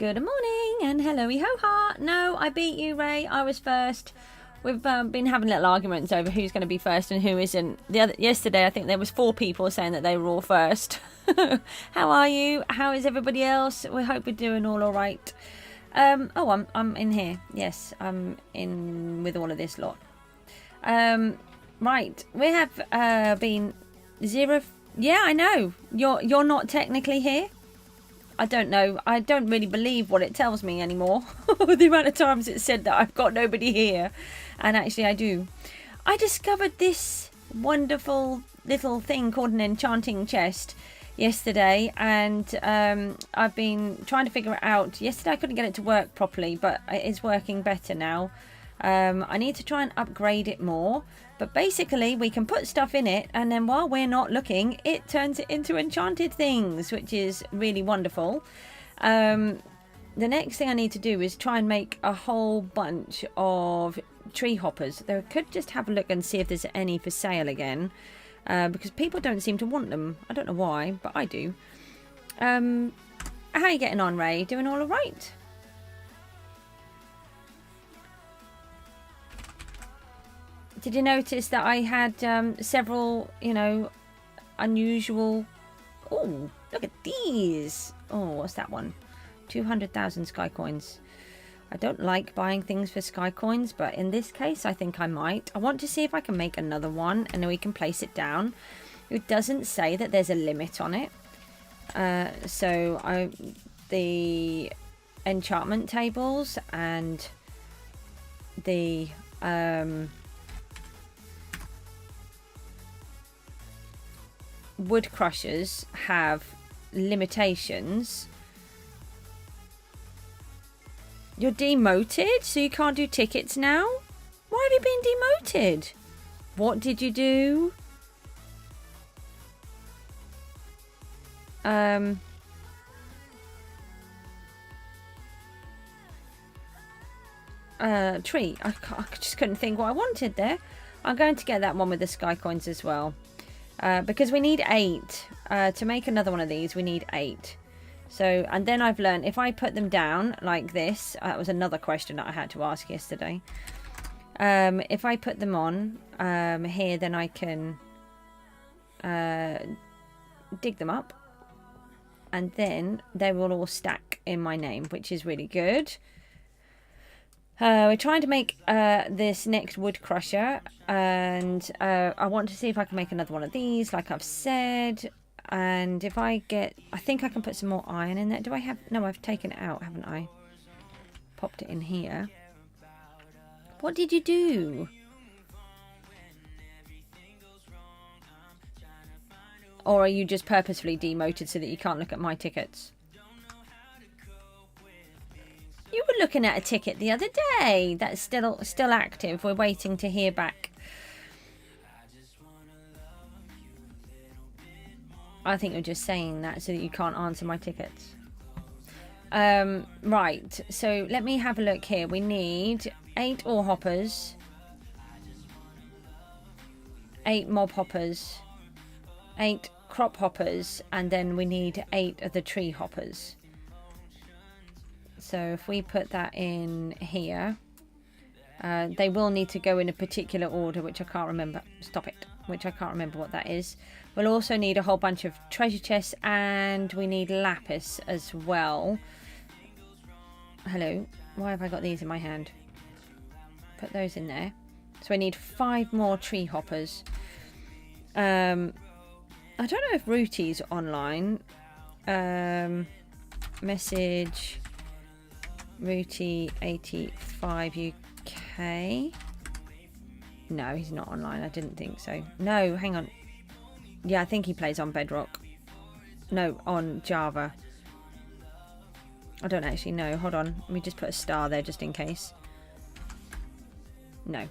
Good morning and hello-y ho-ha. No, I beat you, Ray. I was first. We've been having little arguments over who's going to be first and who isn't. Yesterday, I think there was 4 people saying that they were all first. How are you? How is everybody else? We hope we're doing all right. I'm in here. Yes, I'm in with all of this lot. Right, we have been 0. Yeah, I know. You're not technically here. I don't know. I don't really believe what it tells me anymore. The amount of times it said that I've got nobody here. And actually I do. I discovered this wonderful little thing called an enchanting chest yesterday. And I've been trying to figure it out. Yesterday I couldn't get it to work properly, but it is working better now. I need to try and upgrade it more. But basically, we can put stuff in it, and then while we're not looking, it turns it into enchanted things, which is really wonderful. The next thing I need to do is try and make a whole bunch of tree hoppers. Though I could just have a look and see if there's any for sale again, because people don't seem to want them. I don't know why, but I do. How are you getting on, Ray? Doing all right? Did you notice that I had several, unusual... Oh, look at these. Oh, what's that one? 200,000 sky coins. I don't like buying things for sky coins, but in this case, I think I might. I want to see if I can make another one, and then we can place it down. It doesn't say that there's a limit on it. The enchantment tables and the... wood crushers have limitations. You're demoted, so you can't do tickets now? Why have you been demoted? What did you do? Tree. I just couldn't think what I wanted there. I'm going to get that one with the sky coins as well. Because we need 8 to make another one of these. We need 8. So, and then I've learned if I put them down like this, that was another question that I had to ask yesterday. If I put them on here, then I can dig them up, and then they will all stack in my name, which is really good. We're trying to make this next wood crusher, and I want to see if I can make another one of these, like I've said. And if I think I can put some more iron in there. Do I have... No, I've taken it out, haven't I? Popped it in here. What did you do? Or are you just purposefully demoted so that you can't look at my tickets? You were looking at a ticket the other day. That's still active. We're waiting to hear back. I think you're just saying that so that you can't answer my tickets. Right. So let me have a look here. We need 8 ore hoppers, 8 mob hoppers, 8 crop hoppers, and then we need 8 of the tree hoppers. So if we put that in here, they will need to go in a particular order, which I can't remember. Stop it. Which I can't remember what that is. We'll also need a whole bunch of treasure chests, and we need lapis as well. Hello. Why have I got these in my hand? Put those in there. So I need 5 more tree hoppers. I don't know if Rooty's online. Message... Rooty 85 UK. No, he's not online. I didn't think so. No, hang on. Yeah, I think he plays on Bedrock. No, on Java. I don't actually know. Hold on. Let me just put a star there just in case. No.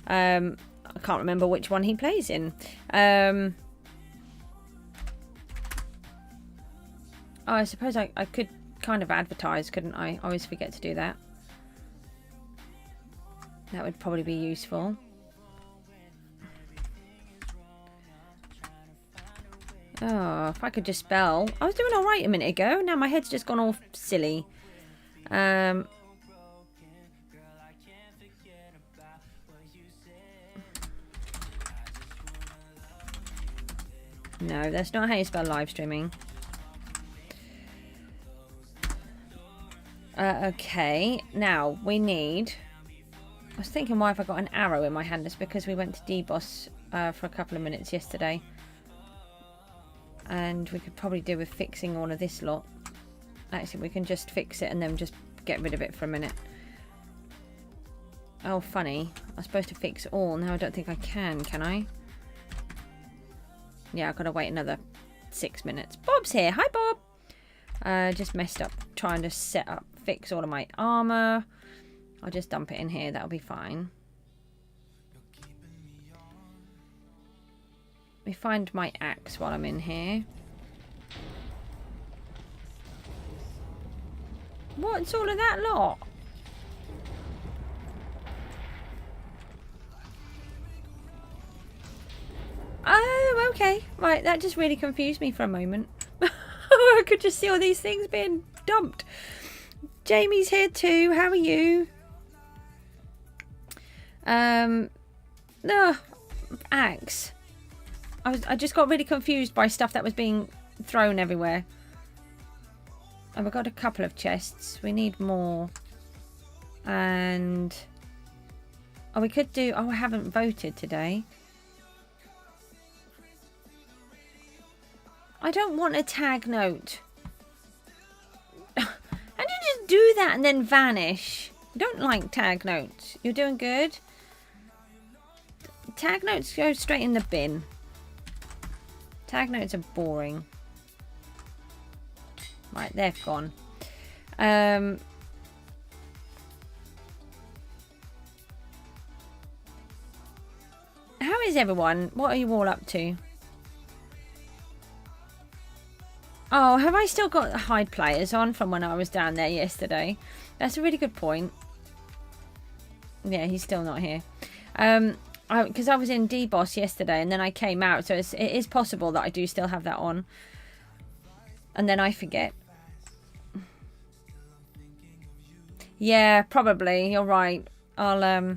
I can't remember which one he plays in. Oh, I suppose I could kind of advertise, couldn't I? I always forget to do that. That would probably be useful. Oh, if I could just spell. I was doing alright a minute ago. Now my head's just gone all silly. No, that's not how you spell live streaming. Okay, now we need... I was thinking, why have I got an arrow in my hand? It's because we went to deboss for a couple of minutes yesterday. And we could probably do with fixing all of this lot. Actually, we can just fix it and then just get rid of it for a minute. Oh, funny. I was supposed to fix all. Now I don't think I can I? Yeah, I've got to wait another 6 minutes. Bob's here. Hi, Bob. Just messed up trying to fix all of my armor. I'll just dump it in here. That'll be fine. Let me find my axe while I'm in here. What's all of that lot? Oh, okay. Right, that just really confused me for a moment. I could just see all these things being dumped. Jamie's here too. How are you? No, axe. I just got really confused by stuff that was being thrown everywhere. And we've got a couple of chests. We need more. And oh, we could do... Oh, I haven't voted today. I don't want a tag note. How do you just do that and then vanish? I don't like tag notes. You're doing good. Tag notes go straight in the bin. Tag notes are boring. Right, they've gone. How is everyone? What are you all up to? Oh, have I still got the hide players on from when I was down there yesterday? That's a really good point. Yeah, he's still not here. Because I was in deboss yesterday and then I came out, so it is possible that I do still have that on. And then I forget. Yeah, probably. You're right. I'll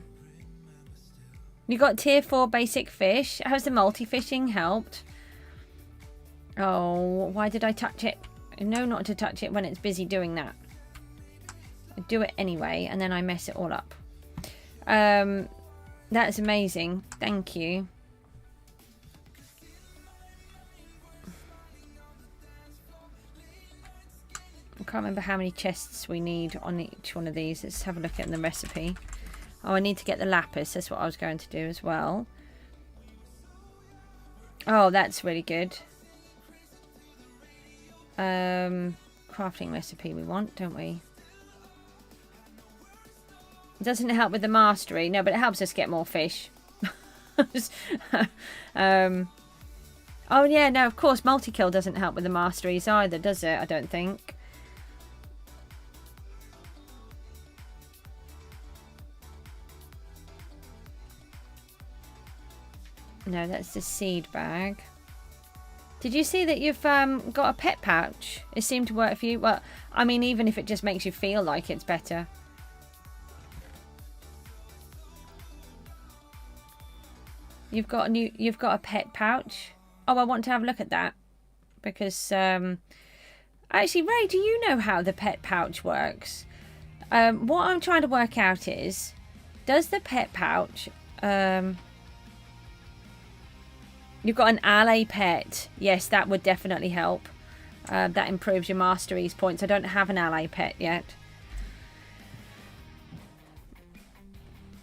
You got tier 4 basic fish. How's the multi-fishing helped? Oh, why did I touch it? I know not to touch it when it's busy doing that. I do it anyway, and then I mess it all up. That's amazing. Thank you. I can't remember how many chests we need on each one of these. Let's have a look at the recipe. Oh, I need to get the lapis. That's what I was going to do as well. Oh, that's really good. Crafting recipe we want, don't we? It doesn't help with the mastery. No, but it helps us get more fish. Oh, yeah, no, of course, multi-kill doesn't help with the masteries either, does it? I don't think. No, that's the seed bag. Did you see that you've got a pet pouch? It seemed to work for you. Well, I mean, even if it just makes you feel like it's better. You've got a pet pouch. Oh, I want to have a look at that because actually, Ray, do you know how the pet pouch works? What I'm trying to work out is, does the pet pouch you've got an ally pet. Yes, that would definitely help. That improves your masteries points. I don't have an ally pet yet.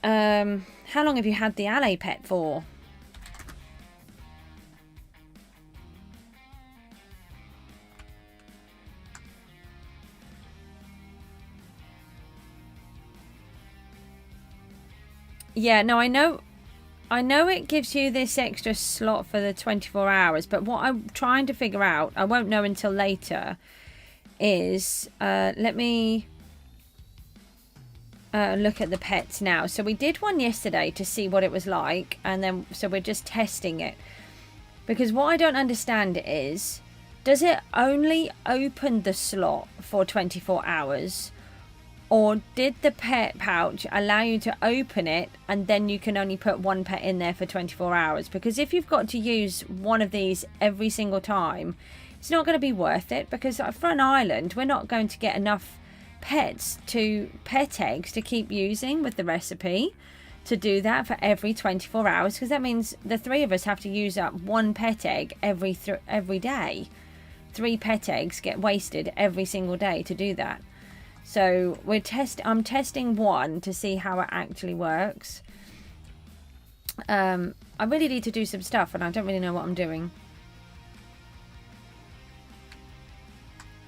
How long have you had the ally pet for? Yeah, no, I know it gives you this extra slot for the 24 hours, but what I'm trying to figure out, I won't know until later, is, let me look at the pets now. So we did one yesterday to see what it was like, and then, so we're just testing it. Because what I don't understand is, does it only open the slot for 24 hours? Or did the pet pouch allow you to open it and then you can only put one pet in there for 24 hours? Because if you've got to use one of these every single time, it's not going to be worth it, because for an island, we're not going to get enough pet eggs to keep using with the recipe to do that for every 24 hours, because that means the 3 of us have to use up 1 pet egg every day. 3 pet eggs get wasted every single day to do that. So I'm testing 1 to see how it actually works. I really need to do some stuff and I don't really know what I'm doing.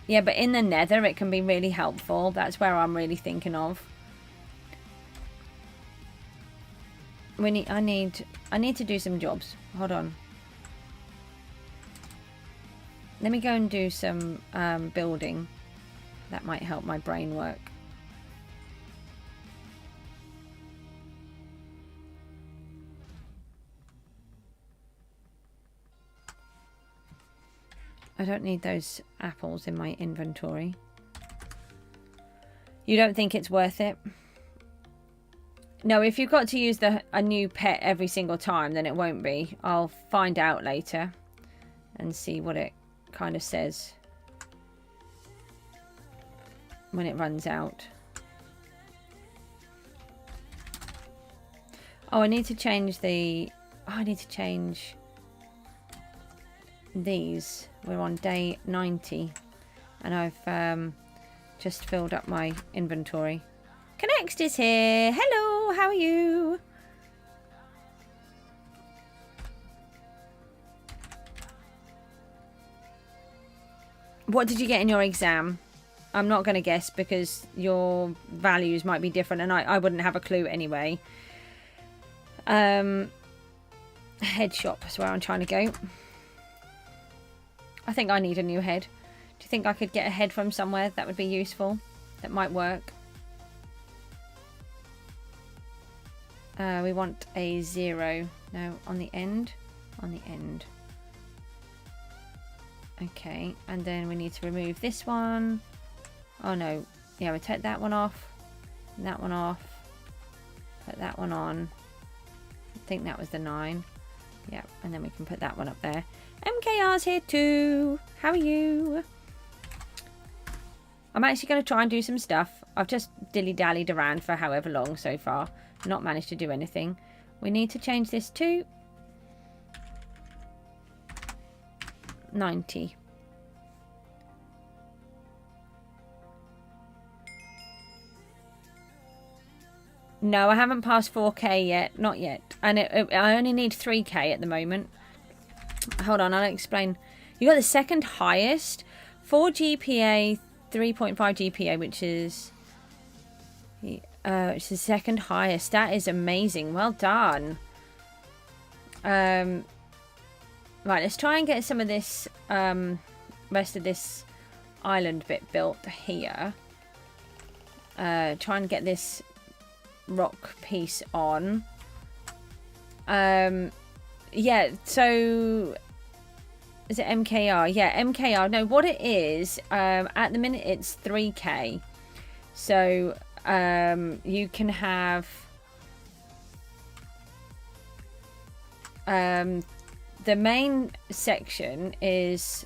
Yeah, but in the nether it can be really helpful. That's where I'm really thinking of. I need to do some jobs. Hold on. Let me go and do some building. That might help my brain work. I don't need those apples in my inventory. You don't think it's worth it? No, if you've got to use a new pet every single time, then it won't be. I'll find out later and see what it kind of says when it runs out. Oh, I need to change the... Oh, I need to change these. We're on day 90 and I've just filled up my inventory. Connect is here. Hello, how are you? What did you get in your exam? I'm not going to guess because your values might be different and I wouldn't have a clue anyway. Head shop is where I'm trying to go. I think I need a new head. Do you think I could get a head from somewhere that would be useful? That might work. We want a 0. No, on the end. On the end. Okay, and then we need to remove this one. Oh no. Yeah, we'll take that one off. And that one off. Put that one on. I think that was the 9. Yeah, and then we can put that one up there. MKR's here too. How are you? I'm actually going to try and do some stuff. I've just dilly-dallied around for however long so far. Not managed to do anything. We need to change this to 90. No, I haven't passed 4K yet. Not yet. And I only need 3K at the moment. Hold on, I'll explain. You got the second highest. 4 GPA, 3.5 GPA, which is... it's the second highest. That is amazing. Well done. Right, let's try and get some of this rest of this island bit built here. Try and get this rock piece on. Yeah, so is it MKR? Yeah, MKR. No, what it is, at the minute it's 3K. So you can have the main section is,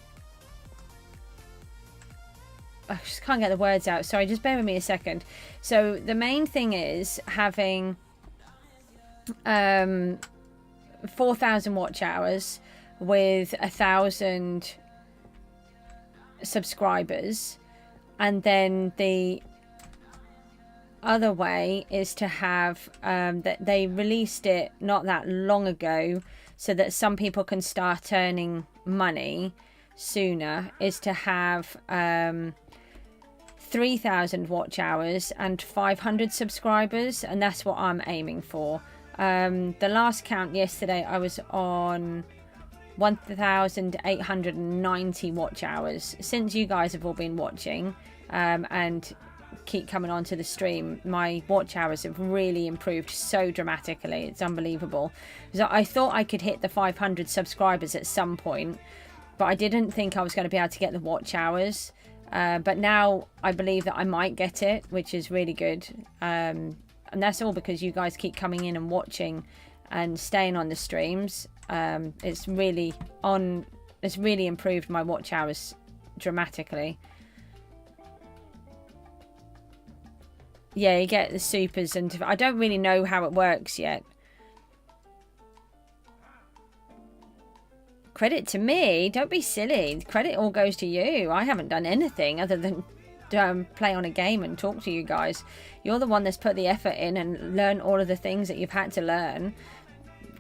I just can't get the words out, sorry, just bear with me a second. So the main thing is having 4,000 watch hours with 1,000 subscribers, and then the other way is to have that they released it not that long ago so that some people can start earning money sooner, is to have 3,000 watch hours and 500 subscribers, and that's what I'm aiming for. The last count yesterday I was on 1,890 watch hours. Since you guys have all been watching and keep coming onto the stream, my watch hours have really improved so dramatically. It's unbelievable. So I thought I could hit the 500 subscribers at some point, but I didn't think I was going to be able to get the watch hours. But now I believe that I might get it, which is really good. And that's all because you guys keep coming in and watching and staying on the streams. It's really improved my watch hours dramatically. Yeah, you get the supers, and I don't really know how it works yet. Credit to me? Don't be silly. Credit all goes to you. I haven't done anything other than play on a game and talk to you guys. You're the one that's put the effort in and learn all of the things that you've had to learn.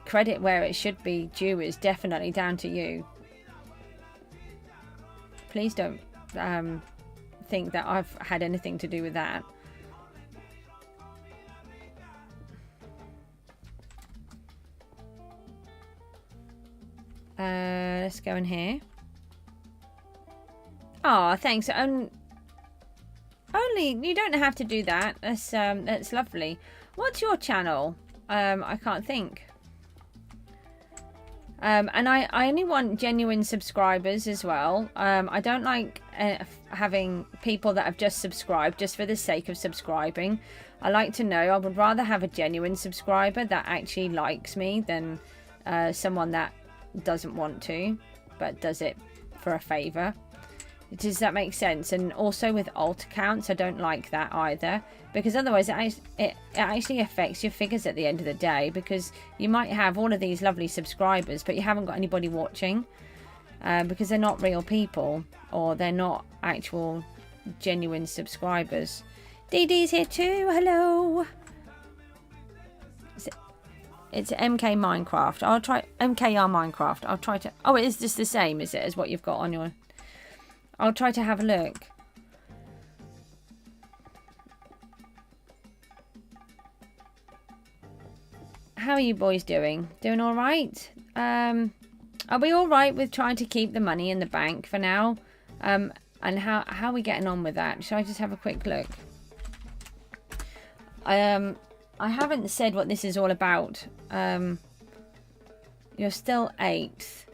Credit where it should be due is definitely down to you. Please don't think that I've had anything to do with that. Let's go in here. Oh, thanks. Only you don't have to do that. That's lovely. What's your channel? I can't think. And I only want genuine subscribers as well. I don't like having people that have just subscribed just for the sake of subscribing. I like to know. I would rather have a genuine subscriber that actually likes me than someone that doesn't want to but does it for a favor. Does that make sense? And also with alt accounts, I don't like that either, because otherwise it actually affects your figures at the end of the day, because you might have all of these lovely subscribers but you haven't got anybody watching because they're not real people, or they're not actual genuine subscribers. DD's here too. Hello. It's MK Minecraft. I'll try MKR Minecraft. I'll try to... Oh, it is just the same, is it, as what you've got on your... I'll try to have a look. How are you boys doing? Doing all right? Are we all right with trying to keep the money in the bank for now? And how are we getting on with that? Shall I just have a quick look? I haven't said what this is all about. You're still 8th.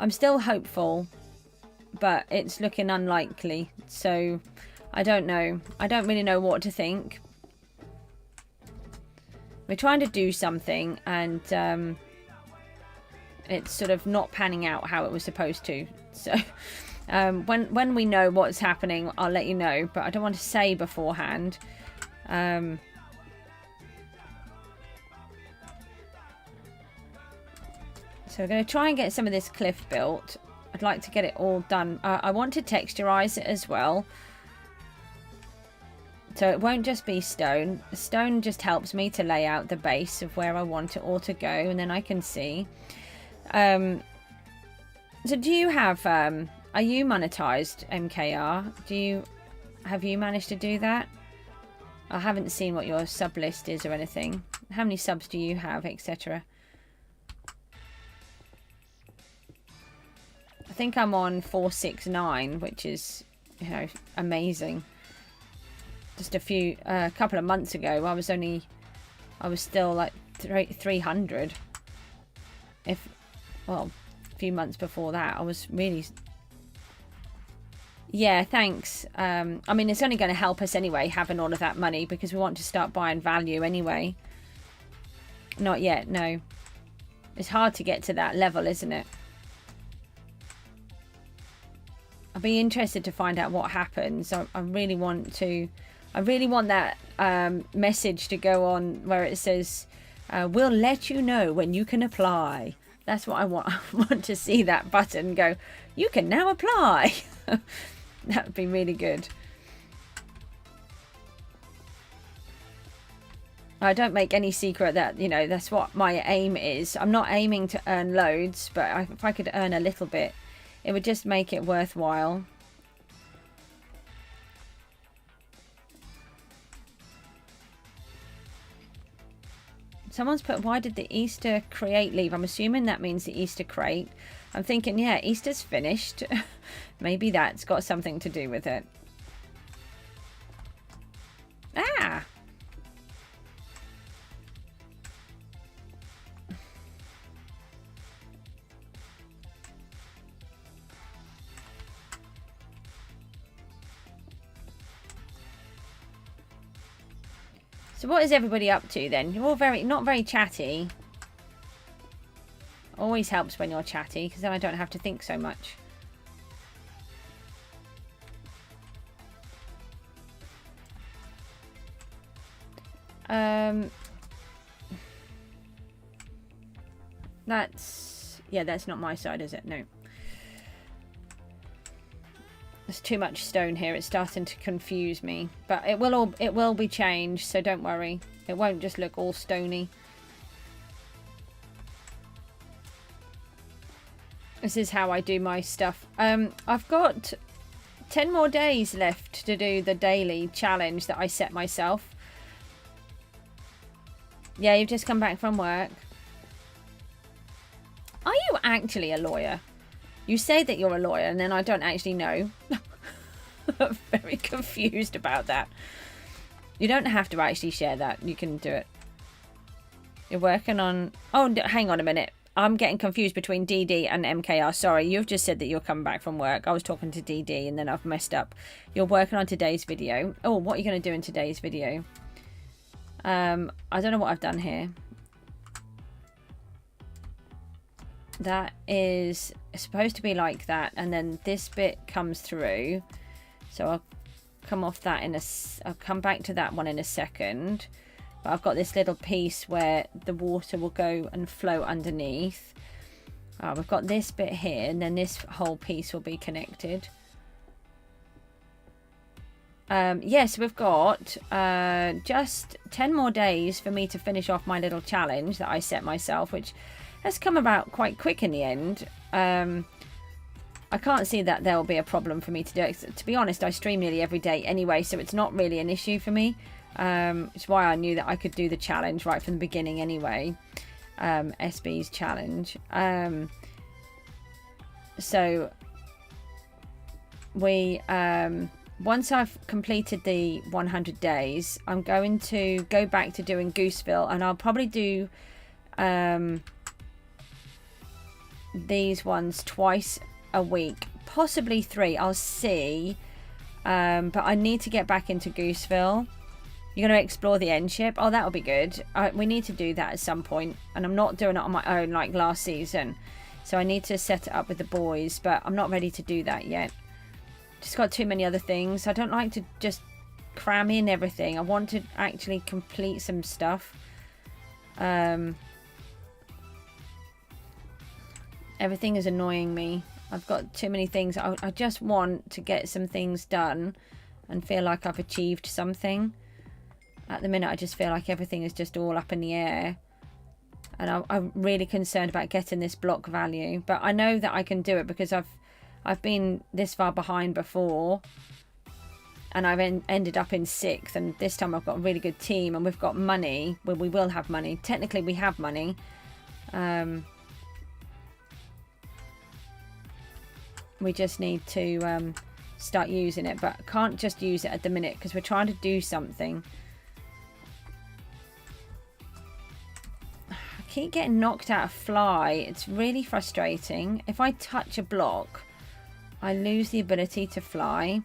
I'm still hopeful, but it's looking unlikely. So, I don't know. I don't really know what to think. We're trying to do something, and it's sort of not panning out how it was supposed to. So, when we know what's happening, I'll let you know. But I don't want to say beforehand. So we're going to try and get some of this cliff built. I'd like to get it all done. I want to texturize it as well. So it won't just be stone. Stone just helps me to lay out the base of where I want it all to go. And then I can see. So do you have... are you monetized, MKR? Have you managed to do that? I haven't seen what your sub list is or anything. How many subs do you have, etc.? I think I'm on 469, which is, you know, amazing. Just a couple of months ago, I was still like 300. Well, a few months before that, I was really... Yeah, thanks. I mean, it's only going to help us anyway, having all of that money, because we want to start buying value anyway. Not yet, no. It's hard to get to that level, isn't it? I'll be interested to find out what happens. I really want that message to go on where it says, we'll let you know when you can apply. That's what I want. I want to see that button go, you can now apply. That would be really good. I don't make any secret that, you know, that's what my aim is. I'm not aiming to earn loads, but if I could earn a little bit, it would just make it worthwhile. Someone's put, why did the Easter crate leave? I'm assuming that means the Easter crate. I'm thinking, yeah, Easter's finished. Maybe that's got something to do with it. Ah! So what is everybody up to then? You're all not very chatty. Always helps when you're chatty, because then I don't have to think so much. That's not my side, is it? No. There's too much stone here. It's starting to confuse me. But it will be changed, so don't worry. It won't just look all stony. This is how I do my stuff. I've got 10 more days left to do the daily challenge that I set myself. Yeah, you've just come back from work. Are you actually a lawyer? You say that you're a lawyer and then I don't actually know. I'm very confused about that. You don't have to actually share that. You can do it. You're working on... Oh, hang on a minute. I'm getting confused between DD and MKR. Sorry, you've just said that you're coming back from work. I was talking to DD and then I've messed up. You're working on today's video. Oh, what are you going to do in today's video? I don't know what I've done here. That is supposed to be like that, and then this bit comes through. So I'll come off that I'll come back to that one in a second. But I've got this little piece where the water will go and flow underneath. We've got this bit here, and then this whole piece will be connected. Yes, we've got just 10 more days for me to finish off my little challenge that I set myself, which has come about quite quick in the end. I can't see that there will be a problem for me to do it. To be honest, I stream nearly every day anyway, so it's not really an issue for me. It's why I knew that I could do the challenge right from the beginning anyway. SB's challenge. So we... once I've completed the 100 days, I'm going to go back to doing Gooseville, and I'll probably do these ones twice a week, possibly 3. I'll see. But I need to get back into Gooseville. You're going to explore the end ship. Oh, that'll be good. We need to do that at some point, and I'm not doing it on my own like last season. So I need to set it up with the boys, but I'm not ready to do that yet. Just got too many other things. I don't like to just cram in everything. I want to actually complete some stuff. Everything is annoying me. I've got too many things. I just want to get some things done and feel like I've achieved something. At the minute, I just feel like everything is just all up in the air. And I'm really concerned about getting this block value. But I know that I can do it because I've been this far behind before, and I've ended up in 6th, and this time I've got a really good team, and we've got money. Well, we will have money. Technically, we have money. We just need to start using it, but I can't just use it at the minute because we're trying to do something. I keep getting knocked out of fly. It's really frustrating. If I touch a block, I lose the ability to fly,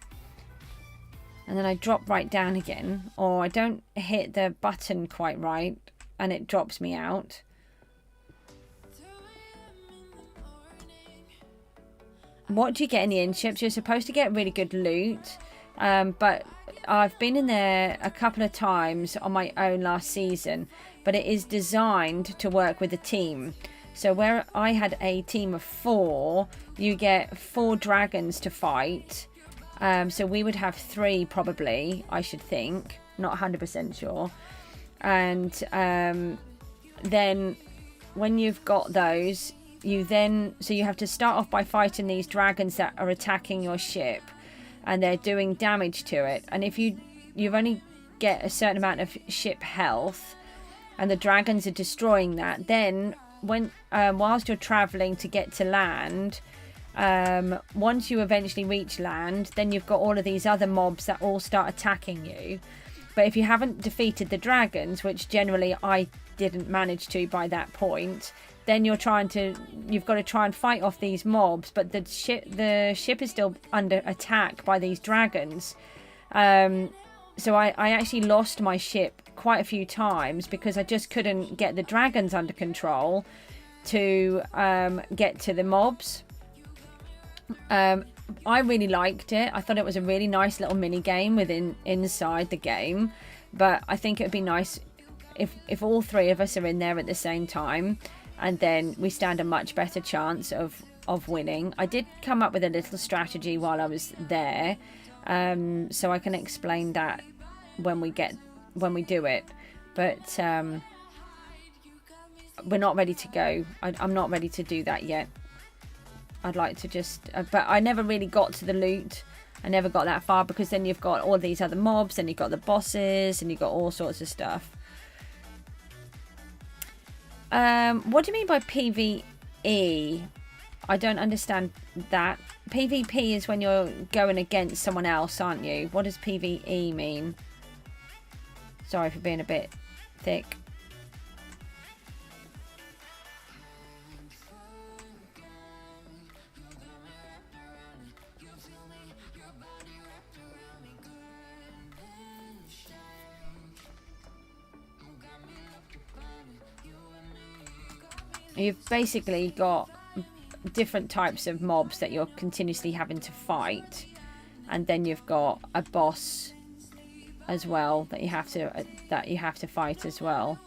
and then I drop right down again, or I don't hit the button quite right and it drops me out. What do you get in the in-ships? You're supposed to get really good loot, but I've been in there a couple of times on my own last season, but it is designed to work with a team. So where I had a team of 4, you get 4 dragons to fight. So we would have 3 probably, I should think. Not 100% sure. And then when you've got those, so you have to start off by fighting these dragons that are attacking your ship, and they're doing damage to it. And if you've only get a certain amount of ship health, and the dragons are destroying that, then when whilst you're traveling to get to land, once you eventually reach land, then you've got all of these other mobs that all start attacking you. But if you haven't defeated the dragons, which generally I didn't manage to by that point, then you've got to try and fight off these mobs, but the ship is still under attack by these dragons. So I actually lost my ship quite a few times because I just couldn't get the dragons under control to get to the mobs. I really liked it. I thought it was a really nice little mini game inside the game, but I think it would be nice if all three of us are in there at the same time, and then we stand a much better chance of winning. I did come up with a little strategy while I was there, so I can explain that when we do it, but we're not ready to go. I'm not ready to do that yet. I'd like to just but I never really got to the loot. I never got that far because then you've got all these other mobs, and you've got the bosses, and you've got all sorts of stuff. What do you mean by PvE? I don't understand that. PvP is when you're going against someone else, aren't you? What does PvE mean? Sorry for being a bit thick. You've basically got different types of mobs that you're continuously having to fight, and then you've got a boss as well that you have to fight as well.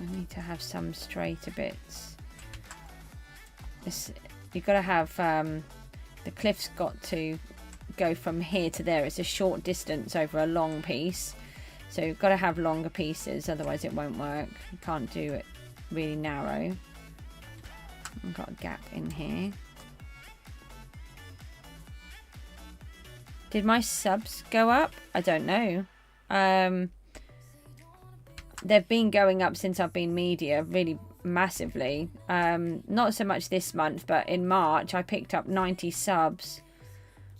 I need to have some straighter bits. You've got to have the cliff's got to go from here to there. It's a short distance over a long piece, so you've got to have longer pieces, otherwise it won't work. You can't do it really narrow. I've got a gap in here. Did my subs go up? I don't know. They've been going up since I've been media, really massively. Not so much this month, but in March I picked up 90 subs,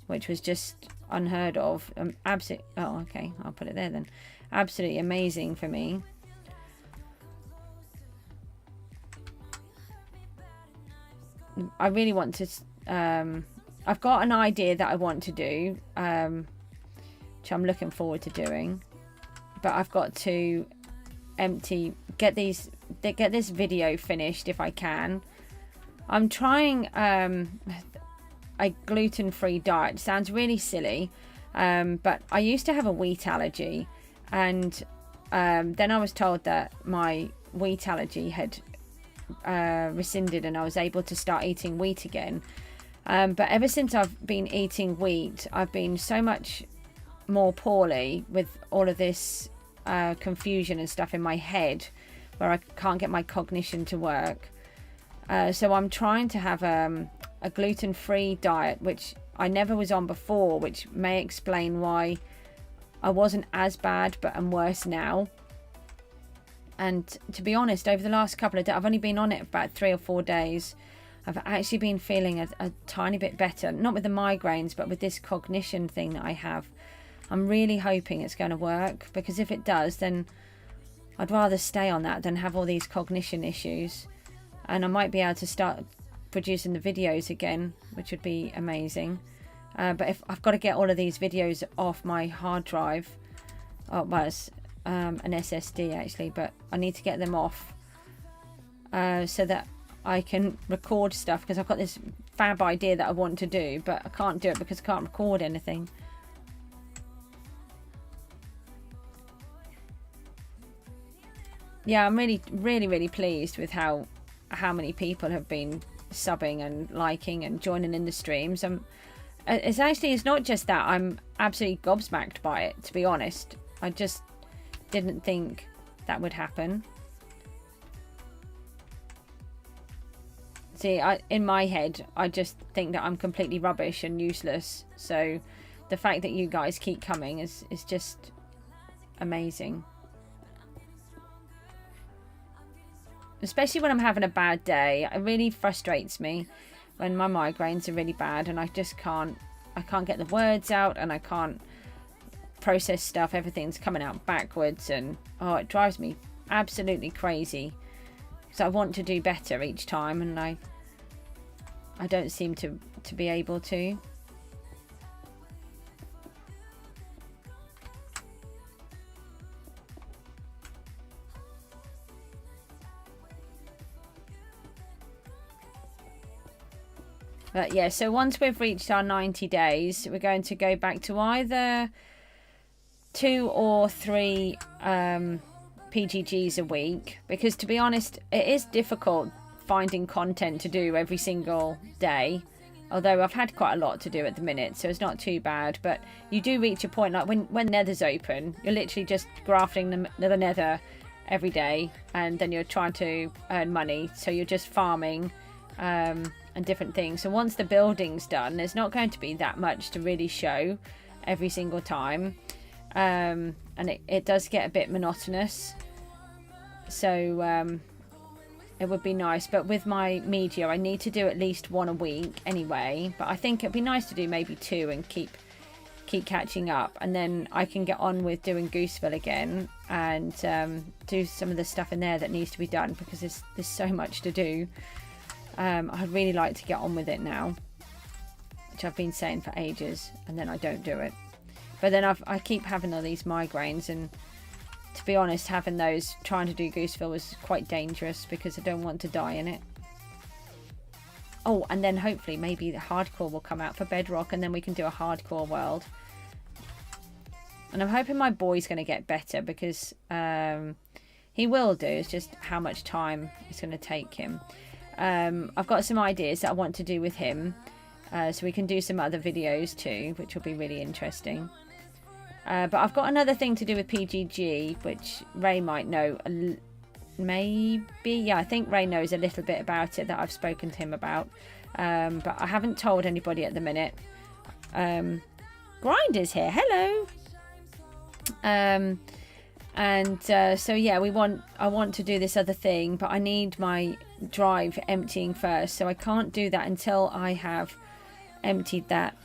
which was just unheard of. Oh, okay, I'll put it there then. Absolutely amazing for me. I really want to. I've got an idea that I want to do, which I'm looking forward to doing. But I've got to get this video finished if I can. I'm trying a gluten-free diet. Sounds really silly, but I used to have a wheat allergy, and then I was told that my wheat allergy had rescinded and I was able to start eating wheat again. But ever since I've been eating wheat, I've been so much more poorly with all of this confusion and stuff in my head, where I can't get my cognition to work. So I'm trying to have a gluten-free diet, which I never was on before, which may explain why I wasn't as bad, but I'm worse now. And to be honest, over the last couple of days, I've only been on it about 3 or 4 days. I've actually been feeling a tiny bit better, not with the migraines, but with this cognition thing that I have. I'm really hoping it's going to work, because if it does, then I'd rather stay on that than have all these cognition issues. And I might be able to start producing the videos again, which would be amazing. But if I've got to get all of these videos off my hard drive, well, it's an SSD actually, but I need to get them off so that I can record stuff, because I've got this fab idea that I want to do, but I can't do it because I can't record anything. Yeah, I'm really pleased with how many people have been subbing and liking and joining in the streams. It's not just that. I'm absolutely gobsmacked by it, to be honest. I just didn't think that would happen. See, in my head, I just think that I'm completely rubbish and useless. So the fact that you guys keep coming is just amazing. Especially when I'm having a bad day. It really frustrates me when my migraines are really bad and I can't get the words out, and I can't process stuff. Everything's coming out backwards, and oh, it drives me absolutely crazy, because I want to do better each time, and I don't seem to be able to. But yeah, so once we've reached our 90 days, we're going to go back to either 2 or 3 PGGs a week, because to be honest, it is difficult finding content to do every single day, although I've had quite a lot to do at the minute, so it's not too bad. But you do reach a point, like when nether's open, you're literally just grafting the nether every day, and then you're trying to earn money, so you're just farming and different things. So once the building's done, there's not going to be that much to really show every single time, and it does get a bit monotonous. So it would be nice, but with my media I need to do at least 1 a week anyway, but I think it'd be nice to do maybe 2 and keep catching up, and then I can get on with doing Gooseville again and do some of the stuff in there that needs to be done, because there's so much to do. I'd really like to get on with it now, which I've been saying for ages, and then I don't do it. But then I keep having all these migraines, and to be honest, having those trying to do Gooseville was quite dangerous, because I don't want to die in it. Oh, and then hopefully maybe the hardcore will come out for Bedrock, and then we can do a hardcore world. And I'm hoping my boy's going to get better, because he will do. It's just how much time it's going to take him. I've got some ideas that I want to do with him, so we can do some other videos too, which will be really interesting. But I've got another thing to do with PGG, which Ray might know. Maybe, yeah, I think Ray knows a little bit about it that I've spoken to him about. But I haven't told anybody at the minute. Grinder's here, hello. So yeah, I want to do this other thing, but I need my drive emptying first, so I can't do that until I have emptied that.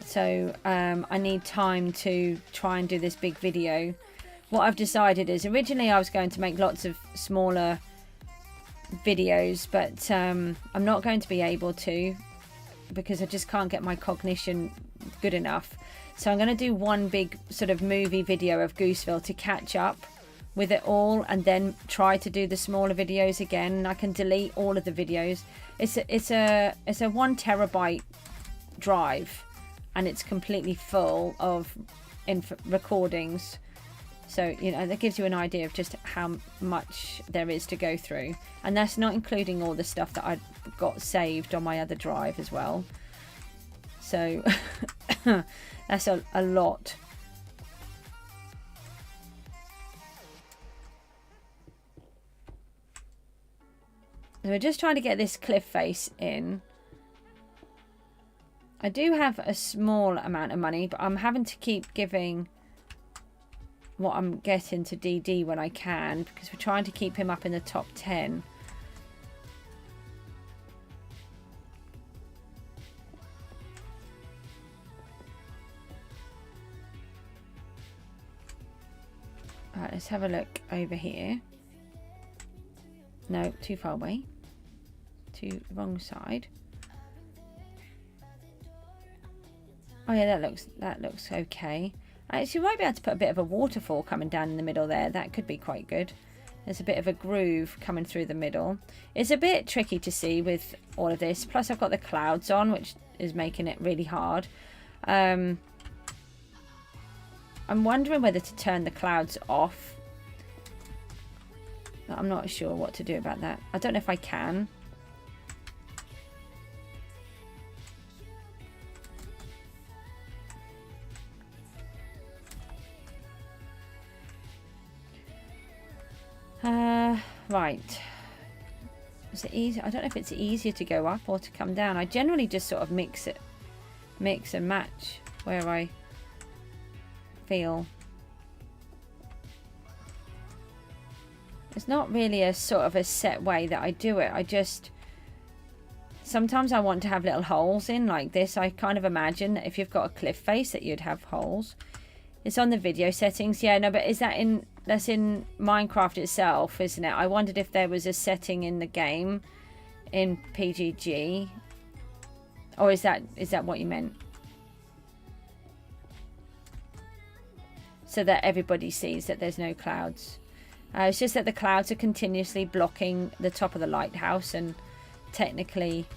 So I need time to try and do this big video. What I've decided is, originally I was going to make lots of smaller videos, but I'm not going to be able to, because I just can't get my cognition good enough. So I'm going to do one big sort of movie video of Gooseville to catch up with it all, and then try to do the smaller videos again. I can delete all of the videos. It's a 1 terabyte drive, and it's completely full of recordings. So, you know, that gives you an idea of just how much there is to go through. And that's not including all the stuff that I've got saved on my other drive as well. So that's a lot. So we're just trying to get this cliff face in. I do have a small amount of money, but I'm having to keep giving what I'm getting to DD when I can, because we're trying to keep him up in the top 10. Alright, let's have a look over here. No, too far away. Wrong side. Oh yeah, that looks okay. Actually, we might be able to put a bit of a waterfall coming down in the middle there. That could be quite good. There's a bit of a groove coming through the middle. It's a bit tricky to see with all of this. Plus, I've got the clouds on, which is making it really hard. I'm wondering whether to turn the clouds off. I'm not sure what to do about that. I don't know if I can. Right. Is it easy? I don't know if it's easier to go up or to come down. I generally just sort of mix and match where I feel. It's not really a sort of a set way that I do it. I just, sometimes I want to have little holes in like this. I kind of imagine that if you've got a cliff face that you'd have holes. It's on the video settings. Yeah, no, but is that in, that's in Minecraft itself, isn't it? I wondered if there was a setting in the game in PGG. Or is that what you meant? So that everybody sees that there's no clouds. It's just that the clouds are continuously blocking the top of the lighthouse, and technically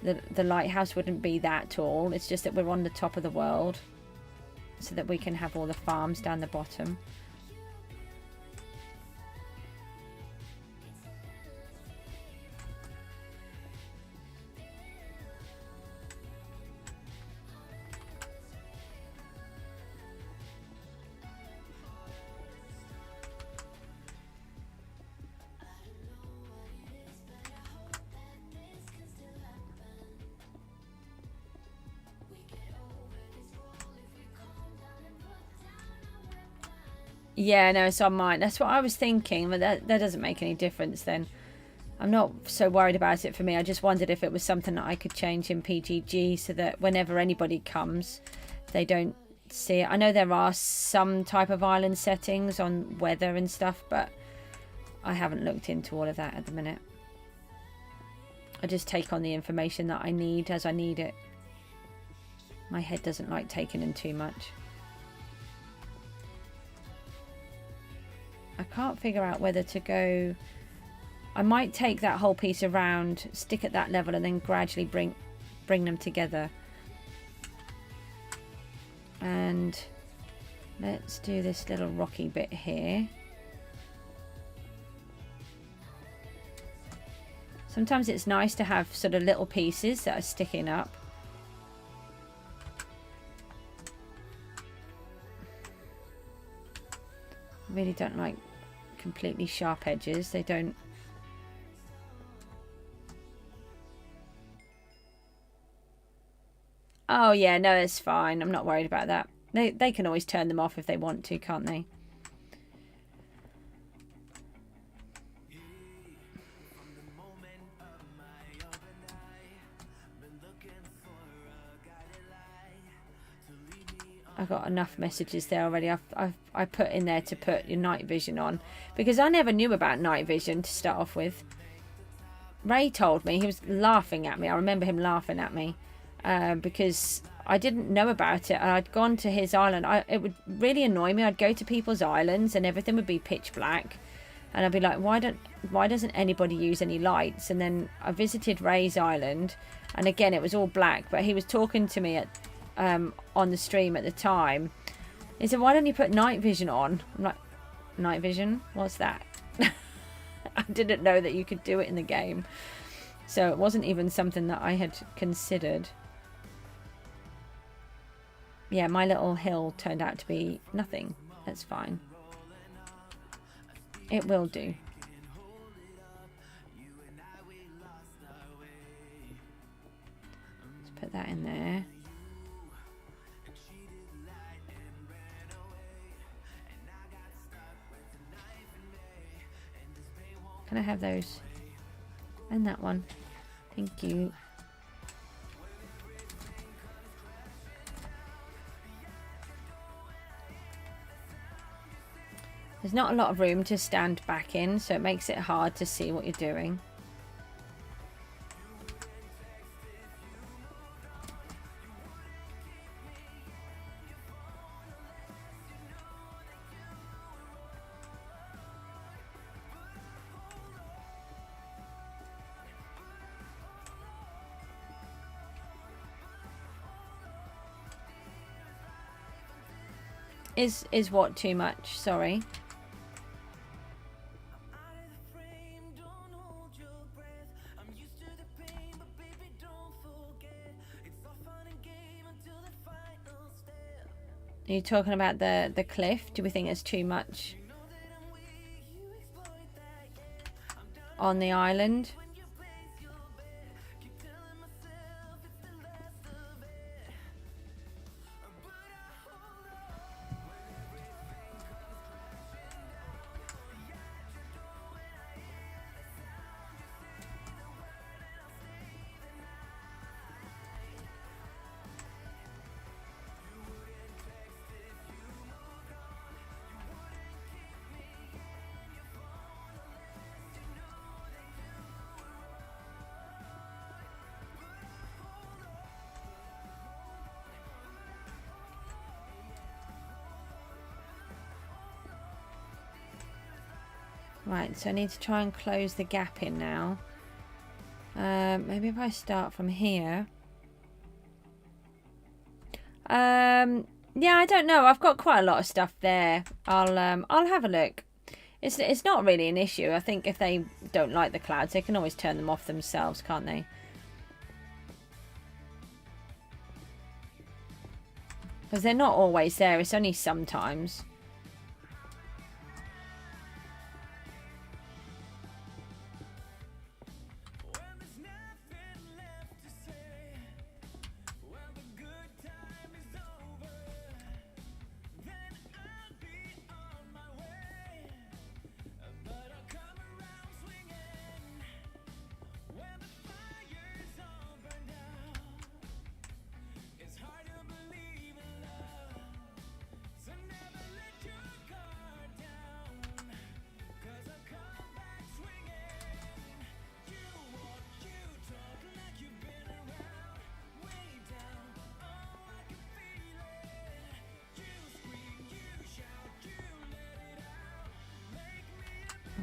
the lighthouse wouldn't be that tall. It's just that we're on the top of the world so that we can have all the farms down the bottom. Yeah, no, it's on mine. That's what I was thinking, but that doesn't make any difference then. I'm not so worried about it for me. I just wondered if it was something that I could change in PGG so that whenever anybody comes, they don't see it. I know there are some type of island settings on weather and stuff, but I haven't looked into all of that at the minute. I just take on the information that I need as I need it. My head doesn't like taking in too much. I can't figure out whether to go. I might take that whole piece around, stick at that level, and then gradually bring them together. And let's do this little rocky bit here. Sometimes it's nice to have sort of little pieces that are sticking up. I really don't like completely sharp edges. They don't. Oh yeah, no, it's fine. I'm not worried about that. They can always turn them off if they want to, can't they? I've got enough messages there already. I put in there to put your night vision on because I never knew about night vision to start off with. Ray told me. He was laughing at me. I remember him laughing at me because I didn't know about it. I'd gone to his island. It would really annoy me. I'd go to people's islands and everything would be pitch black, and I'd be like, why doesn't anybody use any lights? And then I visited Ray's island, and again it was all black. But he was talking to me on the stream at the time. He said, why don't you put night vision on? I'm like, night vision? What's that? I didn't know that you could do it in the game. So it wasn't even something that I had considered. Yeah, my little hill turned out to be nothing. That's fine. It will do. Let's put that in there. Can I have those? And that one. Thank you. There's not a lot of room to stand back in, so it makes it hard to see what you're doing. Is what too much? Sorry. Are you talking about the cliff? Do we think it's too much on the island? Right, so I need to try and close the gap in now. Maybe if I start from here. Yeah, I don't know. I've got quite a lot of stuff there. I'll have a look. It's not really an issue. I think if they don't like the clouds, they can always turn them off themselves, can't they? Because they're not always there. It's only sometimes.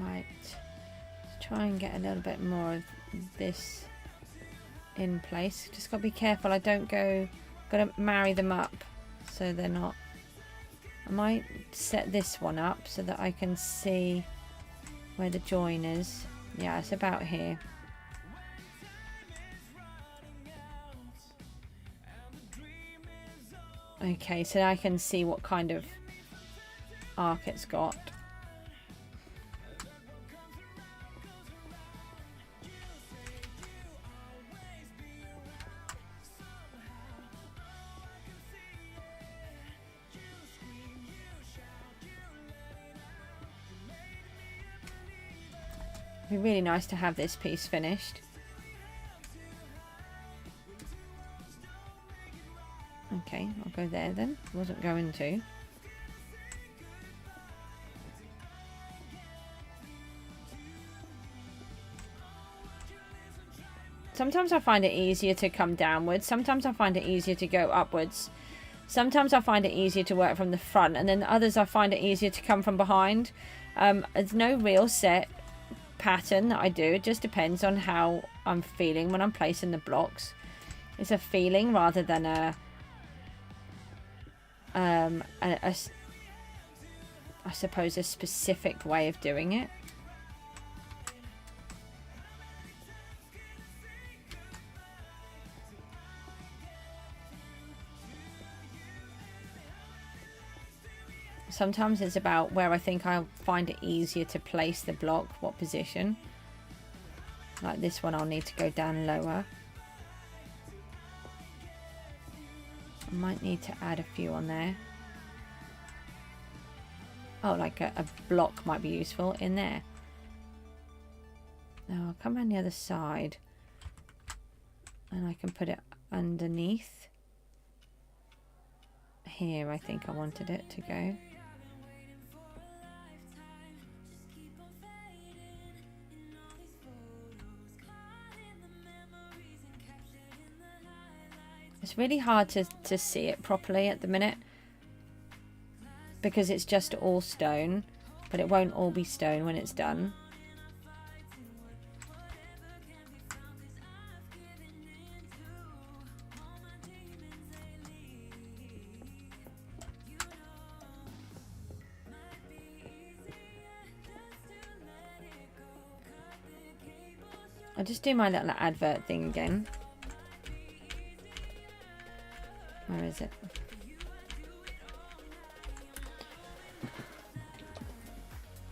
Right, let's try and get a little bit more of this in place. Just gotta be careful I don't gotta marry them up so they're not. I might set this one up so that I can see where the join is. Yeah, it's about here. Okay, so I can see what kind of arc it's got. It'd be really nice to have this piece finished. Okay, I'll go there then. Wasn't going to. Sometimes I find it easier to come downwards. Sometimes I find it easier to go upwards. Sometimes I find it easier to work from the front. And then others I find it easier to come from behind. There's no real set pattern that I do. It just depends on how I'm feeling when I'm placing the blocks. It's a feeling rather than I suppose a specific way of doing it. Sometimes it's about where I think I'll find it easier to place the block, what position. Like this one I'll need to go down lower. I might need to add a few on there. Oh, like a block might be useful in there. Now I'll come around the other side and I can put it underneath. Here I think I wanted it to go. It's really hard to see it properly at the minute because it's just all stone, but it won't all be stone when it's done. I'll just do my little advert thing again. Where is it?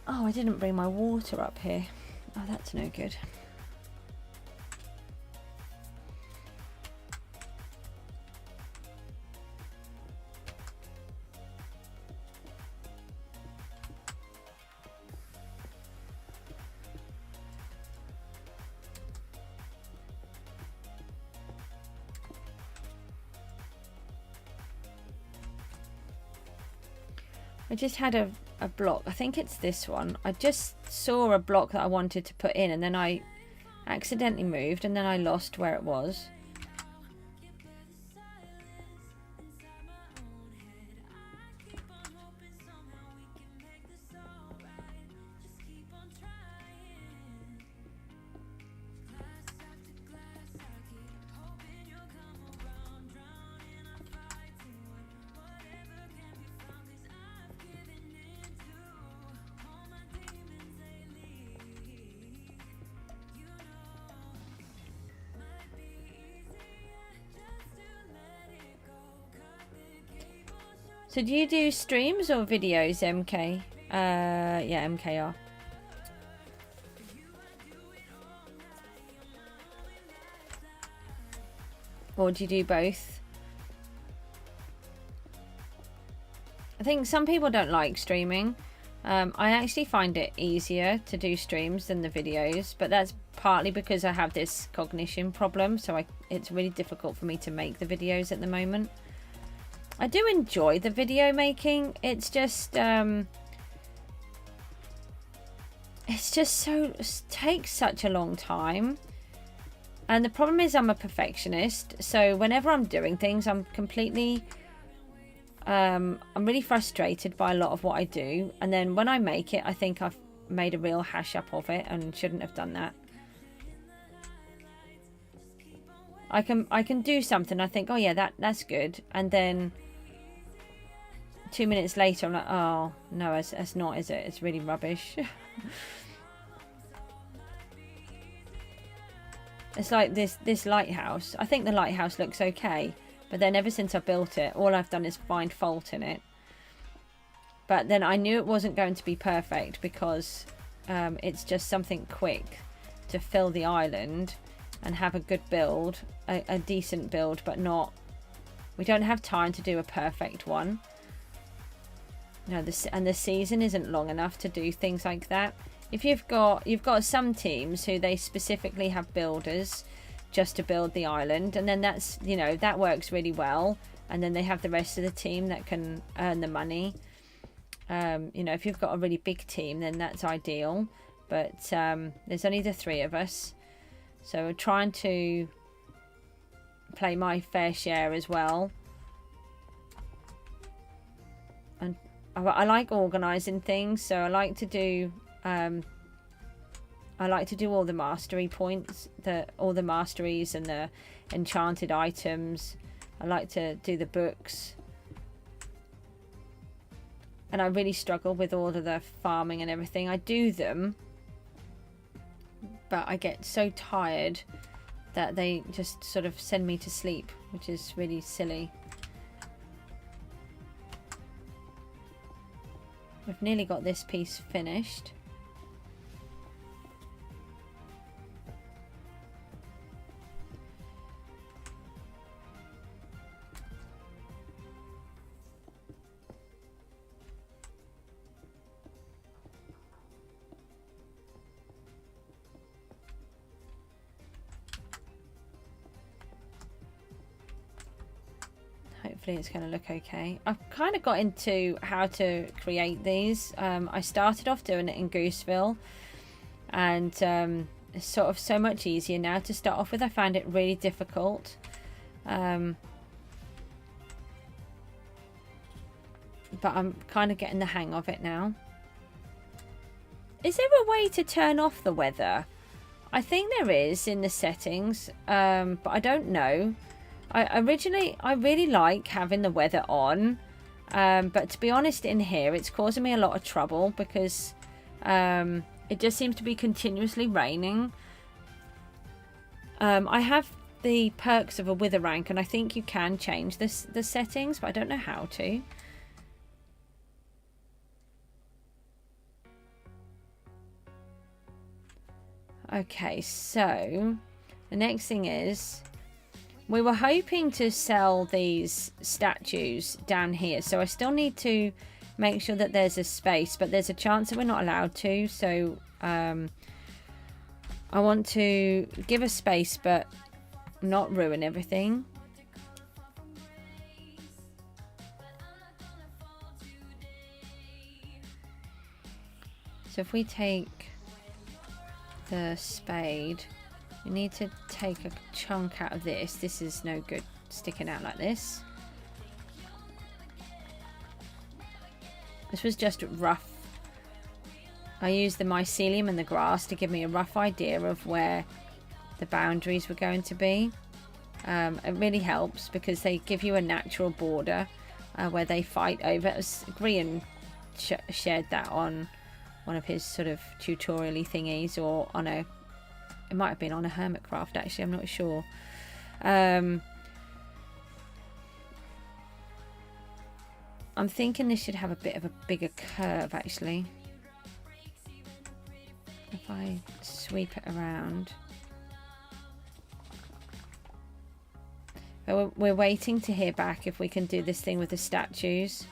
Oh, I didn't bring my water up here. Oh, that's no good. I just had a block. I think it's this one. I just saw a block that I wanted to put in and then I accidentally moved and then I lost where it was. So do you do streams or videos, MK? Yeah, MKR. Or do you do both? I think some people don't like streaming. I actually find it easier to do streams than the videos, but that's partly because I have this cognition problem, so it's really difficult for me to make the videos at the moment. I do enjoy the video making. It's just it takes such a long time. And the problem is I'm a perfectionist, so whenever I'm doing things, I'm really frustrated by a lot of what I do, and then when I make it, I think I've made a real hash up of it and shouldn't have done that. I can do something, I think, oh yeah, that's good, and then 2 minutes later I'm like, oh no, it's not, is it? It's really rubbish. It's like this lighthouse. I think the lighthouse looks okay, but then ever since I built it, all I've done is find fault in it. But then I knew it wasn't going to be perfect because it's just something quick to fill the island and have a good build, a decent build, but not... We don't have time to do a perfect one. No, and the season isn't long enough to do things like that. If you've got some teams who they specifically have builders just to build the island, and then that's, you know, that works really well, and then they have the rest of the team that can earn the money. You know, if you've got a really big team, then that's ideal, but there's only the 3 of us, so we're trying to play my fair share as well. And I like organizing things, so I like to do all the mastery points, all the masteries and the enchanted items. I like to do the books. And I really struggle with all of the farming and everything. I do them, but I get so tired that they just sort of send me to sleep, which is really silly. We've nearly got this piece finished. Hopefully it's going to look okay. I've kind of got into how to create these. I started off doing it in Gooseville, and it's sort of so much easier now to start off with. I found it really difficult. But I'm kind of getting the hang of it now. Is there a way to turn off the weather? I think there is in the settings, but I don't know. I really like having the weather on, but to be honest, in here it's causing me a lot of trouble because it just seems to be continuously raining. I have the perks of a wither rank, and I think you can change the settings, but I don't know how to. Okay, so the next thing is, we were hoping to sell these statues down here, so I still need to make sure that there's a space, but there's a chance that we're not allowed to, so I want to give a space but not ruin everything. So if we take the spade, we need to take a chunk out of this. This is no good sticking out like this. This was just rough. I used the mycelium and the grass to give me a rough idea of where the boundaries were going to be. It really helps because they give you a natural border where they fight over. Grian shared that on one of his sort of tutorial-y thingies, or on a... It might have been on a Hermitcraft, actually, I'm not sure. I'm thinking this should have a bit of a bigger curve, actually. If I sweep it around. But we're waiting to hear back if we can do this thing with the statues.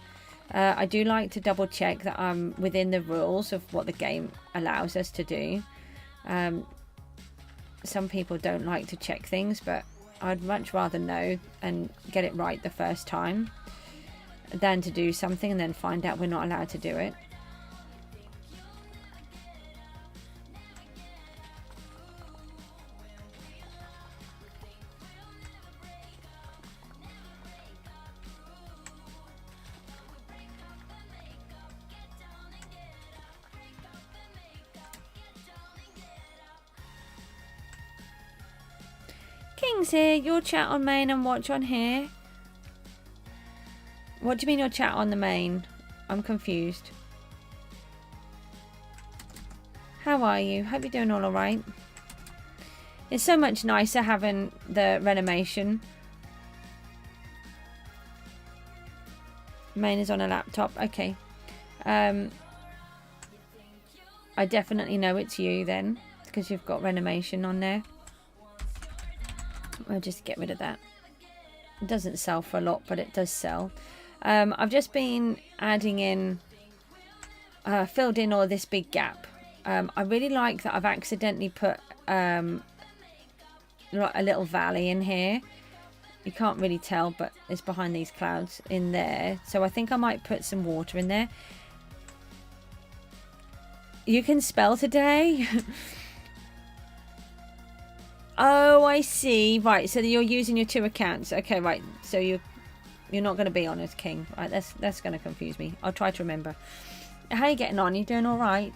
I do like to double check that I'm within the rules of what the game allows us to do. Some people don't like to check things, but I'd much rather know and get it right the first time than to do something and then find out we're not allowed to do it. King's here. Your chat on main and watch on here. What do you mean your chat on the main? I'm confused. How are you? Hope you're doing all alright. It's so much nicer having the renovation. Main is on a laptop. Okay. I definitely know it's you then, because you've got renovation on there. I'll just get rid of that. It doesn't sell for a lot, but it does sell. I've just been adding in, filled in all this big gap. I really like that I've accidentally put a little valley in here. You can't really tell, but it's behind these clouds in there. So I think I might put some water in there. You can spell today? Oh, I see. Right, so you're using your 2 accounts. Okay, right. So you're not going to be on as king. Right, that's going to confuse me. I'll try to remember. How are you getting on? You doing all right?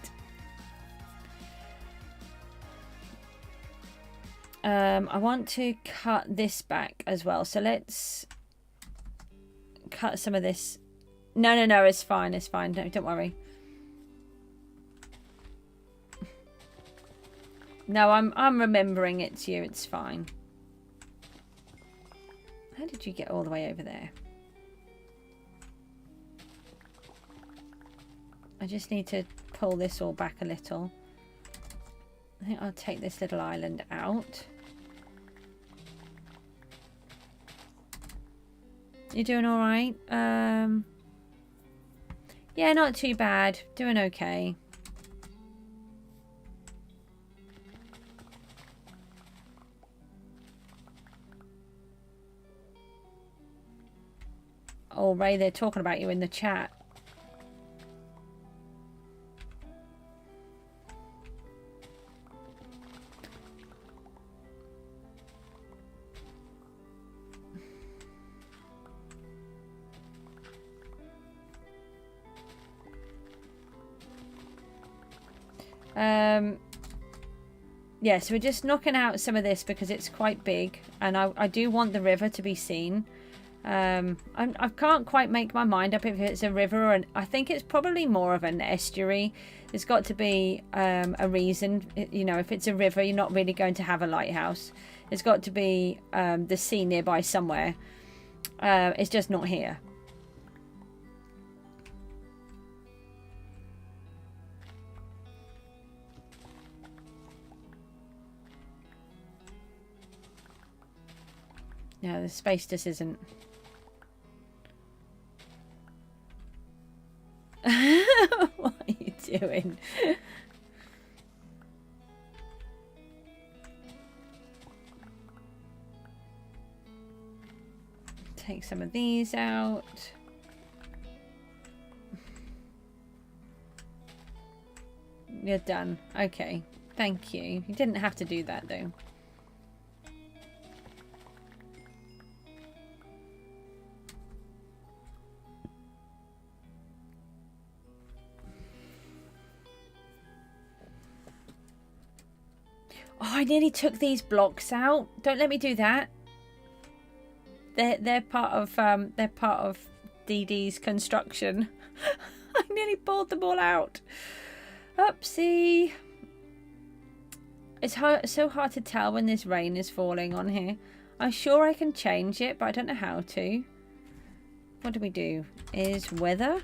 I want to cut this back as well. So let's cut some of this. No, it's fine. It's fine. Don't worry. No, I'm remembering it's you. It's fine. How did you get all the way over there? I just need to pull this all back a little. I think I'll take this little island out. You doing all right? Yeah, not too bad. Doing okay. Oh, Ray, they're talking about you in the chat. Yeah, so we're just knocking out some of this because it's quite big, and I do want the river to be seen. I can't quite make my mind up if it's a river or I think it's probably more of an estuary. There's got to be a reason. You know, if it's a river, you're not really going to have a lighthouse. There's got to be the sea nearby somewhere. It's just not here. No, the space just isn't. What are you doing? Take some of these out. You're done. Okay. Thank you. You didn't have to do that though. Oh, I nearly took these blocks out. Don't let me do that. They're part of DD's construction. I nearly pulled them all out. Oopsie. It's so hard to tell when this rain is falling on here. I'm sure I can change it, but I don't know how to. What do we do? Is weather?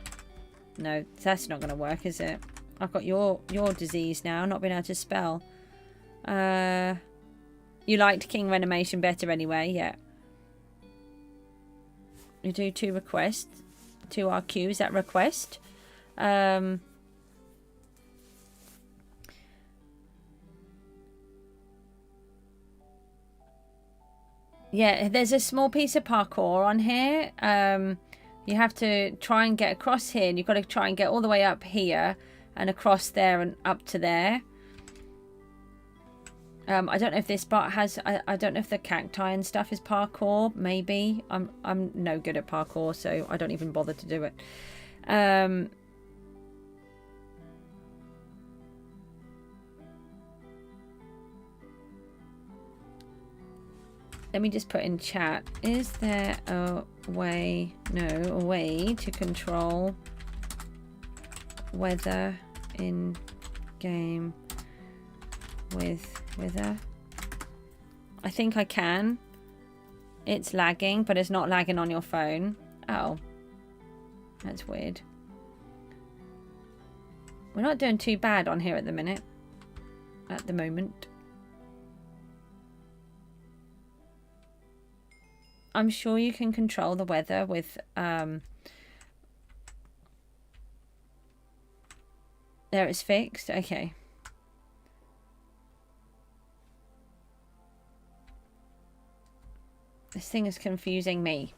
No, that's not going to work, is it? I've got your disease now, not being able to spell. You liked King Renomation better anyway, yeah. You do 2 requests. 2 RQs at request. Yeah, there's a small piece of parkour on here. You have to try and get across here, and you've got to try and get all the way up here and across there and up to there. I don't know if this part has. I don't know if the cacti and stuff is parkour. Maybe I'm no good at parkour, so I don't even bother to do it. Let me just put in chat. Is there a way? No, a way to control weather in game with weather? I think I can. It's lagging, but it's not lagging on your phone. Oh, that's weird. We're not doing too bad on here at the minute. At the moment. I'm sure you can control the weather with there, it's fixed. Okay. This thing is confusing me.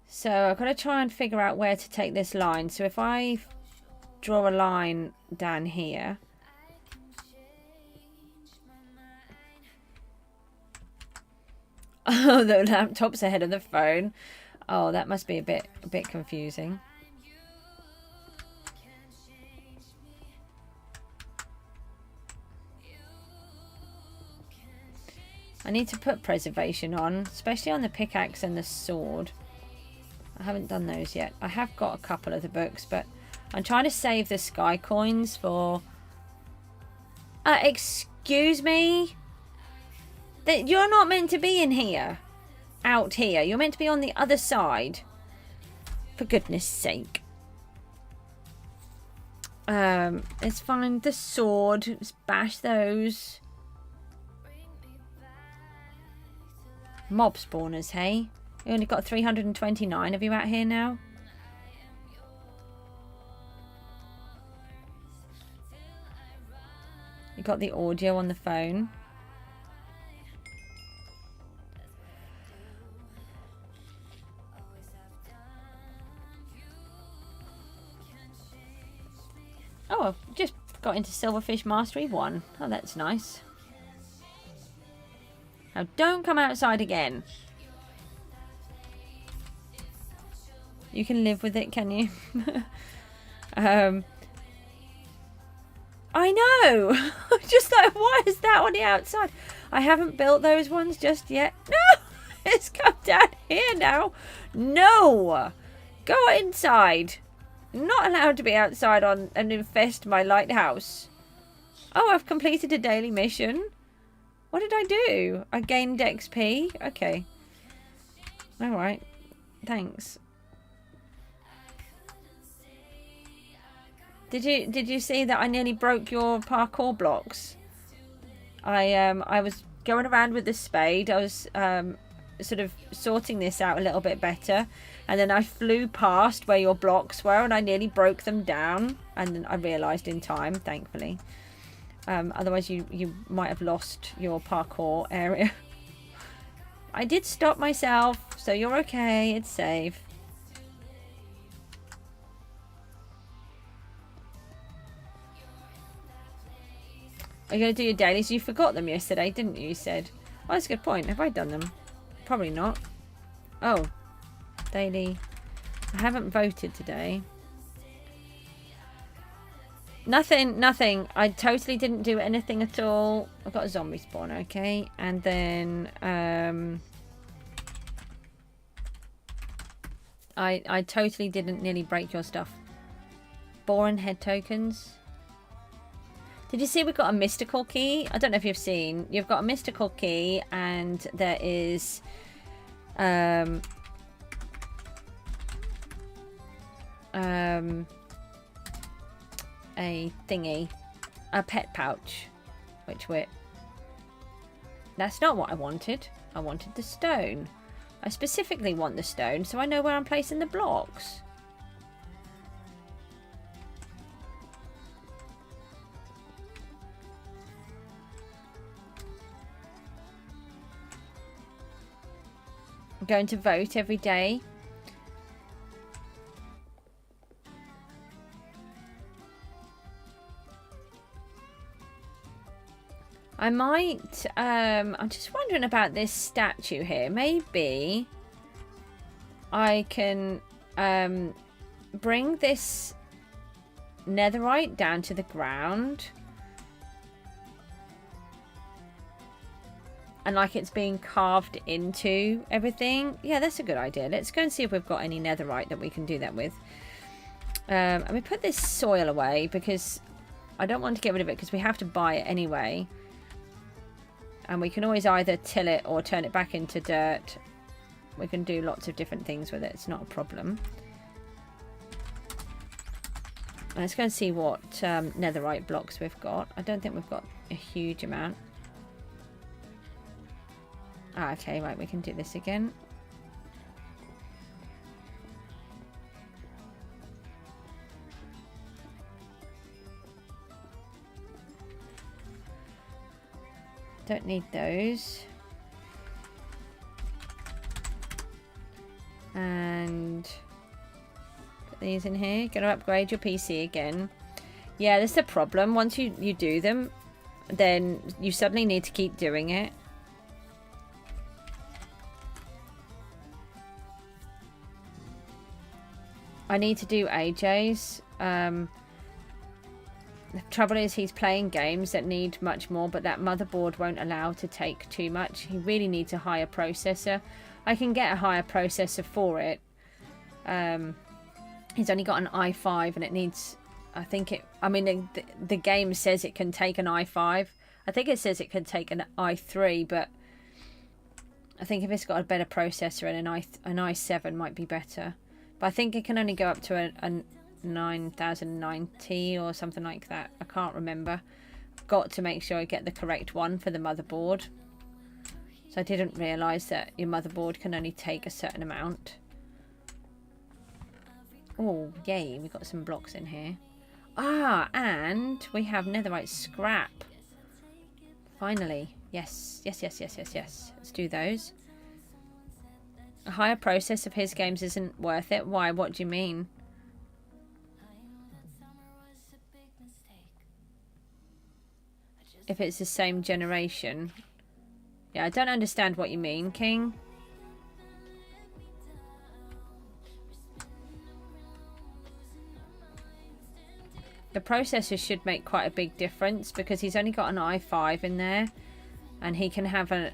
So I've got to try and figure out where to take this line. So if I draw a line down here. Oh, the laptop's ahead of the phone. Oh, that must be a bit confusing. I need to put preservation on, especially on the pickaxe and the sword. I haven't done those yet. I have got a couple of the books, but I'm trying to save the sky coins for... excuse me? You're not meant to be in here. Out here. You're meant to be on the other side. For goodness sake. Let's find the sword. Let's bash those. Mob spawners, hey? You only got 329 of you out here now. You got the audio on the phone. Oh, I've just got into Silverfish Mastery 1. Oh, that's nice. Now, don't come outside again. You can live with it, can you? I know! Just like, why is that on the outside? I haven't built those ones just yet. No! It's come down here now. No! Go inside. Not allowed to be outside on and infest my lighthouse. Oh, I've completed a daily mission. What did I do? I gained XP. Okay. Alright. Thanks. Did you see that I nearly broke your parkour blocks? I was going around with the spade. I was sort of sorting this out a little bit better, and then I flew past where your blocks were and I nearly broke them down, and then I realised in time, thankfully. Otherwise you might have lost your parkour area. I did stop myself, so you're okay, it's safe. Are you going to do your dailies? You forgot them yesterday, didn't you? You said. Oh, that's a good point. Have I done them? Probably not. Oh. Daily. I haven't voted today. Nothing. I totally didn't do anything at all. I've got a zombie spawn, okay. And then, I totally didn't nearly break your stuff. Boring head tokens. Did you see we've got a mystical key? I don't know if you've seen. You've got a mystical key and there is a thingy, a pet pouch, which we're... That's not what I wanted. I wanted the stone. I specifically want the stone so I know where I'm placing the blocks. I'm going to vote every day. I might, I'm just wondering about this statue here. Maybe I can bring this netherite down to the ground. And like it's being carved into everything. Yeah, that's a good idea. Let's go and see if we've got any netherite that we can do that with. And we put this soil away because I don't want to get rid of it because we have to buy it anyway. And we can always either till it or turn it back into dirt. We can do lots of different things with it. It's not a problem. Let's go and see what netherite blocks we've got. I don't think we've got a huge amount. Ah, okay, right, we can do this again. Don't need those. And put these in here. Gonna upgrade your PC again. Yeah, that's the problem. Once you do them, then you suddenly need to keep doing it. I need to do AJ's. The trouble is he's playing games that need much more, but that motherboard won't allow to take too much. He really needs a higher processor. I can get a higher processor for it. He's only got an i5 and it needs, I think it, I mean the game says it can take an i5. I think it says it can take an i3, but I think if it's got a better processor and an i7 might be better. But I think it can only go up to a 9090 or something like that. I can't remember. I've got to make sure I get the correct one for the motherboard. So I didn't realise that your motherboard can only take a certain amount. Oh, yay, we got some blocks in here. Ah, and we have netherite scrap. Finally. Yes, yes, yes, yes, yes, yes. Let's do those. A higher process of his games isn't worth it. Why? What do you mean? If it's the same generation. Yeah, I don't understand what you mean, King. The processor should make quite a big difference because he's only got an i5 in there, and he can have a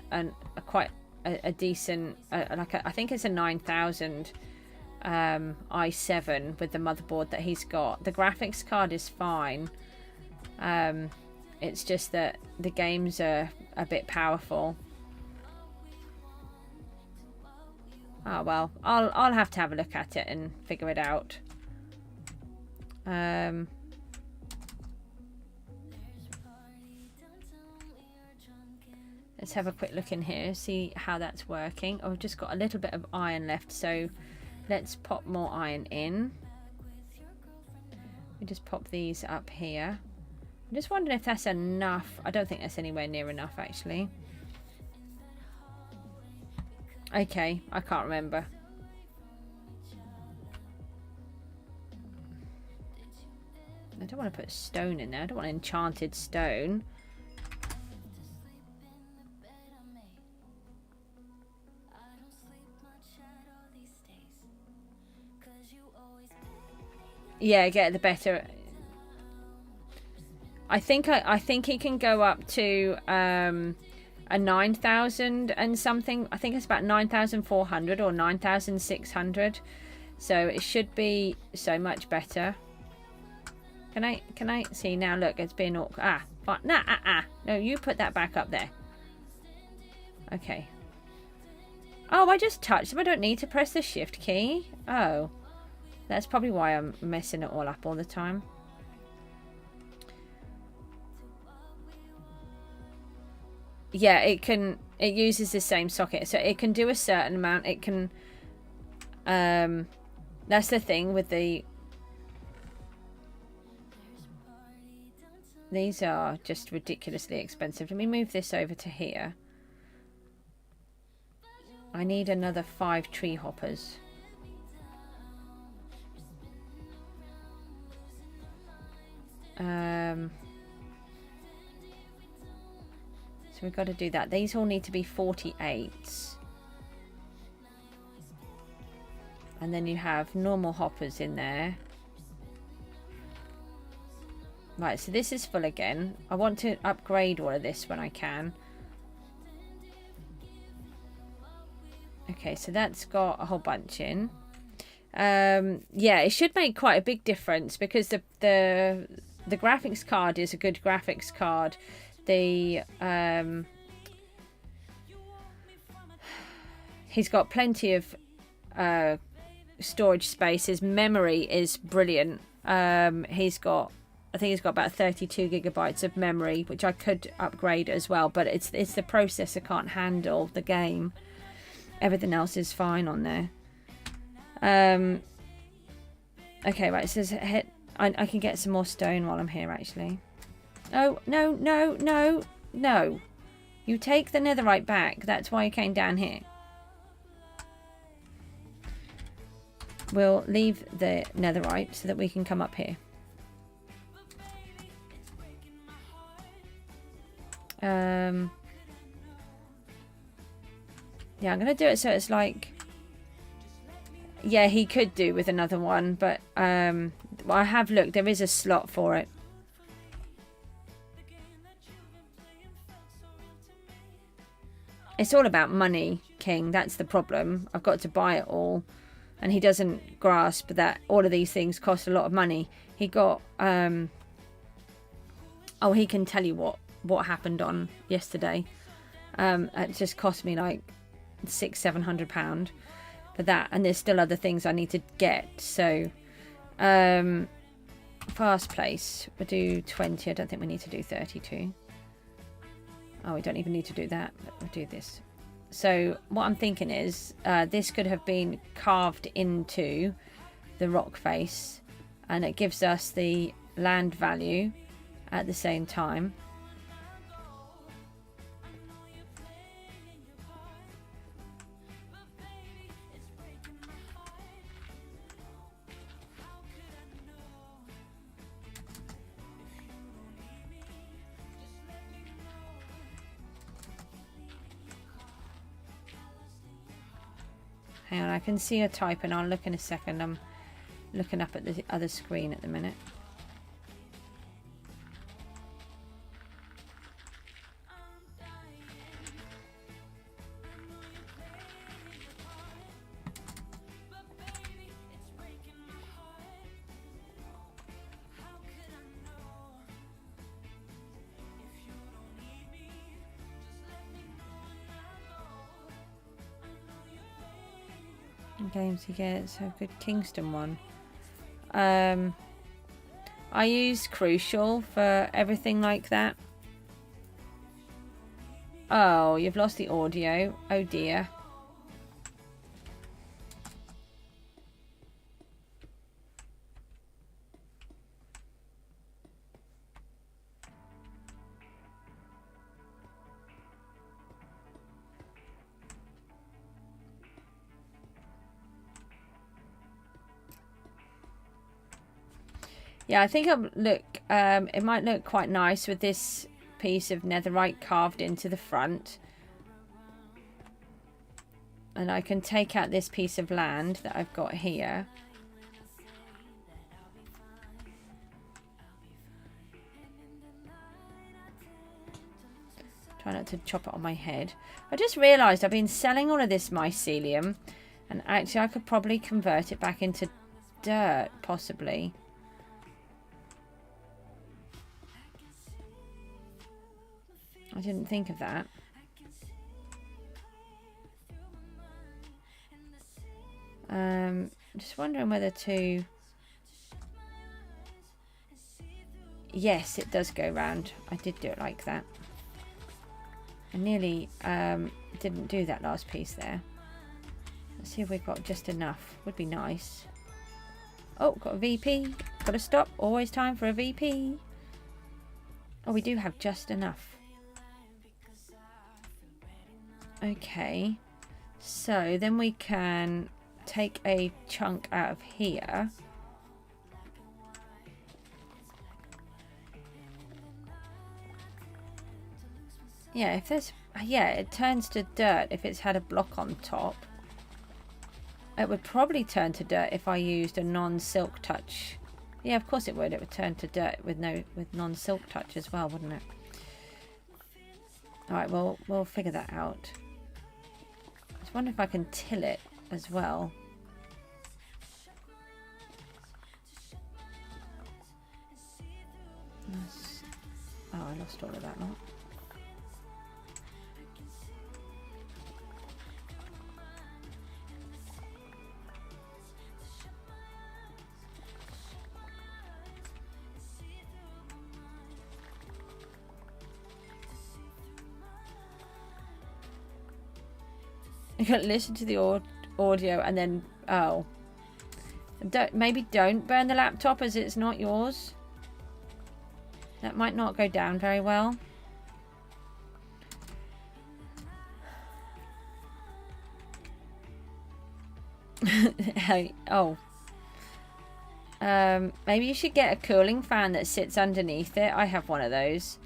decent, I think it's a 9000 i7 with the motherboard that he's got. The graphics card is fine. It's just that the games are a bit powerful. Oh well, I'll have to have a look at it and figure it out. Let's have a quick look in here, see how that's working. Oh, I've just got a little bit of iron left, so let's pop more iron in. We just pop these up here. I'm just wondering if that's enough. I don't think that's anywhere near enough, actually. Okay, I can't remember. I don't want to put stone in there. I don't want enchanted stone. Yeah, get the better. I think he can go up to a 9,000 and something. I think it's about 9,400 or 9,600. So it should be so much better. Can I see now? Look, it's being awkward. Ah, but nah, no, you put that back up there. Okay. Oh, I just touched them. I don't need to press the shift key. Oh, that's probably why I'm messing it all up all the time. Yeah, it uses the same socket, so it can do a certain amount. It can, that's the thing with the, these are just ridiculously expensive. Let me move this over to here. I need another 5 tree hoppers. So we've got to do that. These all need to be 48s. And then you have normal hoppers in there. Right, so this is full again. I want to upgrade all of this when I can. Okay, so that's got a whole bunch in. Yeah, it should make quite a big difference because the graphics card is a good graphics card. The he's got plenty of storage space. His memory is brilliant. He's got, I think he's got about 32 gigabytes of memory, which I could upgrade as well, but it's the processor can't handle the game. Everything else is fine on there. Okay, right, it says hit. I can get some more stone while I'm here, actually. Oh, no, no, no, no. You take the netherite back. That's why you came down here. We'll leave the netherite so that we can come up here. Yeah, I'm going to do it so it's like... Yeah, he could do with another one, but I have looked. There is a slot for it. It's all about money, King. That's the problem. I've got to buy it all. And he doesn't grasp that all of these things cost a lot of money. He got... oh, he can tell you what happened on yesterday. It just cost me like £600-700 for that. And there's still other things I need to get. So, fast place. We'll do 20. I don't think we need to do 32. Oh, we don't even need to do that. But we'll do this. So what I'm thinking is this could have been carved into the rock face, and it gives us the land value at the same time. Hang on, I can see her typing. I'll look in a second. I'm looking up at the other screen at the minute. Games he gets a good Kingston one. I use Crucial for everything like that. Oh, you've lost the audio. Oh dear. Yeah, I think it might look quite nice with this piece of netherite carved into the front. And I can take out this piece of land that I've got here. Try not to chop it on my head. I just realised I've been selling all of this mycelium, and actually I could probably convert it back into dirt, possibly. I didn't think of that. Just wondering whether to... Yes, it does go round. I did do it like that. I nearly didn't do that last piece there. Let's see if we've got just enough. Would be nice. Oh, got a VP. Got to stop. Always time for a VP. Oh, we do have just enough. Okay. So then we can take a chunk out of here. Yeah, if there's... Yeah, it turns to dirt if it's had a block on top. It would probably turn to dirt if I used a non-silk touch. Yeah, of course it would. It would turn to dirt with non-silk touch as well, wouldn't it? Alright, well, we'll figure that out. I just wonder if I can till it as well. Oh, I lost all of that lot. You can listen to the audio and then... Oh. Maybe don't burn the laptop as it's not yours. That might not go down very well. Hey, oh. Maybe you should get a cooling fan that sits underneath it. I have one of those.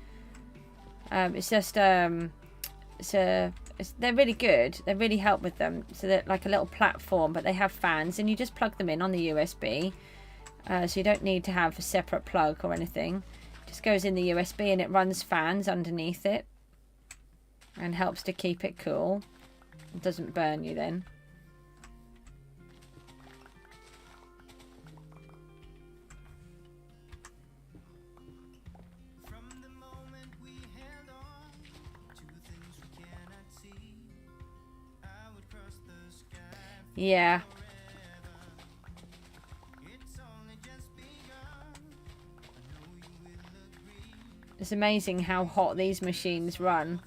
It's just... they're really good. They really help with them. So they're like a little platform, but they have fans, and you just plug them in on the USB. So you don't need to have a separate plug or anything. It just goes in the USB and it runs fans underneath it and helps to keep it cool. It doesn't burn you then. Yeah. It's amazing how hot these machines run.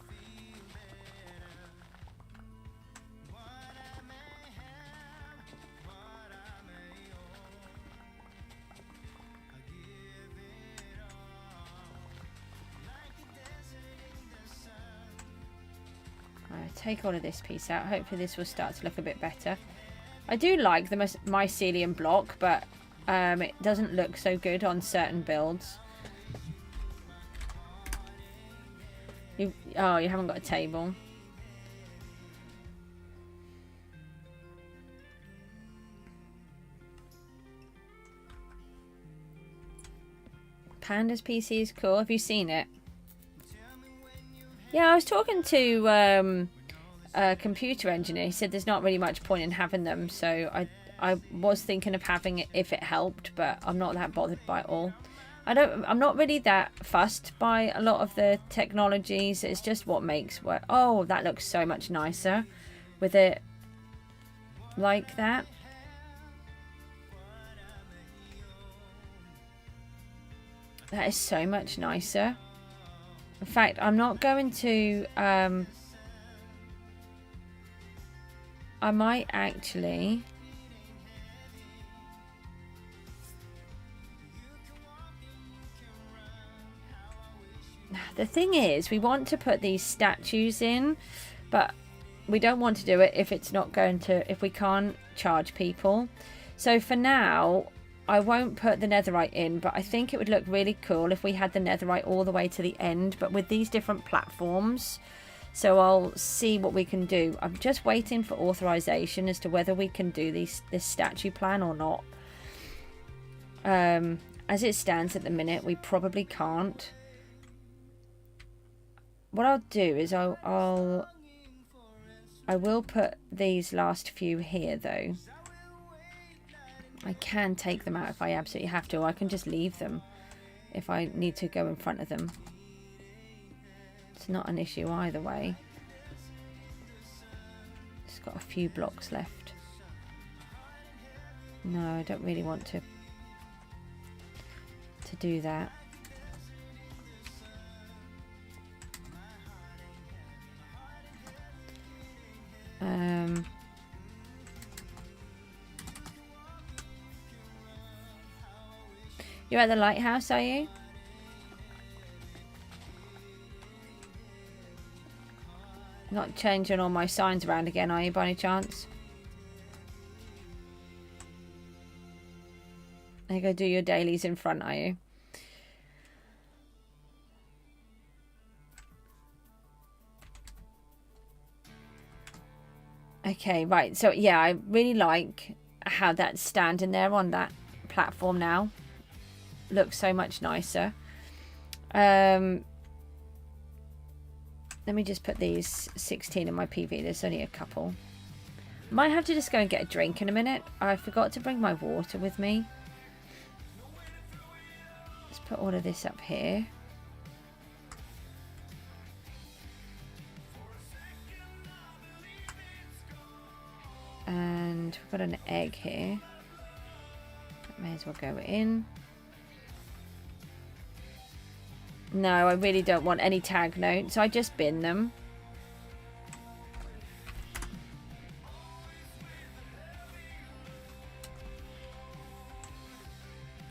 I'll take all of this piece out. Hopefully this will start to look a bit better. I do like the mycelium block, but it doesn't look so good on certain builds. Oh, you haven't got a table. Panda's PC is cool. Have you seen it? Yeah, I was talking to a computer engineer. He said there's not really much point in having them, so I was thinking of having it if it helped, but I'm not that bothered by it all. I'm not really that fussed by a lot of the technologies. It's just what makes work. Oh, that looks so much nicer with it like that. That is so much nicer. In fact, I'm not going to I might actually the thing is, we want to put these statues in, but we don't want to do it if it's not going to, if we can't charge people. So for now, I won't put the netherite in, but I think it would look really cool if we had the netherite all the way to the end, but with these different platforms. So I'll see what we can do. I'm just waiting for authorization as to whether we can do this statue plan or not. As it stands at the minute, we probably can't. What I'll do is I will put these last few here though. I can take them out if I absolutely have to, or I can just leave them if I need to go in front of them. It's not an issue either way. It's got a few blocks left. No, I don't really want to do that. You're at the lighthouse, are you? Not changing all my signs around again, are you, by any chance? You go do your dailies in front, are you? Okay, right. So, yeah, I really like how that's standing there on that platform now. Looks so much nicer. Let me just put these 16 in my PV. There's only a couple. Might have to just go and get a drink in a minute. I forgot to bring my water with me. Let's put all of this up here. And we've got an egg here. That may as well go in. No, I really don't want any tag notes. I just bin them.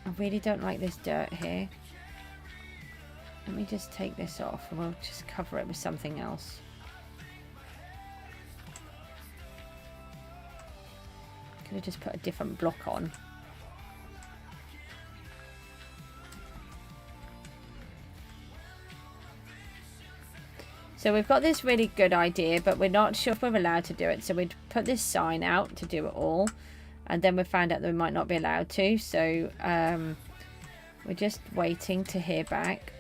I really don't like this dirt here. Let me just take this off and we'll just cover it with something else. Could have just put a different block on. So we've got this really good idea, but we're not sure if we're allowed to do it. So we'd put this sign out to do it all. And then we found out that we might not be allowed to. So we're just waiting to hear back.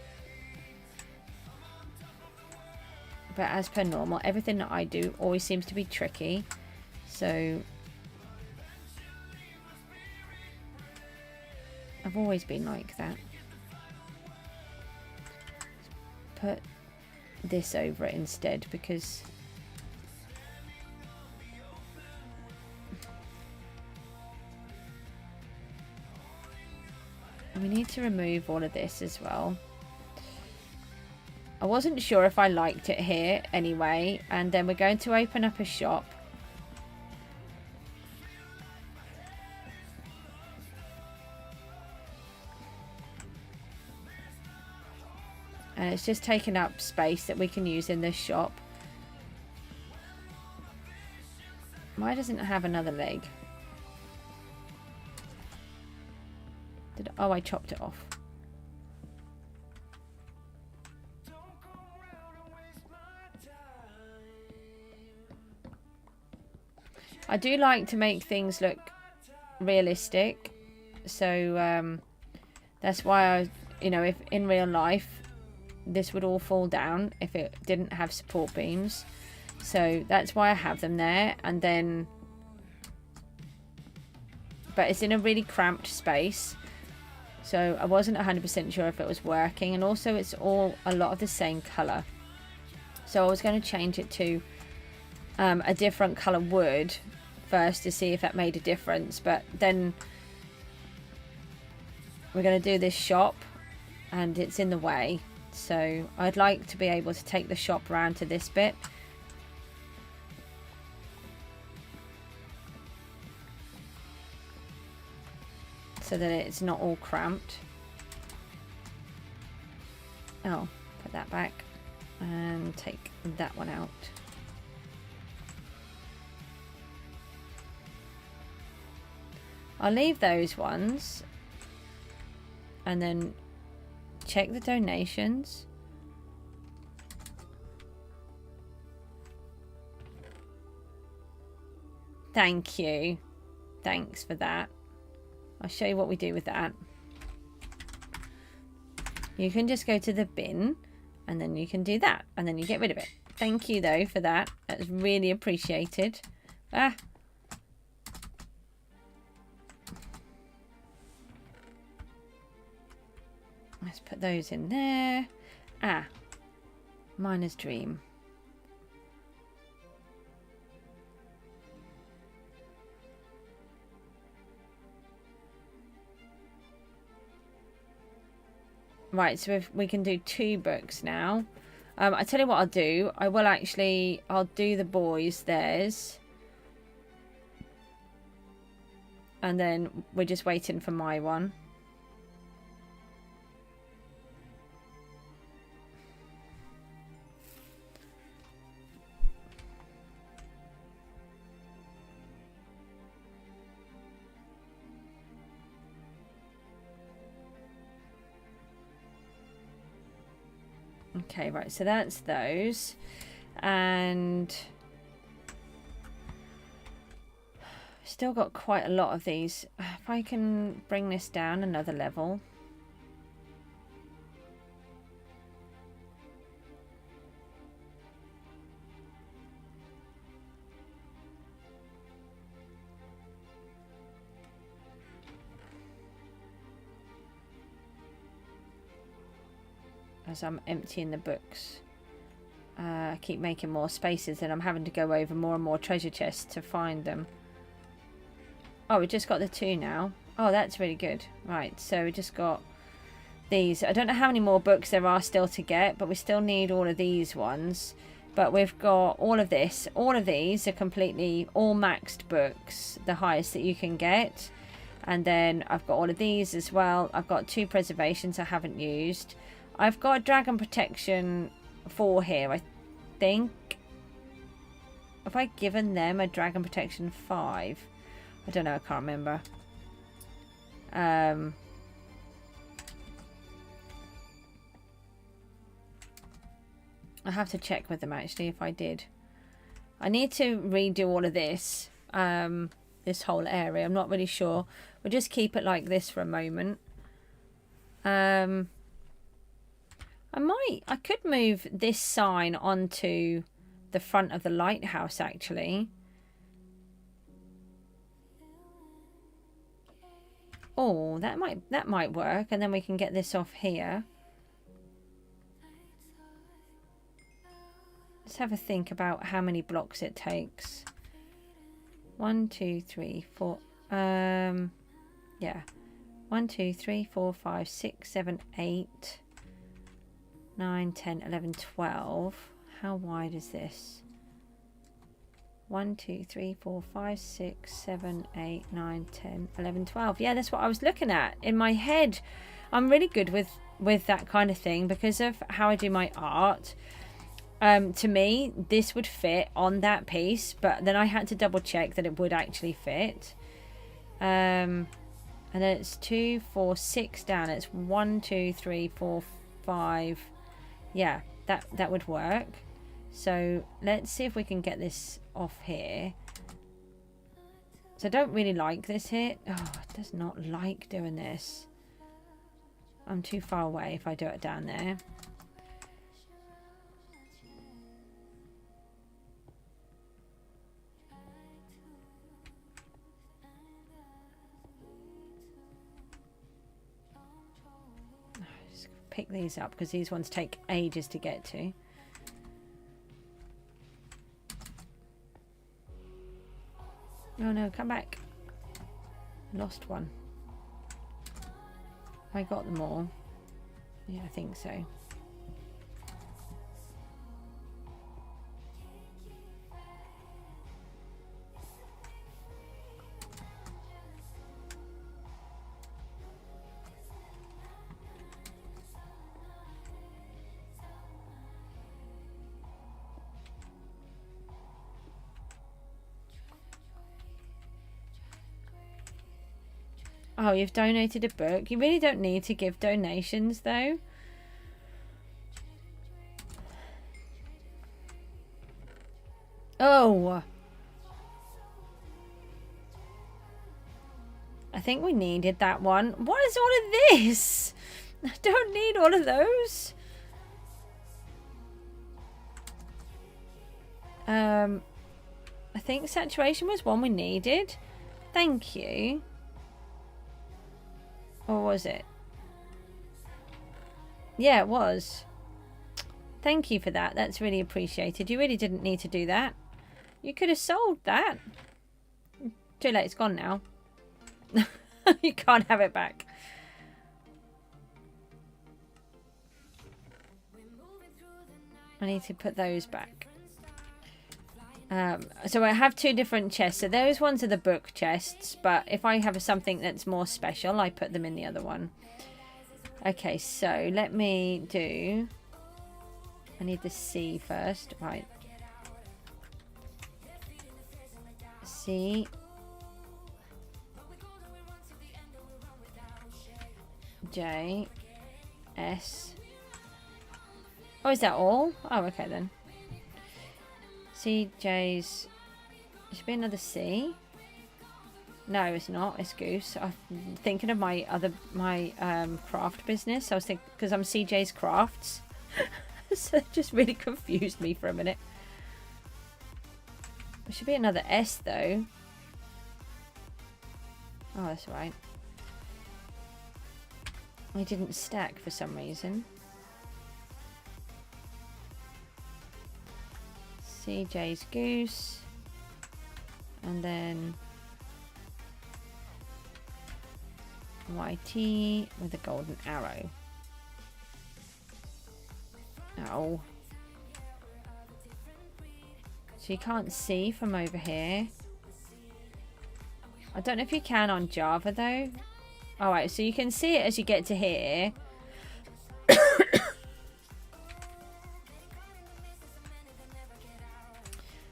But as per normal, everything that I do always seems to be tricky. So I've always been like that. Put this over it instead because we need to remove all of this as well. I wasn't sure if I liked it here anyway, and then we're going to open up a shop. And it's just taking up space that we can use in this shop. Why doesn't it have another leg? Oh, I chopped it off. I do like to make things look realistic. So that's why I, you know, if in real life this would all fall down if it didn't have support beams. So that's why I have them there. And then, but it's in a really cramped space. So I wasn't 100% sure if it was working. And also it's all a lot of the same colour. So I was going to change it to a different colour wood first to see if that made a difference. But then we're going to do this shop and it's in the way. So I'd like to be able to take the shop around to this bit. So that it's not all cramped. Oh, put that back and take that one out. I'll leave those ones and then check the donations. Thank you. Thanks for that. I'll show you what we do with that. You can just go to the bin and then you can do that and then you get rid of it. Thank you though for that. That's really appreciated. Ah. Let's put those in there. Ah. Miner's dream. Right, so if we can do 2 books now. I tell you what I'll do. I'll do the boys theirs. And then we're just waiting for my one. Okay, right, so that's those. And still got quite a lot of these. If I can bring this down another level. As I'm emptying the books. I keep making more spaces and I'm having to go over more and more treasure chests to find them. Oh, we just got the 2 now. Oh, that's really good. Right, so we just got these. I don't know how many more books there are still to get, but we still need all of these ones. But we've got all of this. All of these are completely all maxed books, the highest that you can get. And then I've got all of these as well. I've got 2 preservations I haven't used. I've got Dragon Protection 4 here, I think. Have I given them a Dragon Protection 5? I don't know, I can't remember. I have to check with them actually if I did. I need to redo all of this. This whole area. I'm not really sure. We'll just keep it like this for a moment. I could move this sign onto the front of the lighthouse actually. Oh, that might work, and then we can get this off here. Let's have a think about how many blocks it takes. 1, 2, 3, 4. Yeah. 1, 2, 3, 4, 5, 6, 7, 8. 9, 10, 11, 12. How wide is this? 1, 2, 3, 4, 5, 6, 7, 8, 9, 10, 11, 12. Yeah, that's what I was looking at. In my head, I'm really good with that kind of thing because of how I do my art. To me, this would fit on that piece, but then I had to double check that it would actually fit. And then it's 2, 4, 6 down. It's 1, 2, 3, 4, 5. Yeah, that would work. So let's see if we can get this off here. So I don't really like this here. Oh, it does not like doing this. I'm too far away if I do it down there. Pick these up because these ones take ages to get to. Oh no, come back. Lost one. I got them all. Yeah, I think so. Oh, you've donated a book. You really don't need to give donations, though. Oh. I think we needed that one. What is all of this? I don't need all of those. I think saturation was one we needed. Thank you. Or was it? Yeah, it was. Thank you for that. That's really appreciated. You really didn't need to do that. You could have sold that. Too late, it's gone now. You can't have it back. I need to put those back. So I have two different chests. So those ones are the book chests, but if I have something that's more special, I put them in the other one. Okay, so let me do... I need the C first. Right. C. J. S. Oh, is that all? Oh, okay then. C, J's... There should be another C. No, it's not. It's Goose. I'm thinking of my craft business. I was thinking... Because I'm CJSCRAFTS. So it just really confused me for a minute. There should be another S though. Oh, that's right. I didn't stack for some reason. Cjsgoose. And then YT with a golden arrow. Oh. So you can't see from over here. I don't know if you can on Java though. Alright, so you can see it as you get to here.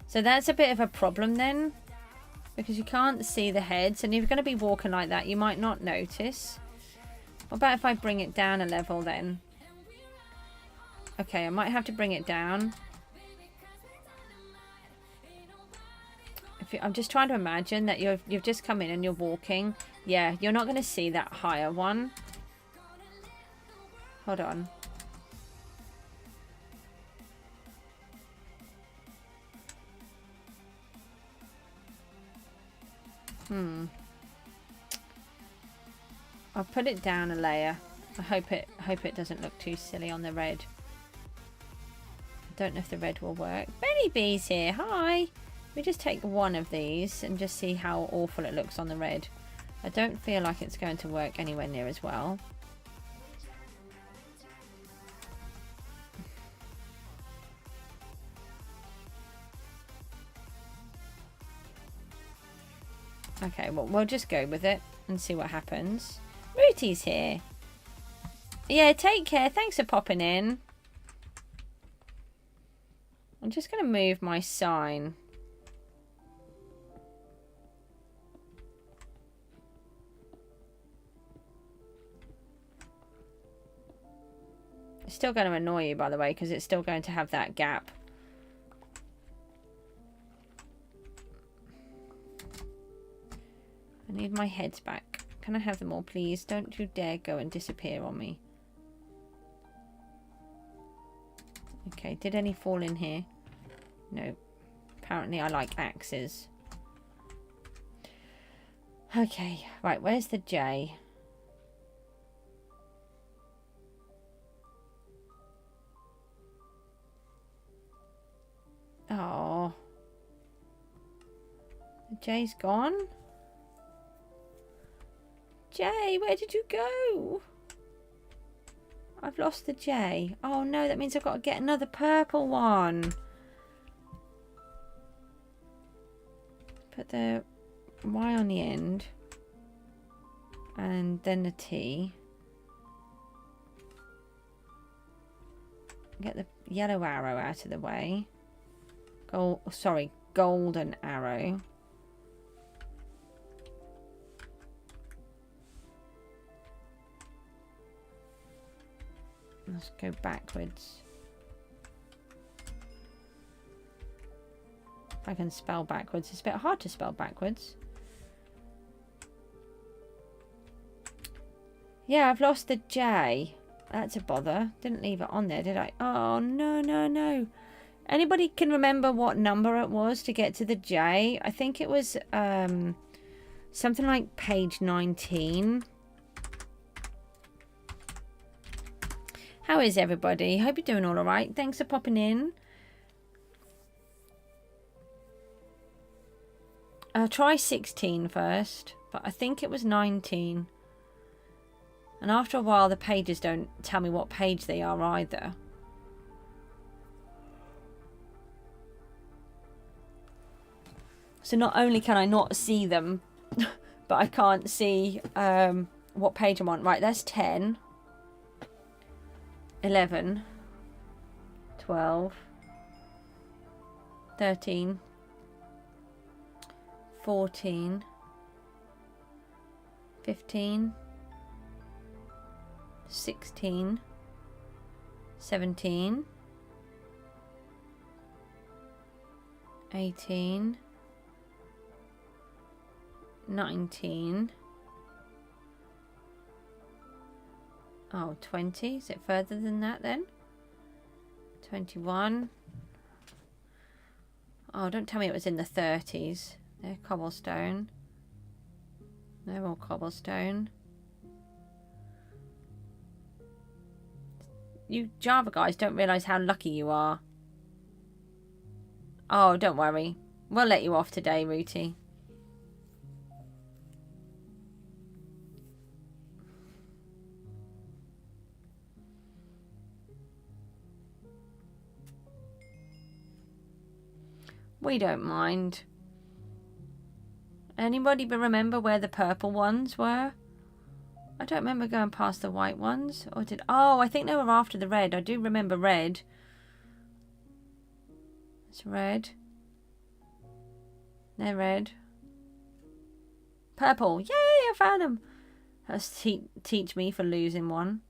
So that's a bit of a problem then. Because you can't see the heads. And if you're going to be walking like that, you might not notice. What about if I bring it down a level then? Okay, I might have to bring it down. I'm just trying to imagine that you've just come in and you're walking. Yeah, you're not going to see that higher one. Hold on. I'll put it down a layer. I hope it doesn't look too silly on the red. Don't know if the red will work. Benny B's here. Hi. We just take one of these and just see how awful it looks on the red. I don't feel like it's going to work anywhere near as well. Okay, well, we'll just go with it and see what happens. Rooty's here. Yeah, take care. Thanks for popping in. I'm just going to move my sign. It's still going to annoy you, by the way, because it's still going to have that gap. I need my heads back. Can I have them all, please? Don't you dare go and disappear on me. Okay, did any fall in here? No. Apparently I like axes. Okay, right, where's the J? Oh. The J's gone? J, where did you go? I've lost the J. Oh no, that means I've got to get another purple one. Put the Y on the end. And then the T. Get the yellow arrow out of the way. Golden arrow. Let's go backwards. If I can spell backwards. It's a bit hard to spell backwards. Yeah, I've lost the J. That's a bother. Didn't leave it on there, did I? Oh, no, no, no. Anybody can remember what number it was to get to the J? I think it was something like page 19. How is everybody? Hope you're doing all right. Thanks for popping in. I'll try 16 first, but I think it was 19. And after a while, the pages don't tell me what page they are either. So not only can I not see them, but I can't see what page I'm on. Right, that's 10. 11, 12, 13, 14, 15, 16, 17, 18, 19, oh, 20. Is it further than that then? 21. Oh, don't tell me it was in the 30s. They're cobblestone. They're all cobblestone. You Java guys don't realise how lucky you are. Oh, don't worry. We'll let you off today, Rooty. We don't mind. Anybody but remember where the purple ones were? I don't remember going past the white ones. Or did... Oh, I think they were after the red. I do remember red. It's red. They're red. Purple. Yay, I found them. That's teach me for losing one.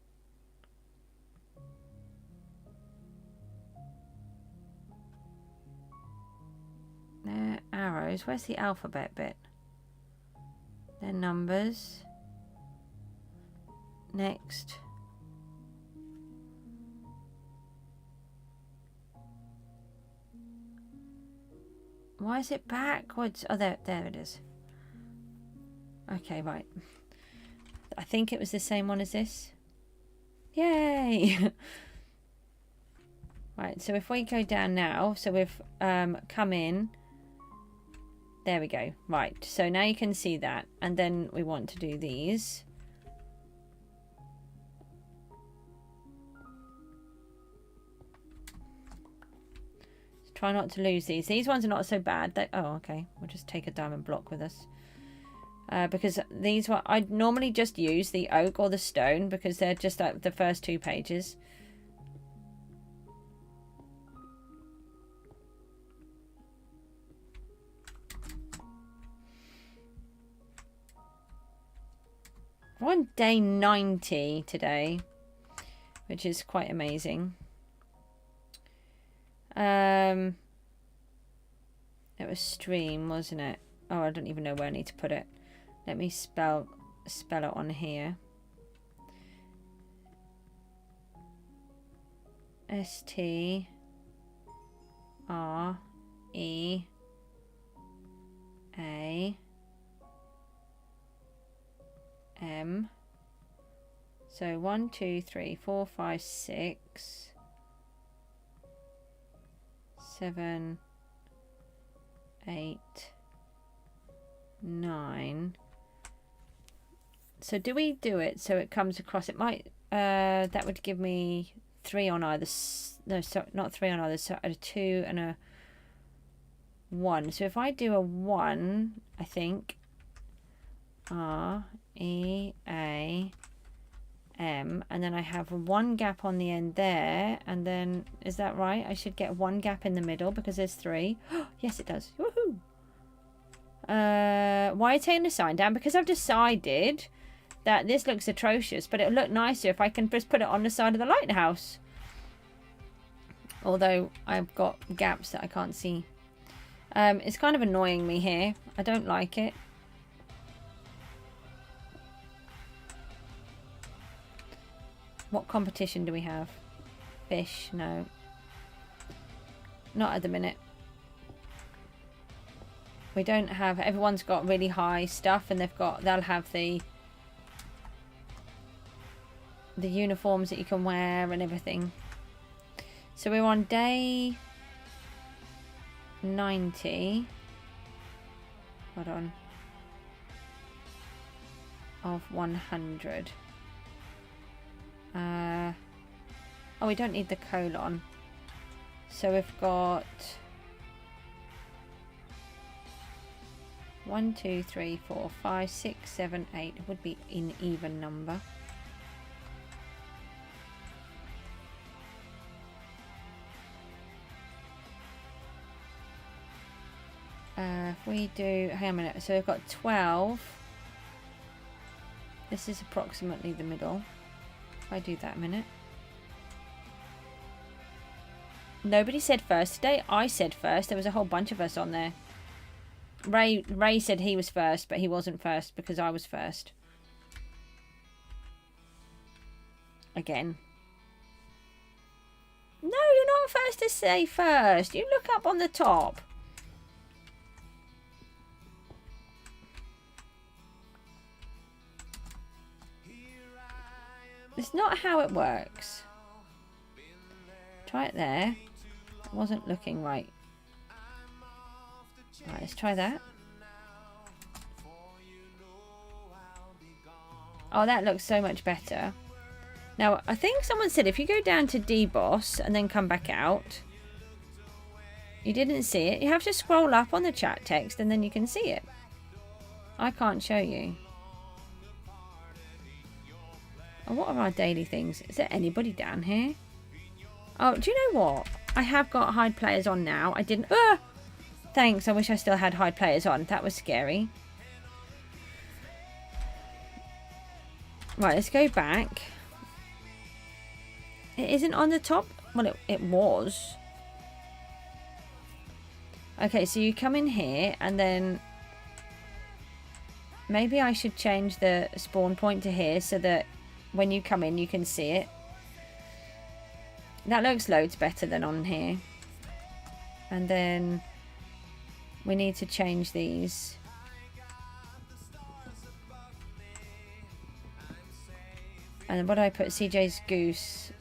They're arrows. Where's the alphabet bit? They're numbers. Next. Why is it backwards? Oh, there it is. Okay, right. I think it was the same one as this. Yay! Right, so if we go down now, so we've come in. There we go. Right, so now you can see that. And then we want to do these. Just try not to lose these. These ones are not so bad. Oh, okay. We'll just take a diamond block with us. Because these were... I'd normally just use the oak or the stone because they're just like the first 2 pages. We're on day 90 today, which is quite amazing. It was stream, wasn't it? Oh, I don't even know where I need to put it. Let me spell it on here. S-T-R-E-A-M. So 1, 2, 3, 4, 5, 6, 7, 8, 9. So do we do it so it comes across? It might that would give me 3 on either. No, sorry, not 3 on either. So a 2 and a 1. So if I do a 1, I think R-E-A-M, and then I have 1 gap on the end there, and then is that right? I should get 1 gap in the middle because there's 3. Yes, it does. Woohoo! Why are you taking the sign down? Because I've decided that this looks atrocious, but it'll look nicer if I can just put it on the side of the lighthouse. Although I've got gaps that I can't see. It's kind of annoying me here. I don't like it. What competition do we have? Fish? No. Not at the minute. We don't have... Everyone's got really high stuff and they'll have the... the uniforms that you can wear and everything. So we're on day 90. Hold on. Of 100. Oh, we don't need the colon. So we've got 1, 2, 3, 4, 5, 6, 7, 8. It would be in even number. If we do, hang on a minute, so we've got 12. This is approximately the middle. If I do that a minute. Nobody said first today. I said first. There was a whole bunch of us on there. Ray said he was first, but he wasn't first because I was first. Again. No, you're not first to say first. You look up on the top. It's not how it works. Try it there. It wasn't looking right. Right, let's try that. Oh, that looks so much better. Now, I think someone said if you go down to deboss and then come back out, you didn't see it. You have to scroll up on the chat text and then you can see it. I can't show you. Oh, what are our daily things? Is there anybody down here? Oh, do you know what? I have got hide players on now. I didn't... Thanks, I wish I still had hide players on. That was scary. Right, let's go back. It isn't on the top? Well, it was. Okay, so you come in here and then... Maybe I should change the spawn point to here so that when you come in you can see it. That looks loads better than on here. And then we need to change these. And then what do I put? Cjsgoose.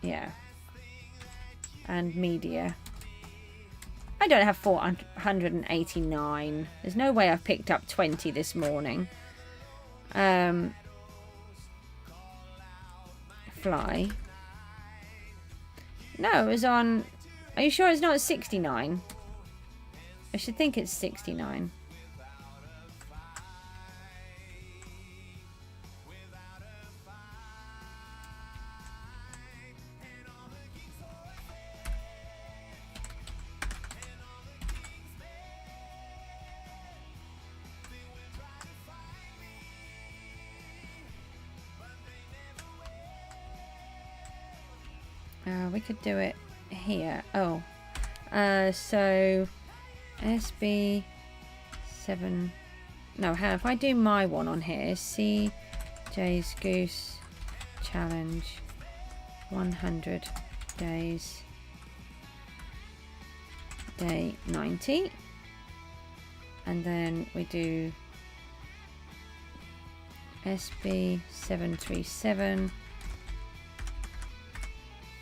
Yeah. And media. I don't have 489. There's no way I've picked up 20 this morning. Fly. No, it was on... Are you sure it's not 69? I should think it's 69. We could do it here. Oh. So... SB7... No, how if I do my one on here, CJSCRAFTS challenge 100 days, day 90, and then we do SB737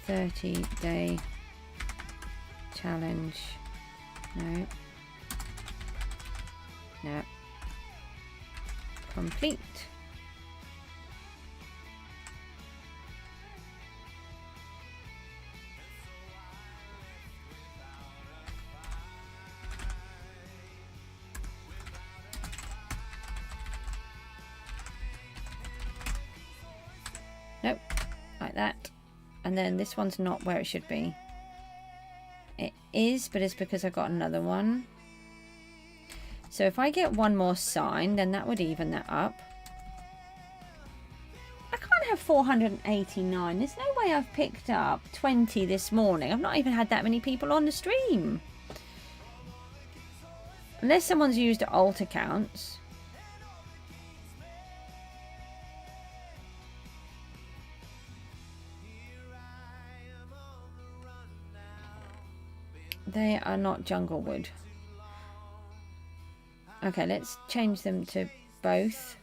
30-day challenge. No. No. Complete. Nope. Like that. And then this one's not where it should be. It is, but it's because I got another one. So if I get one more sign, then that would even that up. I can't have 489. There's no way I've picked up 20 this morning. I've not even had that many people on the stream. Unless someone's used alt accounts. They are not jungle wood. Okay, let's change them to both.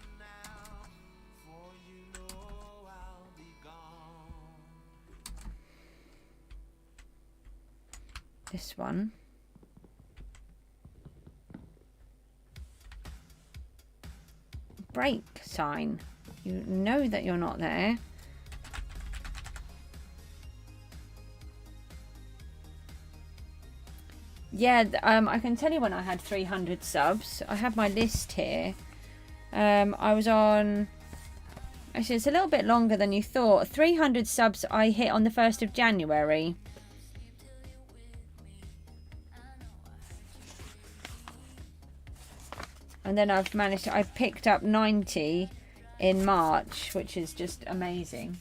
this one. Break sign. You know that you're not there. Yeah, I can tell you when I had 300 subs. I have my list here. I was on... Actually, it's a little bit longer than you thought. 300 subs I hit on the 1st of January. And then I've picked up 90 in March, which is just amazing.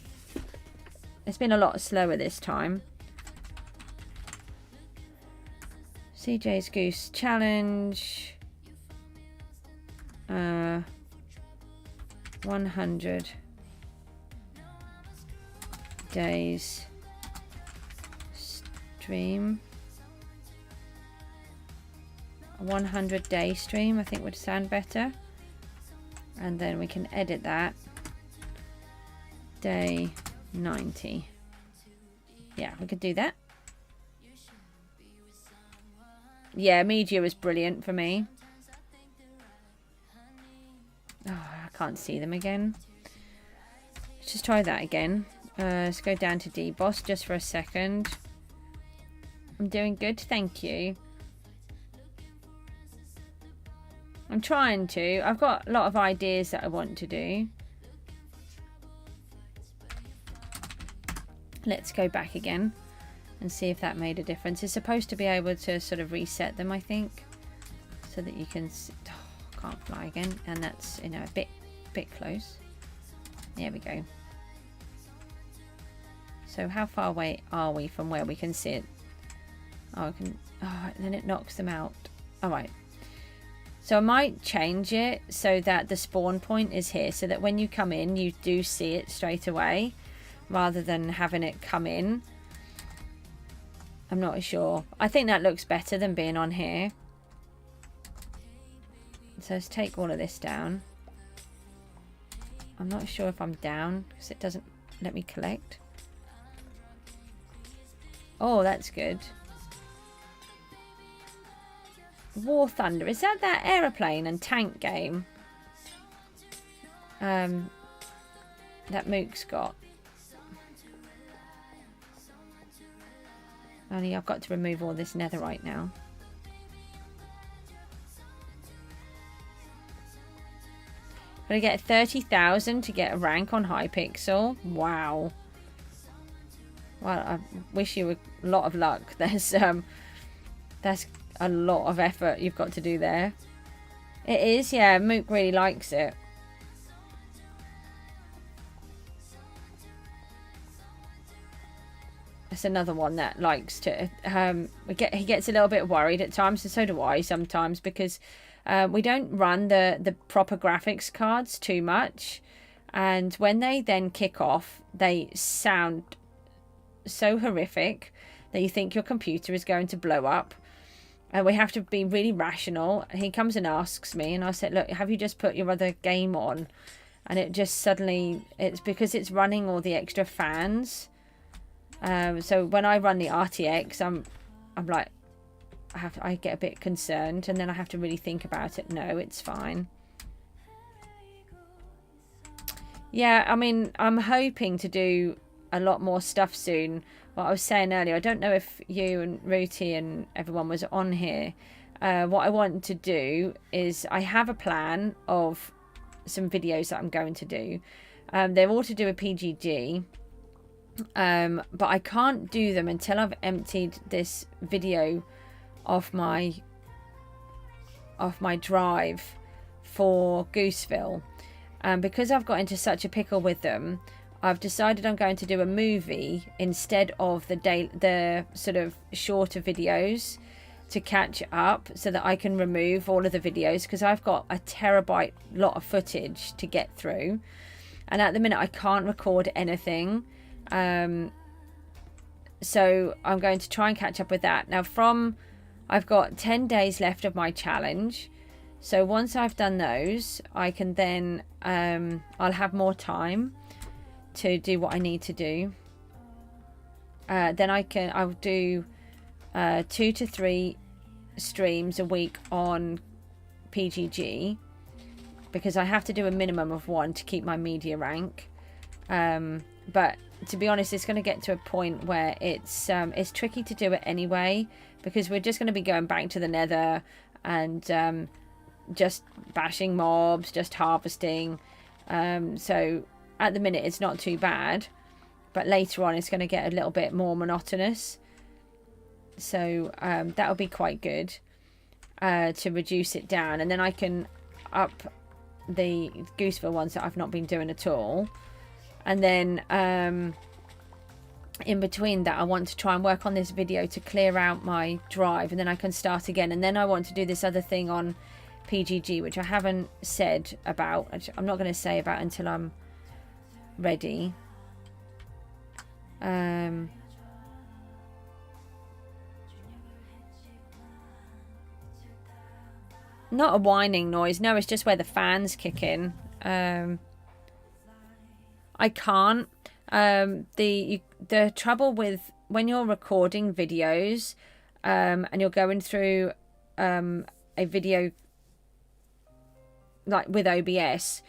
It's been a lot slower this time. Cjsgoose challenge. 100 days stream. A 100-day stream, I think, would sound better. And then we can edit that. Day 90. Yeah, we could do that. Yeah, media is brilliant for me. Oh, I can't see them again. Let's just try that again. Let's go down to deboss just for a second. I'm doing good, thank you. I'm trying to. I've got a lot of ideas that I want to do. Let's go back again and see if that made a difference. It's supposed to be able to sort of reset them, I think, so that you can... Oh, can't fly again, and that's, you know, a bit close. There we go. So how far away are we from where we can see it? Oh, I can... Oh, then it knocks them out. All right. So I might change it so that the spawn point is here, so that when you come in, you do see it straight away, rather than having it come in. I'm not sure. I think that looks better than being on here. So let's take all of this down. I'm not sure if I'm down, because it doesn't let me collect. Oh, that's good. War Thunder. Is that aeroplane and tank game? That Mook's got. Only I've got to remove all this netherite now. Gotta get 30,000 to get a rank on Hypixel. Wow. Well, I wish you a lot of luck. That's a lot of effort you've got to do there. It is, yeah. Mook really likes it. It's another one that likes to... he gets a little bit worried at times, and so do I sometimes, because we don't run the proper graphics cards too much. And when they then kick off, they sound so horrific that you think your computer is going to blow up. And we have to be really rational. He comes and asks me, and I said, look, have you just put your other game on? And it just suddenly... It's because it's running all the extra fans. So when I run the RTX, I'm like, I get a bit concerned, and then I have to really think about it. No, it's fine. Yeah, I mean, I'm hoping to do a lot more stuff soon. What I was saying earlier, I don't know if you and Rooty and everyone was on here. What I want to do is, I have a plan of some videos that I'm going to do. They're all to do with PGG. But I can't do them until I've emptied this video off my drive for Gooseville. Because I've got into such a pickle with them, I've decided I'm going to do a movie instead of the sort of shorter videos to catch up, so that I can remove all of the videos, because I've got a terabyte lot of footage to get through, and at the minute I can't record anything. So I'm going to try and catch up with that. Now I've got 10 days left of my challenge. So once I've done those, I can then, I'll have more time to do what I need to do. Then I'll do 2 to 3 streams a week on PGG, because I have to do a minimum of 1 to keep my media rank. But to be honest, it's going to get to a point where it's tricky to do it anyway, because we're just going to be going back to the nether and just bashing mobs, just harvesting. So at the minute it's not too bad, but later on it's going to get a little bit more monotonous. So that'll be quite good to reduce it down, and then I can up the Gooseville ones that I've not been doing at all. And then in between that, I want to try and work on this video to clear out my drive, and then I can start again. And then I want to do this other thing on PGG, which I haven't said about. I'm not going to say about until I'm ready. Not a whining noise. No, it's just where the fans kick in. I can't. The trouble with when you're recording videos and you're going through a video like with OBS,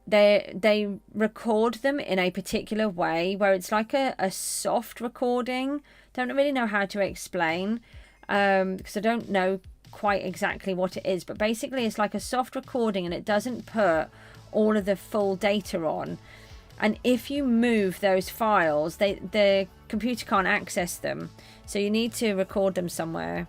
they record them in a particular way where it's like a soft recording. Don't really know how to explain because I don't know quite exactly what it is, but basically it's like a soft recording and it doesn't put all of the full data on. And if you move those files, the computer can't access them. So you need to record them somewhere.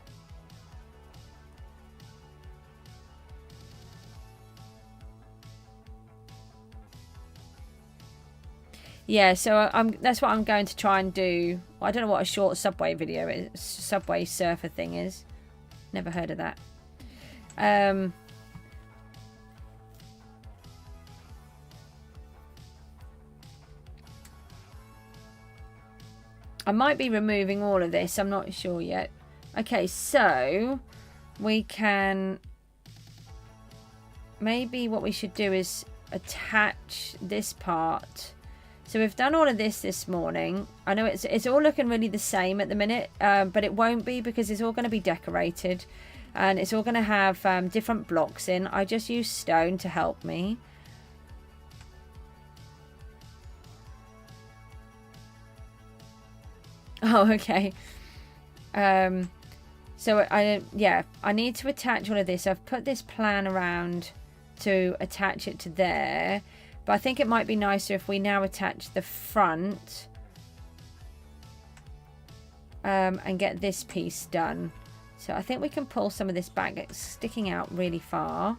Yeah, so that's what I'm going to try and do. Well, I don't know what a short subway video is. Subway surfer thing is. Never heard of that. I might be removing all of this. I'm not sure yet. Okay, so we can... Maybe what we should do is attach this part. So we've done all of this morning. I know it's all looking really the same at the minute, but it won't be because it's all going to be decorated. And it's all going to have different blocks in. I just used stone to help me. Oh, okay. So I need to attach all of this. I've put this plan around to attach it to there, but I think it might be nicer if we now attach the front and get this piece done. So I think we can pull some of this back. It's sticking out really far.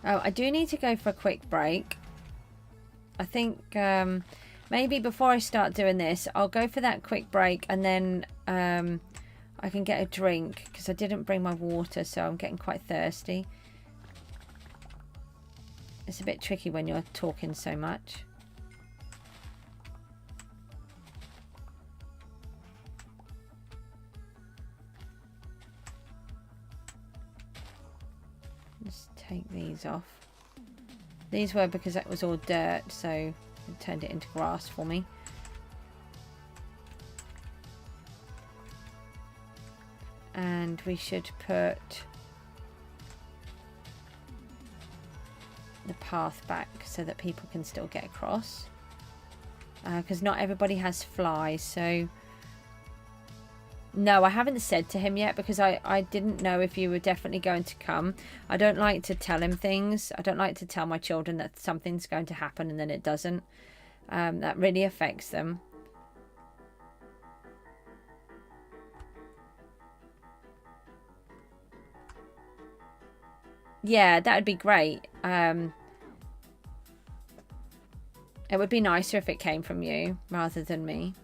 Oh, I do need to go for a quick break. I think maybe before I start doing this, I'll go for that quick break and then I can get a drink because I didn't bring my water, so I'm getting quite thirsty. It's a bit tricky when you're talking so much. Take these off. These were because that was all dirt, so it turned it into grass for me. And we should put the path back so that people can still get across, because not everybody has flies. So no, I haven't said to him yet because I didn't know if you were definitely going to come. I don't like to tell him things. I don't like to tell my children that something's going to happen and then it doesn't. That really affects them. Yeah, that would be great. It would be nicer if it came from you rather than me.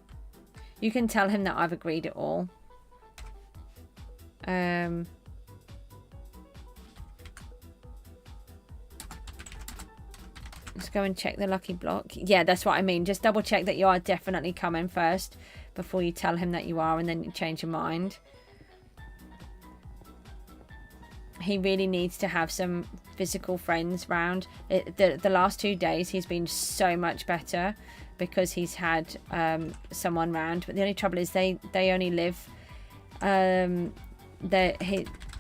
You can tell him that I've agreed it all. Let's go and check the lucky block. Yeah, that's what I mean. Just double check that you are definitely coming first before you tell him that you are, and then you change your mind. he really needs to have some physical friends round. The last 2 days he's been so much better because he's had someone round. But the only trouble is they only live.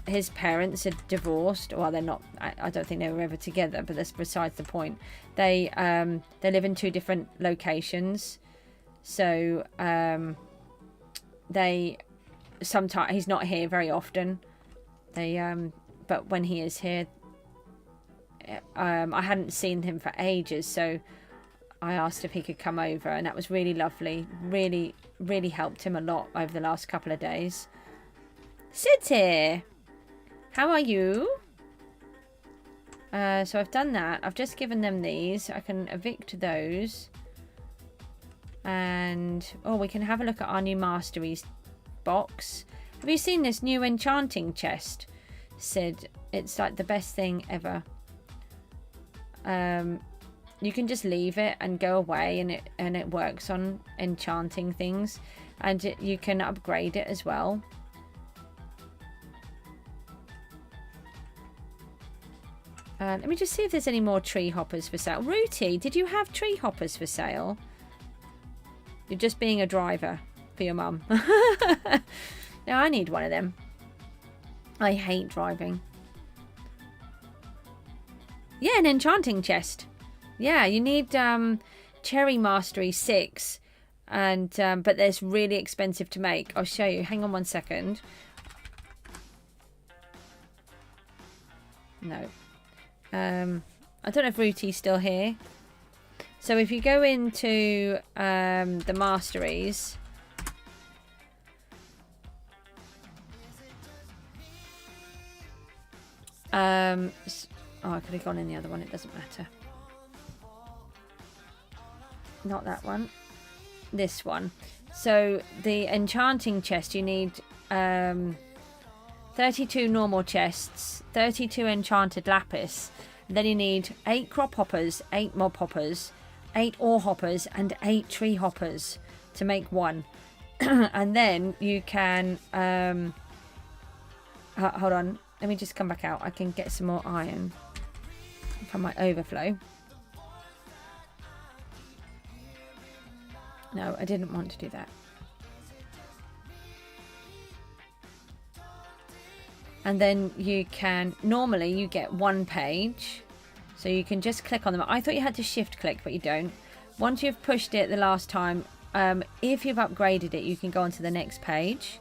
His parents are divorced. Well, they're not. I don't think they were ever together. But that's besides the point. They live in 2 different locations. So sometimes he's not here very often. But when he is here, I hadn't seen him for ages, so I asked if he could come over, and that was really lovely. Really, really helped him a lot over the last couple of days. Sit here. How are you? So I've done that. I've just given them these. I can evict those. And, oh, we can have a look at our new masteries box. Have you seen this new enchanting chest? Sid, it's like the best thing ever. You can just leave it and go away, and it works on enchanting things, and you can upgrade it as well. Let me just see if there's any more tree hoppers for sale. Rooty, did you have tree hoppers for sale? You're just being a driver for your mum. Now I need one of them. I hate driving. Yeah, an enchanting chest. Yeah, you need Cherry Mastery 6, and but there's really expensive to make. I'll show you. Hang on 1 second. No. I don't know if Rooty's still here. So if you go into the masteries, oh, I could have gone in the other one. It doesn't matter. Not that one. This one. So the enchanting chest, you need 32 normal chests, 32 enchanted lapis. Then you need 8 crop hoppers, 8 mob hoppers, 8 ore hoppers, and 8 tree hoppers to make one. And then you can hold on, let me just come back out. I can get some more iron from my overflow. No, I didn't want to do that. And then you can, normally you get 1 page, so you can just click on them. I thought you had to shift click, but you don't. Once you've pushed it the last time, if you've upgraded it, you can go on to the next page.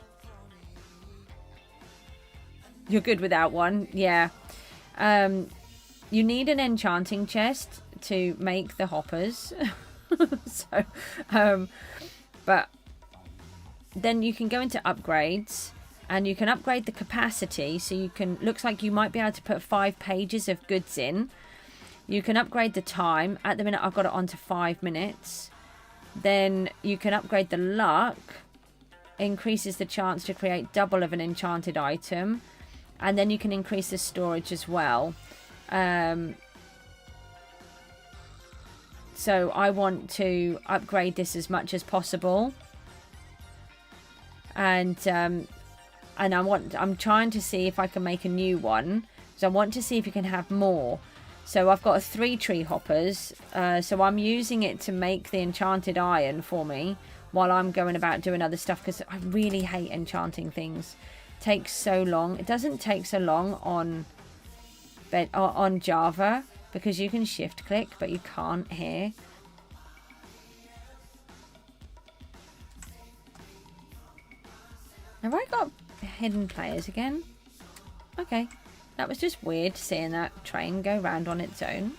You're good without one, yeah. You need an enchanting chest to make the hoppers. So, but then you can go into upgrades. And you can upgrade the capacity, so you can, looks like you might be able to put 5 pages of goods in. You can upgrade the time. At the minute I've got it on to 5 minutes. Then you can upgrade the luck. Increases the chance to create double of an enchanted item. And then you can increase the storage as well. So I want to upgrade this as much as possible. And I'm trying to see if I can make a new one, because I want to see if you can have more. So I've got 3 tree hoppers, so I'm using it to make the enchanted iron for me while I'm going about doing other stuff, because I really hate enchanting things. It takes so long. It doesn't take so long on Java, because you can shift click, but you can't here. Have I got hidden players again? Okay, that was just weird seeing that train go round on its own.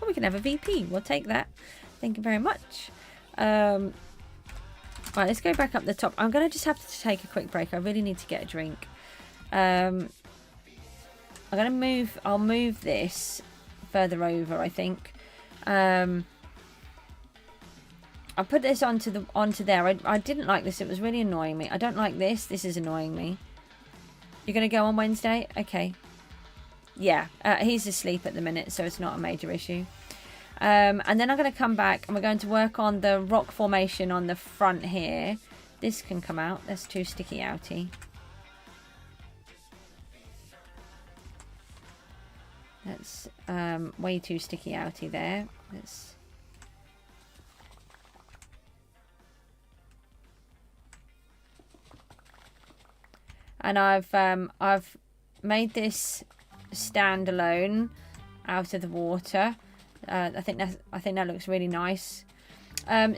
Oh, we can have a VP. We'll take that. Thank you very much. Right, let's go back up the top. I'm going to just have to take a quick break. I really need to get a drink. I'm going to move. I'll move this further over, I think. I put this onto there. I didn't like this. It was really annoying me. I don't like this. This is annoying me. You're going to go on Wednesday? Okay. Yeah. He's asleep at the minute, so it's not a major issue. And then I'm going to come back and we're going to work on the rock formation on the front here. This can come out. That's too sticky outy. That's way too sticky outy there. Let's... And I've made this standalone out of the water. I think that looks really nice.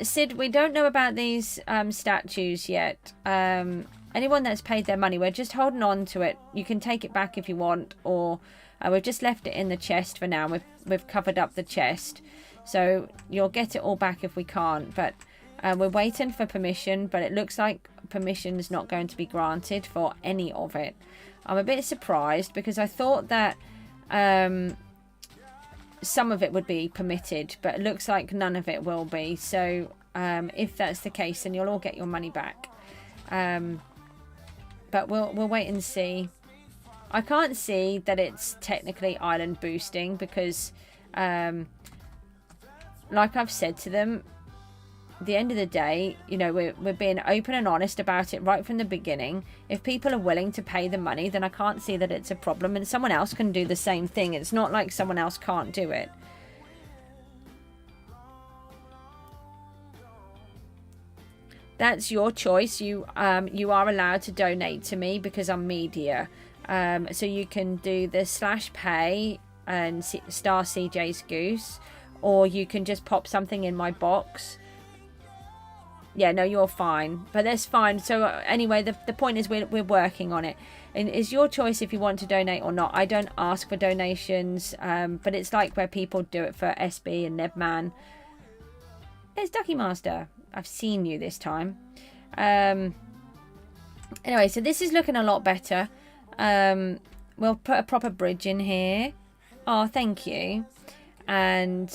Sid, we don't know about these statues yet. Anyone that's paid their money, we're just holding on to it. You can take it back if you want, or we've just left it in the chest for now. We've covered up the chest, so you'll get it all back if we can't. But we're waiting for permission, but it looks like permission is not going to be granted for any of it. I'm a bit surprised because I thought that some of it would be permitted, but it looks like none of it will be. So if that's the case, then you'll all get your money back. But we'll wait and see. I can't see that it's technically island boosting because, like I've said to them, at the end of the day, you know, we're being open and honest about it right from the beginning. If people are willing to pay the money, then I can't see that it's a problem, and someone else can do the same thing. It's not like someone else can't do it. That's your choice. You are allowed to donate to me because I'm media. So you can do the /pay and star Cjsgoose, or you can just pop something in my box. Yeah, no, you're fine, but that's fine. So anyway, the point is we're working on it, and it's your choice if you want to donate or not. I don't ask for donations, but it's like where people do it for SB and Nebman. There's Ducky Master. I've seen you this time. Anyway, so this is looking a lot better. We'll put a proper bridge in here. Oh, thank you. And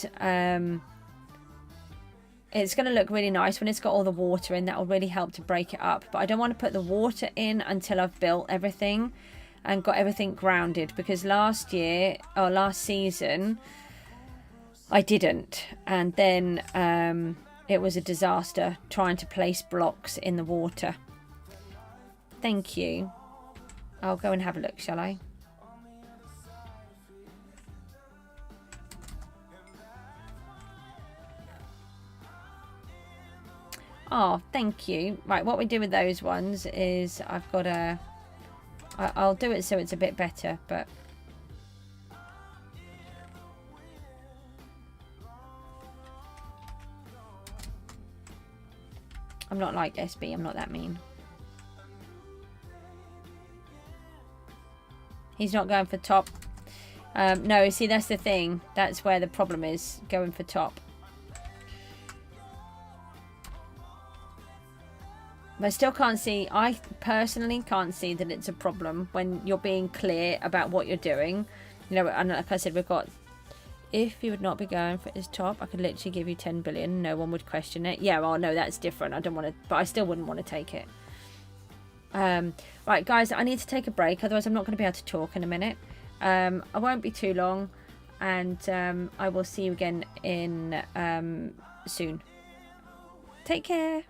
it's going to look really nice when it's got all the water in. That will really help to break it up. But I don't want to put the water in until I've built everything and got everything grounded. Because last season, I didn't. And then it was a disaster trying to place blocks in the water. Thank you. I'll go and have a look, shall I? Oh, thank you. Right, what we do with those ones is I've got a... I'll do it so it's a bit better, but... I'm not like SB, I'm not that mean. He's not going for top. No, see, that's the thing. That's where the problem is, going for top. But I still can't see, I personally can't see that it's a problem when you're being clear about what you're doing. You know, and like I said, we've got, if you would not be going for his top, I could literally give you 10 billion. No one would question it. Yeah, well, no, that's different. I don't want to, but I still wouldn't want to take it. Right, guys, I need to take a break. Otherwise, I'm not going to be able to talk in a minute. I won't be too long. And I will see you again in soon. Take care.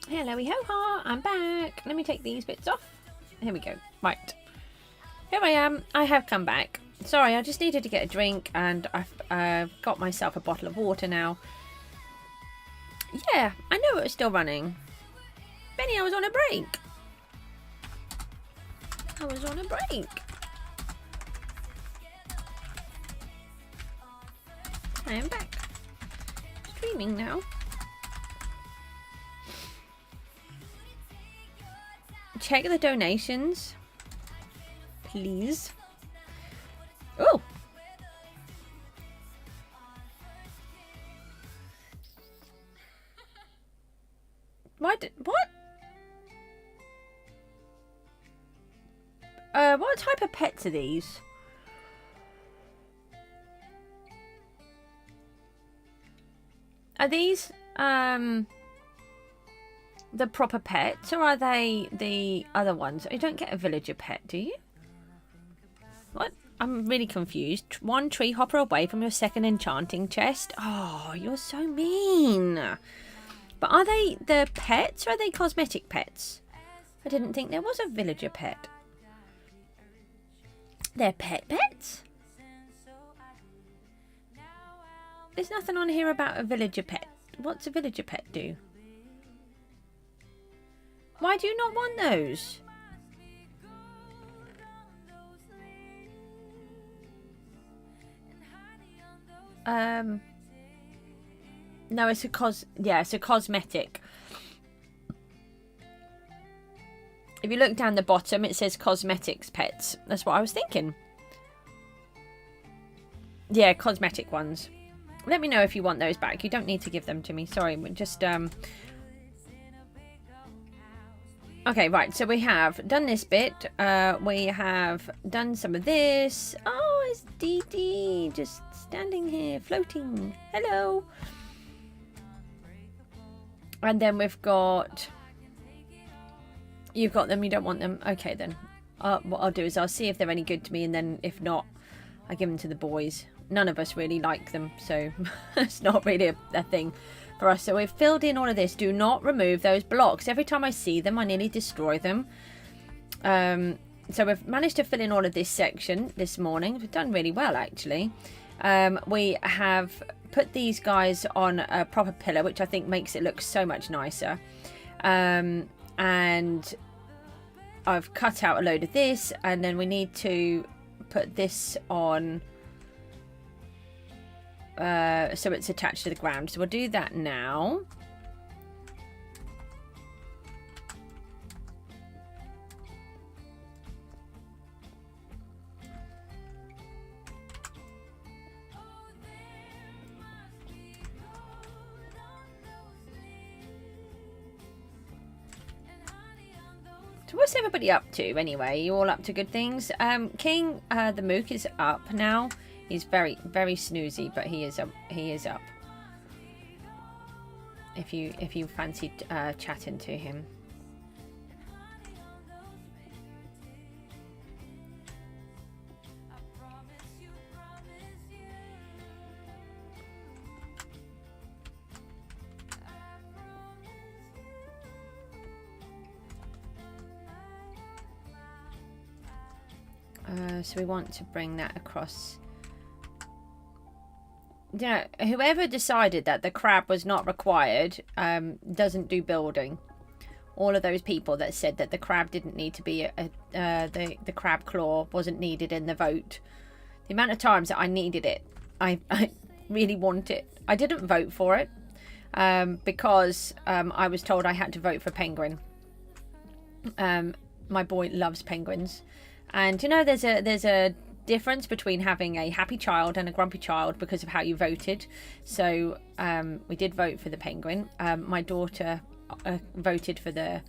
Hello, ho-ha, I'm back. Let me take these bits off. Here we go. Right. Here I am. I have come back. Sorry, I just needed to get a drink and I've got myself a bottle of water now. Yeah, I know it was still running. Benny, I was on a break. I was on a break. I am back. Streaming now. Check the donations, please. Oh. What? What type of pets are these? Are these the proper pets, or are they the other ones? You don't get a villager pet, do you? What? I'm really confused. One tree hopper away from your second enchanting chest. Oh, you're so mean. But are they the pets, or are they cosmetic pets? I didn't think there was a villager pet. They're pets? There's nothing on here about a villager pet. What's a villager pet do? Why do you not want those? No, it's a it's a cosmetic. If you look down the bottom, it says cosmetics pets. That's what I was thinking. Yeah, cosmetic ones. Let me know if you want those back. You don't need to give them to me. Sorry, just okay, right. So we have done this bit. We have done some of this. Oh, it's Dee Dee just standing here, floating. Hello. And then we've got... You've got them, you don't want them. Okay, then. What I'll do is I'll see if they're any good to me, and then if not, I give them to the boys. None of us really like them, so it's not really a thing for us. So we've filled in all of this. Do not remove those blocks. Every time I see them, I nearly destroy them. So we've managed to fill in all of this section this morning. We've done really well, actually. We have put these guys on a proper pillar, which I think makes it look so much nicer. And I've cut out a load of this, and then we need to put this on so it's attached to the ground. So we'll do that now. So what's everybody up to anyway? You all up to good things? King the Mook is up now. He's very, very snoozy, but he is up. He is up. If you fancied chatting to him. So we want to bring that across. You know, whoever decided that the crab was not required doesn't do building. All of those people that said that the crab didn't need to be the crab claw wasn't needed in the vote. The amount of times that I needed it, I really want it. I didn't vote for it because I was told I had to vote for penguin. My boy loves penguins. And you know, there's a difference between having a happy child and a grumpy child because of how you voted. So we did vote for the penguin. My daughter voted for the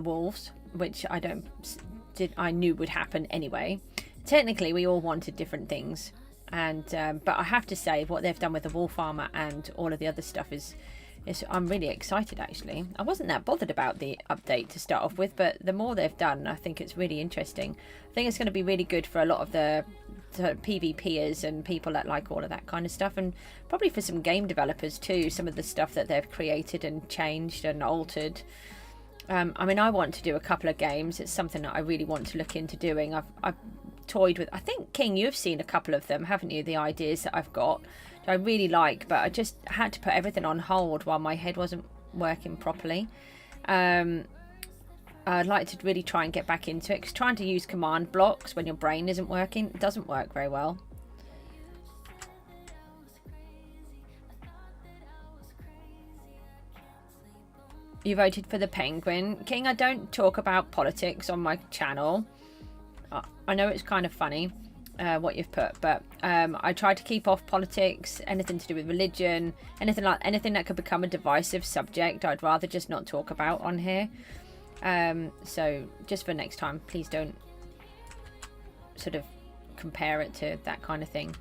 wolves, which I knew would happen anyway. Technically, we all wanted different things, and but I have to say what they've done with the wolf armor and all of the other stuff is I'm really excited, actually. I wasn't that bothered about the update to start off with, but the more they've done, I think it's really interesting. I think it's going to be really good for a lot of the sort of PvPers and people that like all of that kind of stuff, and probably for some game developers too, some of the stuff that they've created and changed and altered. I mean, I want to do a couple of games. It's something that I really want to look into doing. I've toyed with, I think, King, you've seen a couple of them, haven't you? The ideas that I've got that I really like, but I just had to put everything on hold while my head wasn't working properly. I'd like to really try and get back into it, because trying to use command blocks when your brain isn't working, it doesn't work very well. You voted for the penguin. King, I don't talk about politics on my channel. I know it's kind of funny what you've put, but I try to keep off politics, anything to do with religion, anything that could become a divisive subject. I'd rather just not talk about on here. So just for next time, please don't sort of compare it to that kind of thing.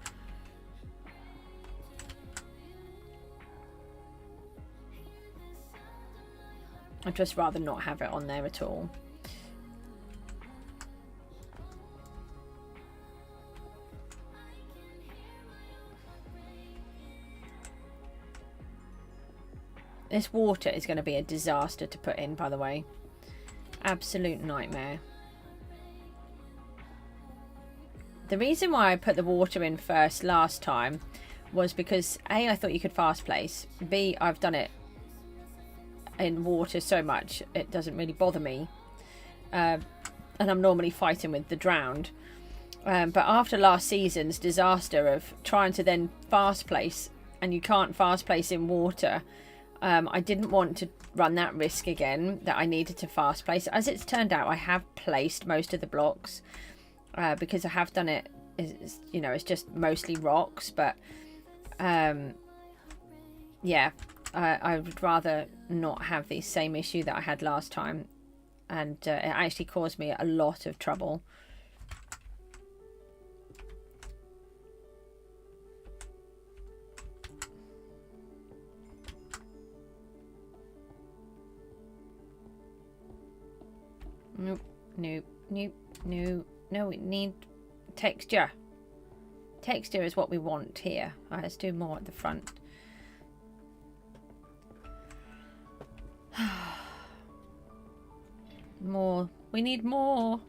I'd just rather not have it on there at all. This water is going to be a disaster to put in, by the way. Absolute nightmare. The reason why I put the water in first last time was because A, I thought you could fast place. B, I've done it in water so much it doesn't really bother me. And I'm normally fighting with the drowned. But after last season's disaster of trying to then fast place, and you can't fast place in water, I didn't want to run that risk again, that I needed to fast place. As it's turned out, I have placed most of the blocks because I have done it, you know, it's just mostly rocks, but yeah, I would rather not have the same issue that I had last time, and it actually caused me a lot of trouble. Nope, nope, nope, no, no, we need texture. Texture is what we want here. Right, let's do more at the front. More. We need more.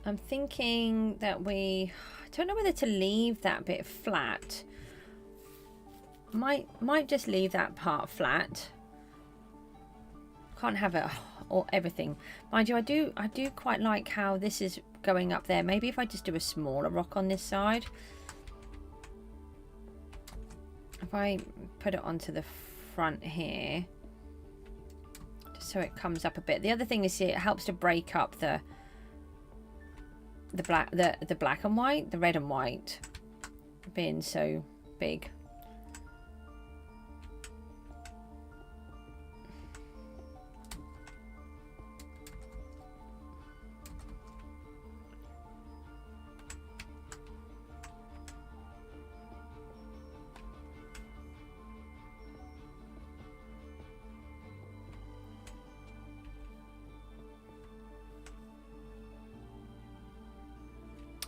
I'm thinking that I don't know whether to leave that bit flat. Might just leave that part flat. Can't have it or everything. Mind you, I do quite like how this is going up there. Maybe if I just do a smaller rock on this side. If I put it onto the front here, just so it comes up a bit. The other thing is it helps to break up the black and white, the red and white being so big.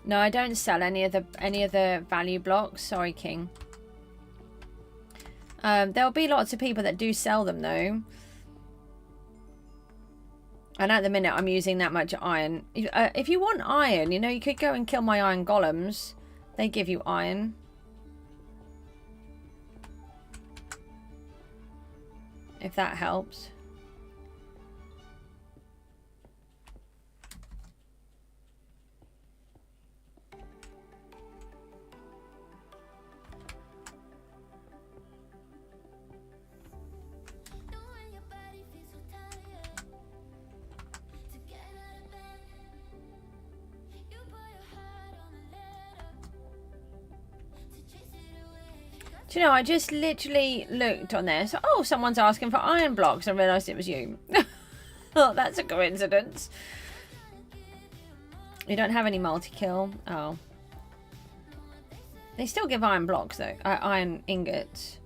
No, I don't sell any of the value blocks. Sorry, King. There'll be lots of people that do sell them though. And at the minute, I'm using that much iron. If you want iron, you know, you could go and kill my iron golems. They give you iron. If that helps. Do Do you know, I just literally looked on there. So, oh, someone's asking for iron blocks. I realised it was you. Oh, that's a coincidence. You don't have any multi-kill. Oh. They still give iron blocks, though. Iron ingots.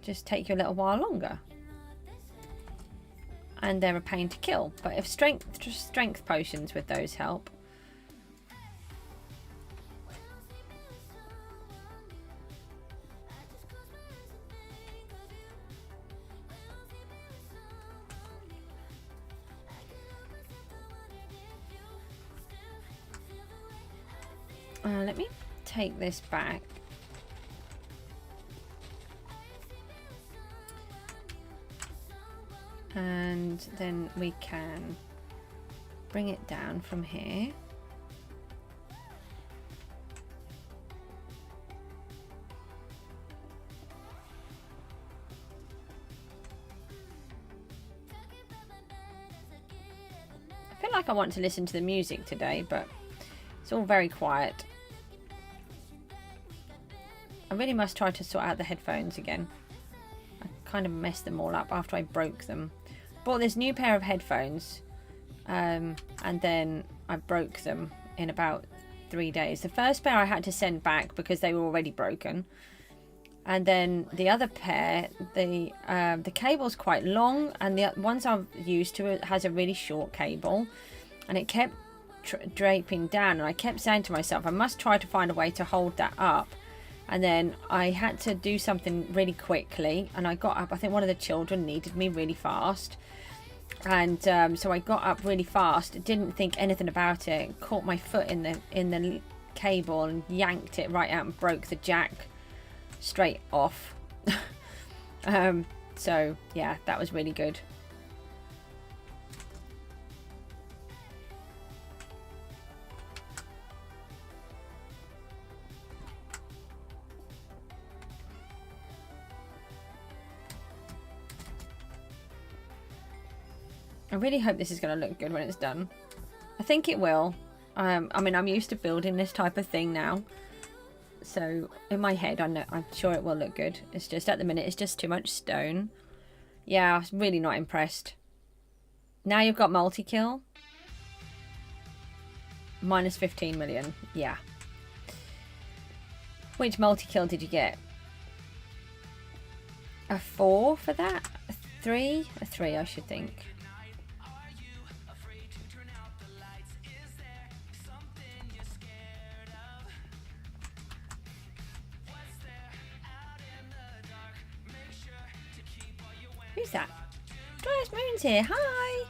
Just take you a little while longer. And they're a pain to kill. But if strength potions with those help. Let me take this back. And then we can bring it down from here. I feel like I want to listen to the music today, but it's all very quiet. I really must try to sort out the headphones again. I kind of messed them all up after I broke them. Bought this new pair of headphones and then I broke them in about 3 days. The first pair I had to send back because they were already broken. And then the other pair, the cable's quite long, and the ones I've used to it has a really short cable, and it kept draping down, and I kept saying to myself, I must try to find a way to hold that up. And then I had to do something really quickly, and I got up. I think one of the children needed me really fast, and so I got up really fast, didn't think anything about it, caught my foot in the cable and yanked it right out and broke the jack straight off. So yeah, that was really good. I really hope this is going to look good when it's done. I think it will. I mean, I'm used to building this type of thing now. So, in my head, I'm sure it will look good. It's just, at the minute, it's just too much stone. Yeah, I'm really not impressed. Now you've got multi-kill. Minus 15 million. Yeah. Which multi-kill did you get? A 4 for that? A 3? A 3, I should think. Who's that? Joyous Moon's here. Hi.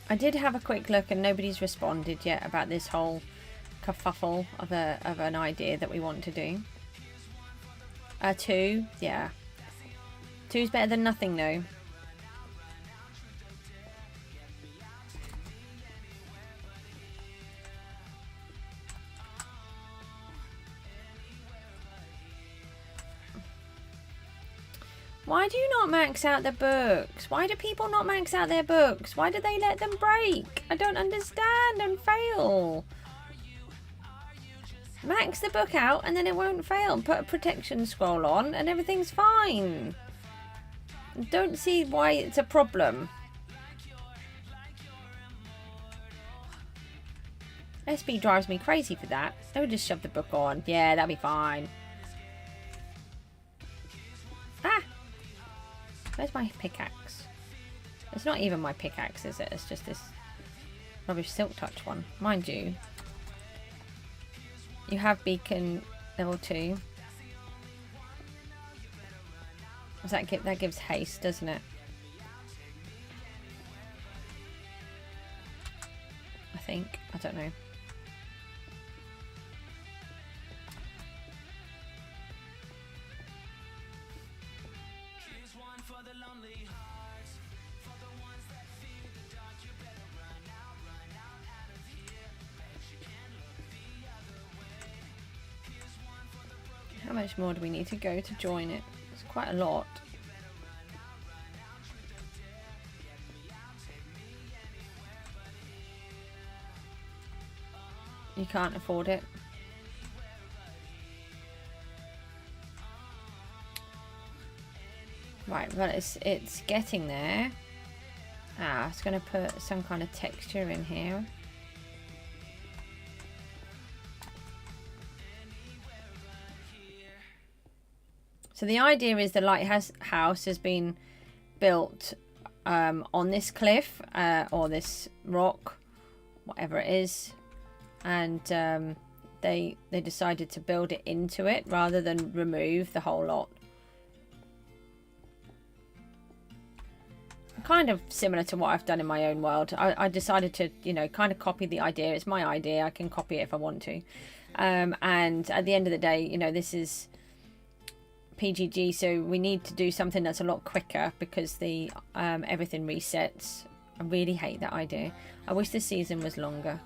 I did have a quick look and nobody's responded yet about this whole kerfuffle of an idea that we want to do. 2, yeah. 2's better than nothing though. Why do you not max out the books? Why do people not max out their books? Why do they let them break? I don't understand and fail. Max the book out and then it won't fail. Put a protection scroll on and everything's fine. Don't see why it's a problem. SB drives me crazy for that. They'll just shove the book on. Yeah, that'll be fine. Ah! Where's my pickaxe? It's not even my pickaxe, is it? It's just this rubbish silk touch one. Mind you, you have beacon level 2. That gives haste, doesn't it? I think. I don't know. How much more do we need to go to join it? It's quite a lot. You can't afford it. Right, well, it's getting there. Ah, it's going to put some kind of texture in here. So the idea is the lighthouse has been built on this cliff or this rock, whatever it is, and they decided to build it into it rather than remove the whole lot. Kind of similar to what I've done in my own world. I decided to, you know, kind of copy the idea. It's my idea. I can copy it if I want to. And at the end of the day, you know, this is PGG, so we need to do something that's a lot quicker because the everything resets. I really hate that idea. I wish the season was longer.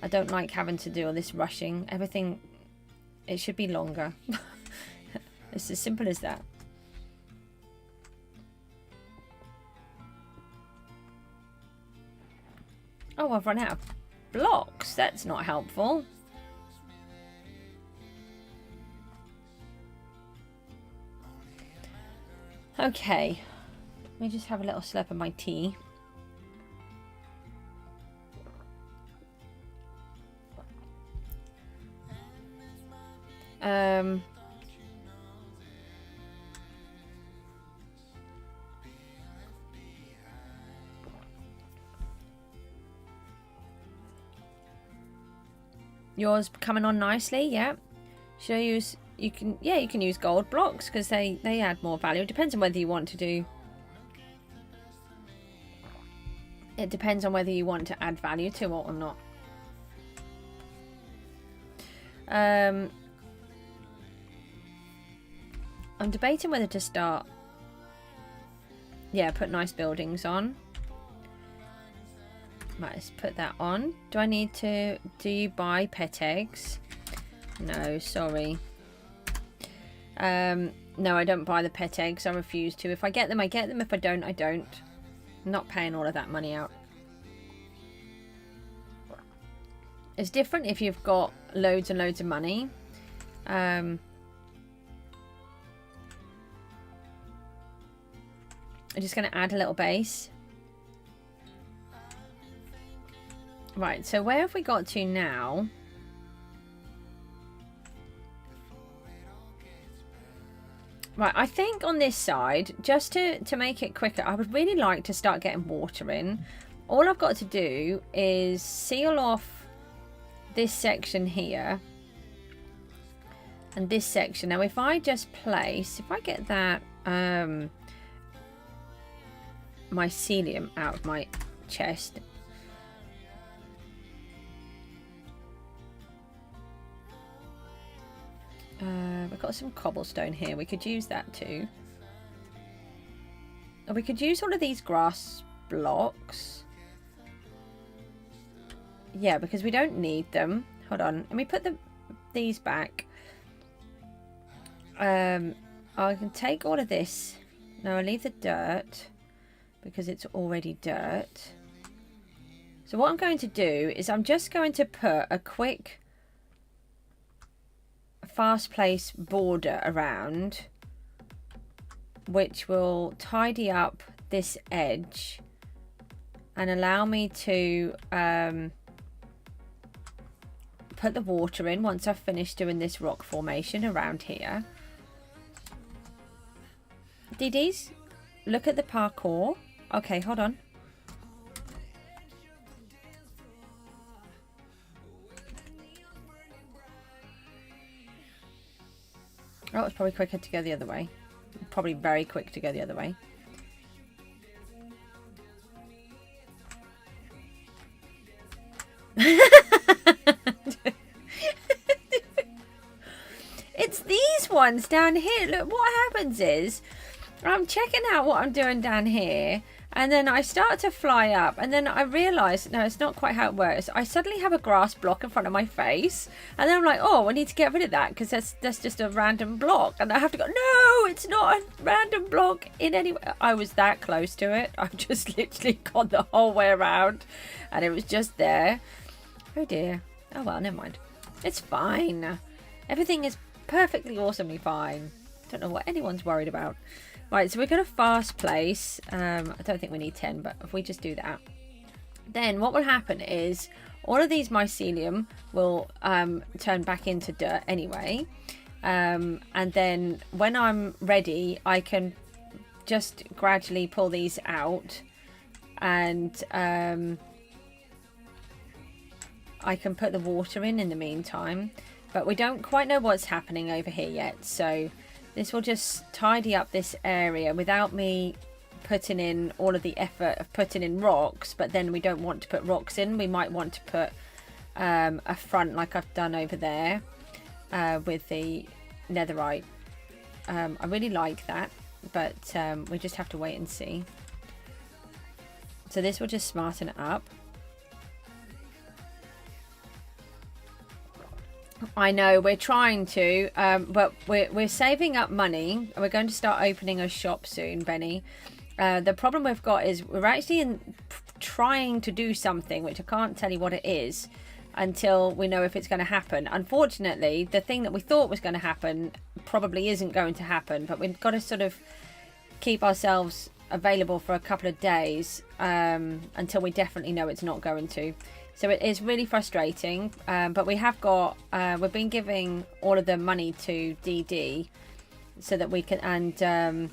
I don't like having to do all this rushing. Everything, it should be longer. It's as simple as that. Oh, I've run out of blocks. That's not helpful. Okay. Let me just have a little slurp of my tea. Yours coming on nicely, yeah. Should I use, you can use gold blocks because they add more value. It depends on whether you want to do, it depends on whether you want to add value to it or not. I'm debating whether to start, yeah, put nice buildings on. Right, let's put that on. Do I need to, do you buy pet eggs? No, sorry. No, I don't buy the pet eggs. I refuse to. If I get them, I get them. If I don't, I don't. I'm not paying all of that money out. It's different if you've got loads and loads of money. I'm just going to add a little base. Right, so where have we got to now? Right, I think on this side, just to make it quicker, I would really like to start getting water in. All I've got to do is seal off this section here. And this section. Now, if I just place, if I get that mycelium out of my chest. We've got some cobblestone here. We could use that too. Or we could use all of these grass blocks. Yeah, because we don't need them. Hold on. Let me put these back. I can take all of this. No, I'll leave the dirt because it's already dirt. So what I'm going to do is I'm just going to put a quick fast place border around, which will tidy up this edge and allow me to put the water in once I've finished doing this rock formation around here. DDs, look at the parkour. Okay, hold on. Oh, it's probably quicker to go the other way. Probably very quick to go the other way. It's these ones down here. Look, what happens is I'm checking out what I'm doing down here, and then I start to fly up, and then I realise, no, it's not quite how it works. I suddenly have a grass block in front of my face, and then I'm like, oh, I need to get rid of that because that's just a random block, and I have to go, no, it's not a random block in any way. I was that close to it. I've just literally gone the whole way around, and it was just there. Oh dear. Oh well, never mind. It's fine. Everything is perfectly awesomely fine. Don't know what anyone's worried about. Right, so we're going to fast place. I don't think we need 10, but if we just do that, then what will happen is all of these mycelium will turn back into dirt anyway. And then when I'm ready, I can just gradually pull these out, and I can put the water in the meantime. But we don't quite know what's happening over here yet, so this will just tidy up this area without me putting in all of the effort of putting in rocks. But then we don't want to put rocks in. We might want to put a front like I've done over there with the netherite. I really like that, but we just have to wait and see. So this will just smarten it up. I know we're trying to, but we're saving up money. We're going to start opening a shop soon, Benny. The problem we've got is we're actually trying to do something, which I can't tell you what it is until we know if it's going to happen. Unfortunately, the thing that we thought was going to happen probably isn't going to happen, but we've got to sort of keep ourselves available for a couple of days until we definitely know it's not going to. So it is really frustrating, but we have got, we've been giving all of the money to DD so that we can, and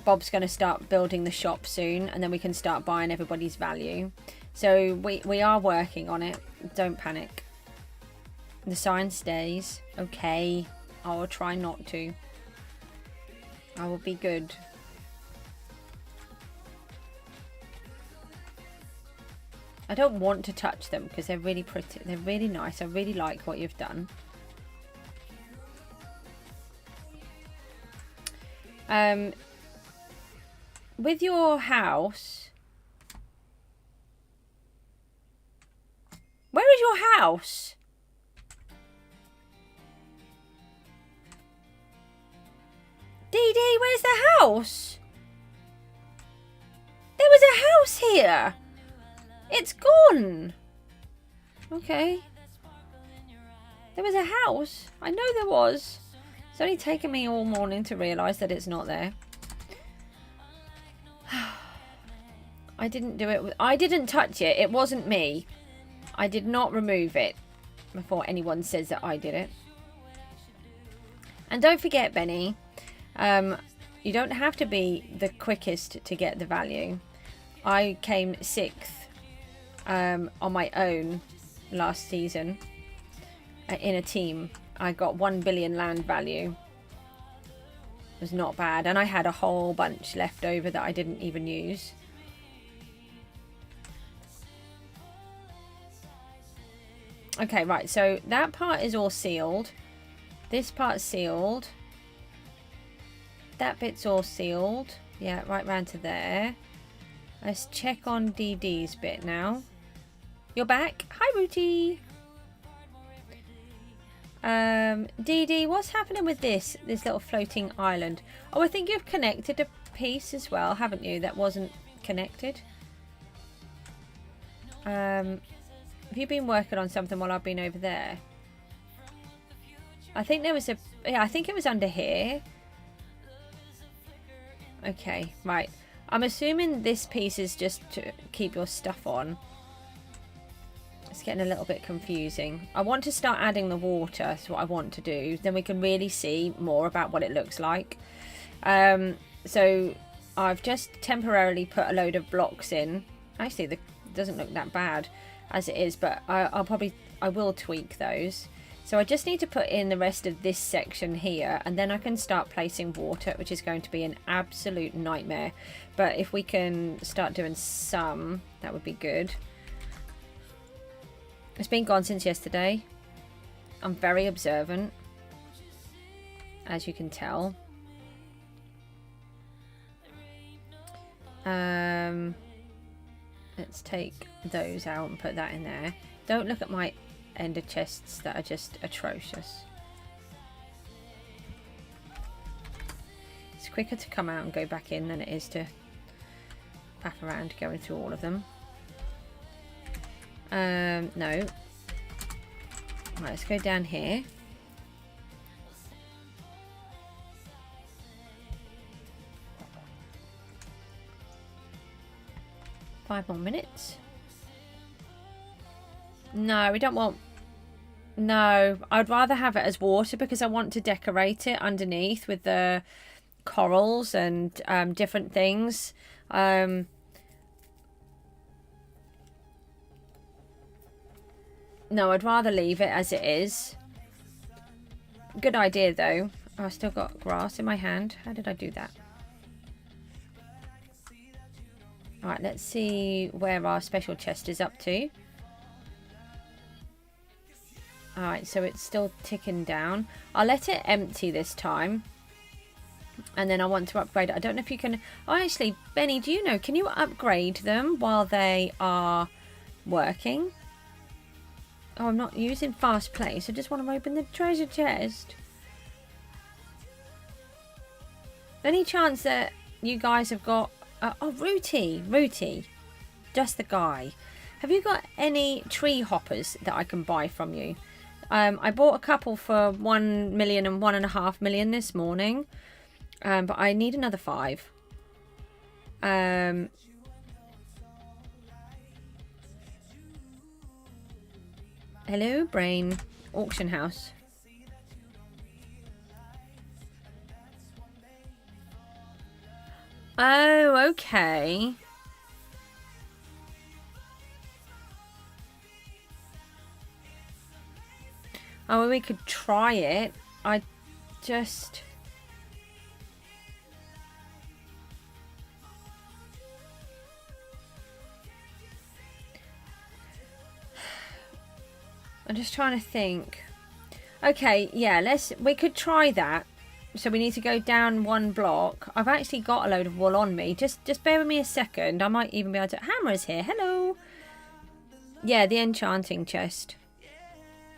Bob's going to start building the shop soon, and then we can start buying everybody's value. So we are working on it. Don't panic. The sign stays. Okay. I will try not to. I will be good. I don't want to touch them because they're really pretty. They're really nice. I really like what you've done. With your house, where is your house? DD, where's the house? There was a house here. It's gone. Okay. There was a house. I know there was. It's only taken me all morning to realise that it's not there. I didn't do it. I didn't touch it. It wasn't me. I did not remove it before anyone says that I did it. And don't forget, Benny, you don't have to be the quickest to get the value. I came 6th on my own last season in a team. I got 1 billion land value. It was not bad, and I had a whole bunch left over that I didn't even use. Okay, right, so that part is all sealed. This part's sealed. That bit's all sealed. Yeah, right round to there. Let's check on DD's bit now. You're back. Hi, Rooty. DD, what's happening with this little floating island? Oh, I think you've connected a piece as well, haven't you? That wasn't connected. Have you been working on something while I've been over there? I think there was a... Yeah, I think it was under here. Okay, right. I'm assuming this piece is just to keep your stuff on. It's getting a little bit confusing. I want to start adding the water. That's what I want to do. Then we can really see more about what it looks like. So I've just temporarily put a load of blocks in. Actually, it doesn't look that bad as it is, but I will tweak those. So I just need to put in the rest of this section here, and then I can start placing water, which is going to be an absolute nightmare. But if we can start doing some, that would be good. It's been gone since yesterday. I'm very observant, as you can tell. Let's take those out and put that in there. Don't look at my ender chests that are just atrocious. It's quicker to come out and go back in than it is to faff around going through all of them. No. Right, let's go down here. Five more minutes. No, we don't want... No, I'd rather have it as water because I want to decorate it underneath with the corals and different things. No, I'd rather leave it as it is. Good idea though. Oh, I still got grass in my hand. How did I do that? Alright, let's see where our special chest is up to. Alright, so it's still ticking down. I'll let it empty this time. And then I want to upgrade it. I don't know if you can... Oh, actually, Benny, do you know? Can you upgrade them while they are working? Oh, I'm not using fast place. I just want to open the treasure chest. Any chance that you guys have got... oh, Rooty. Just the guy. Have you got any tree hoppers that I can buy from you? I bought a couple for 1 million and 1.5 million this morning. But I need another 5. Hello, Brain. Auction house. Oh, okay. Oh, well, we could try it. I just... I'm just trying to think. Okay, yeah, we could try that. So we need to go down 1 block. I've actually got a load of wool on me. Just bear with me a second. I might even be able to... Hammer's here. Hello. Yeah, the enchanting chest.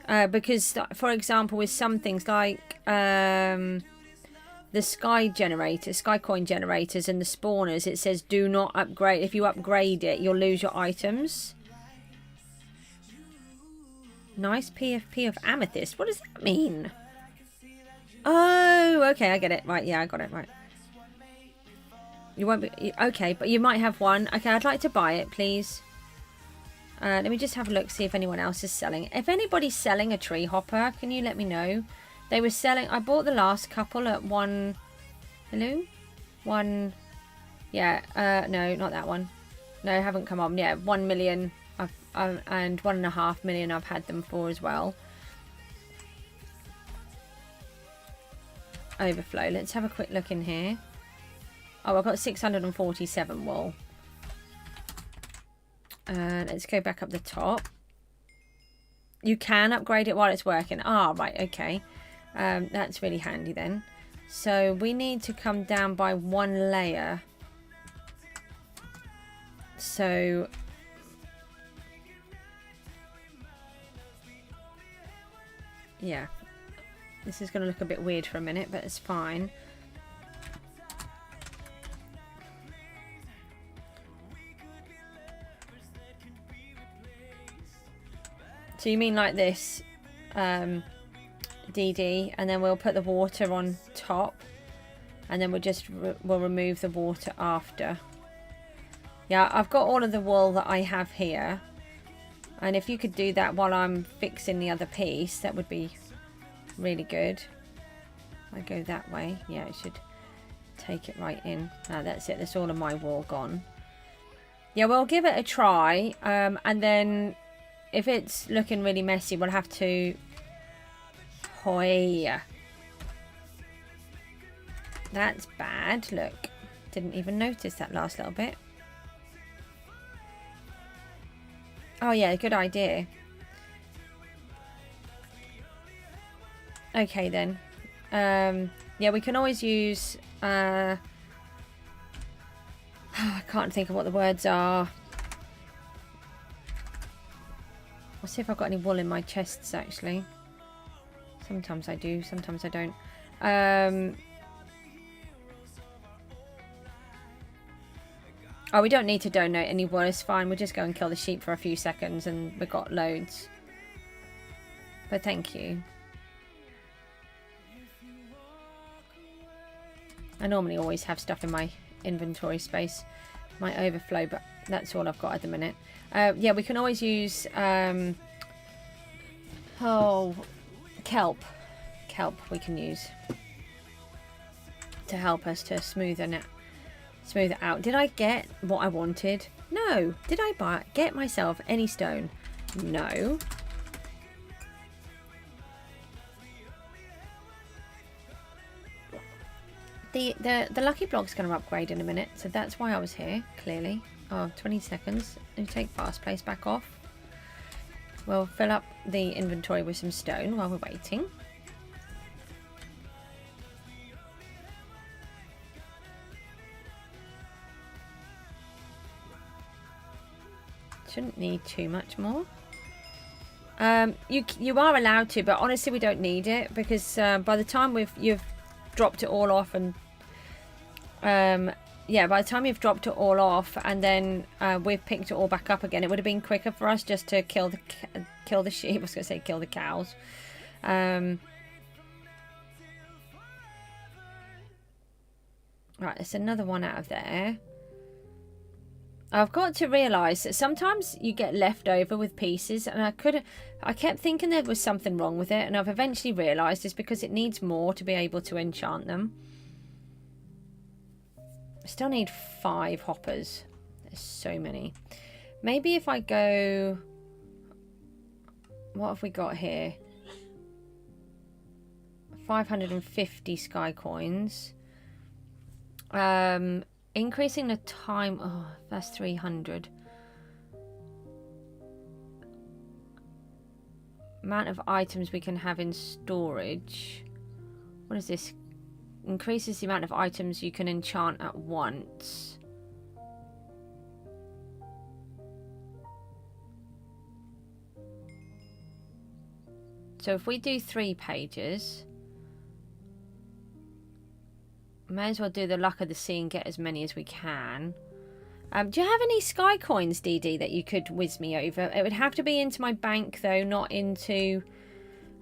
Because, for example, with some things like the sky coin generators and the spawners, it says do not upgrade. If you upgrade it, you'll lose your items. Nice PFP of amethyst. What does that mean? Oh, okay, I get it. Right, yeah, I got it. Right. You won't be... Okay, but you might have one. Okay, I'd like to buy it, please. Let me just have a look, see if anyone else is selling. If anybody's selling a tree hopper, can you let me know? They were selling... I bought the last couple at 1... Hello? 1... Yeah, no, not that one. No, I haven't come on. Yeah, 1 million... and 1.5 million I've had them for as well. Overflow. Let's have a quick look in here. Oh, I've got 647 wool. Let's go back up the top. You can upgrade it while it's working. Ah, right, okay. That's really handy then. So we need to come down by 1 layer. So... yeah, this is going to look a bit weird for a minute, but it's fine. So you mean like this, DD, and then we'll put the water on top, and then we'll remove the water after. Yeah, I've got all of the wool that I have here. And if you could do that while I'm fixing the other piece, that would be really good. I go that way. Yeah, it should take it right in. Ah, that's it. That's all of my wool gone. Yeah, we'll give it a try. And then if it's looking really messy, we'll have to... Hoi. That's bad. Look. Didn't even notice that last little bit. Oh yeah, good idea. Okay then. Yeah, we can always use... I can't think of what the words are. I'll see if I've got any wool in my chests actually. Sometimes I do, sometimes I don't. Oh, we don't need to donate any wool, it's fine. We'll just go and kill the sheep for a few seconds and we've got loads. But thank you. I normally always have stuff in my inventory space, my overflow, but that's all I've got at the minute. Yeah, we can always use kelp we can use to help us to smooth it out. Did I get what I wanted? No. Did I get myself any stone? No. The lucky block's going to upgrade in a minute, so that's why I was here, clearly. Oh, 20 seconds. And take fast place back off. We'll fill up the inventory with some stone while we're waiting. Shouldn't need too much more. You are allowed to, but honestly we don't need it, because by the time you've dropped it all off, and yeah, by the time you've dropped it all off and then we've picked it all back up again, it would have been quicker for us just to kill the sheep. I was going to say kill the cows. Right, there's another one out of there. I've got to realise that sometimes you get left over with pieces, and I kept thinking there was something wrong with it, and I've eventually realised it's because it needs more to be able to enchant them. I still need 5 hoppers. There's so many. Maybe if I go... What have we got here? 550 sky coins. Increasing the time... Oh, that's 300. Amount of items we can have in storage. What is this? Increases the amount of items you can enchant at once. So if we do 3 pages... May as well do the luck of the sea and get as many as we can. Do you have any sky coins, DD, that you could whiz me over? It would have to be into my bank, though, not into...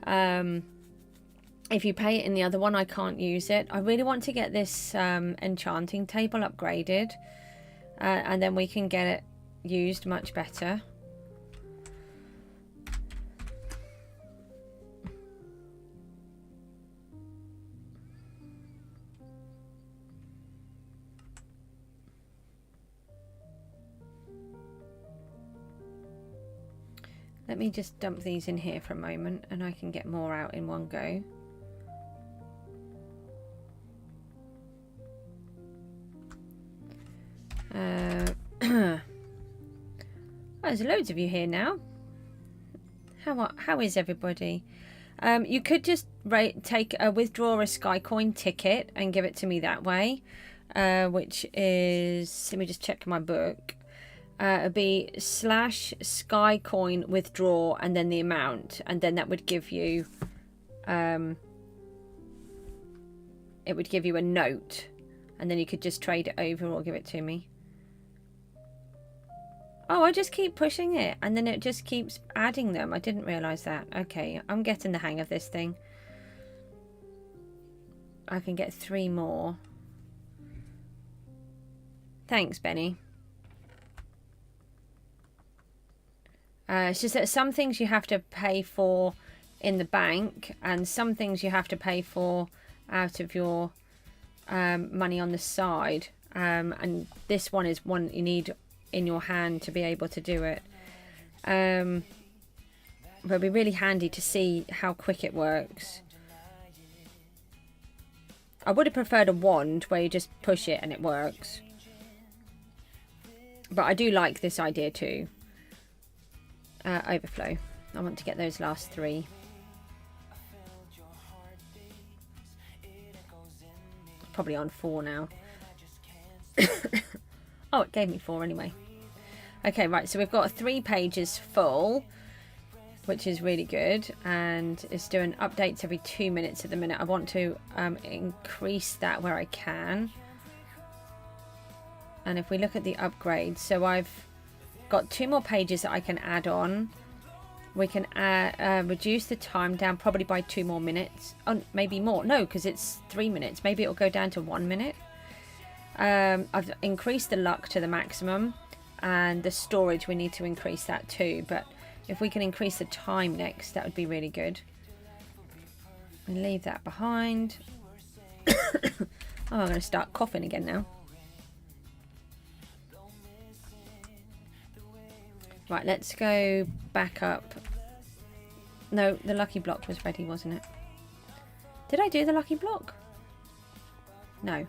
if you pay it in the other one, I can't use it. I really want to get this enchanting table upgraded. And then we can get it used much better. Let me just dump these in here for a moment and I can get more out in one go. Oh, there's loads of you here now. How is everybody? You could just withdraw a sky coin ticket and give it to me that way, which is, let me just check my book. It'd be /skycoin withdraw and then the amount, and then that would give you it would give you a note, and then you could just trade it over or give it to me. Oh, I just keep pushing it and then it just keeps adding them. I didn't realise that. Okay, I'm getting the hang of this thing. I can get 3 more. Thanks, Benny. It's just that some things you have to pay for in the bank, and some things you have to pay for out of your money on the side. And this one is one you need in your hand to be able to do it. But it'd be really handy to see how quick it works. I would have preferred a wand where you just push it and it works. But I do like this idea too. Overflow. I want to get those last 3. Probably on 4 now. Oh, it gave me 4 anyway. Okay, right, so we've got 3 pages full, which is really good, and it's doing updates every 2 minutes at the minute. I want to increase that where I can. And if we look at the upgrades, so I've got 2 more pages that I can add on We can reduce the time down probably by 2 more minutes. Oh, maybe more. No, because it's 3 minutes. Maybe it'll go down to 1 minute. I've increased the luck to the maximum, and the storage we need to increase that too. But if we can increase the time next, that would be really good. And leave that behind. Oh, I'm going to start coughing again now. Right, let's go back up. No, the lucky block was ready, wasn't it? Did I do the lucky block? No.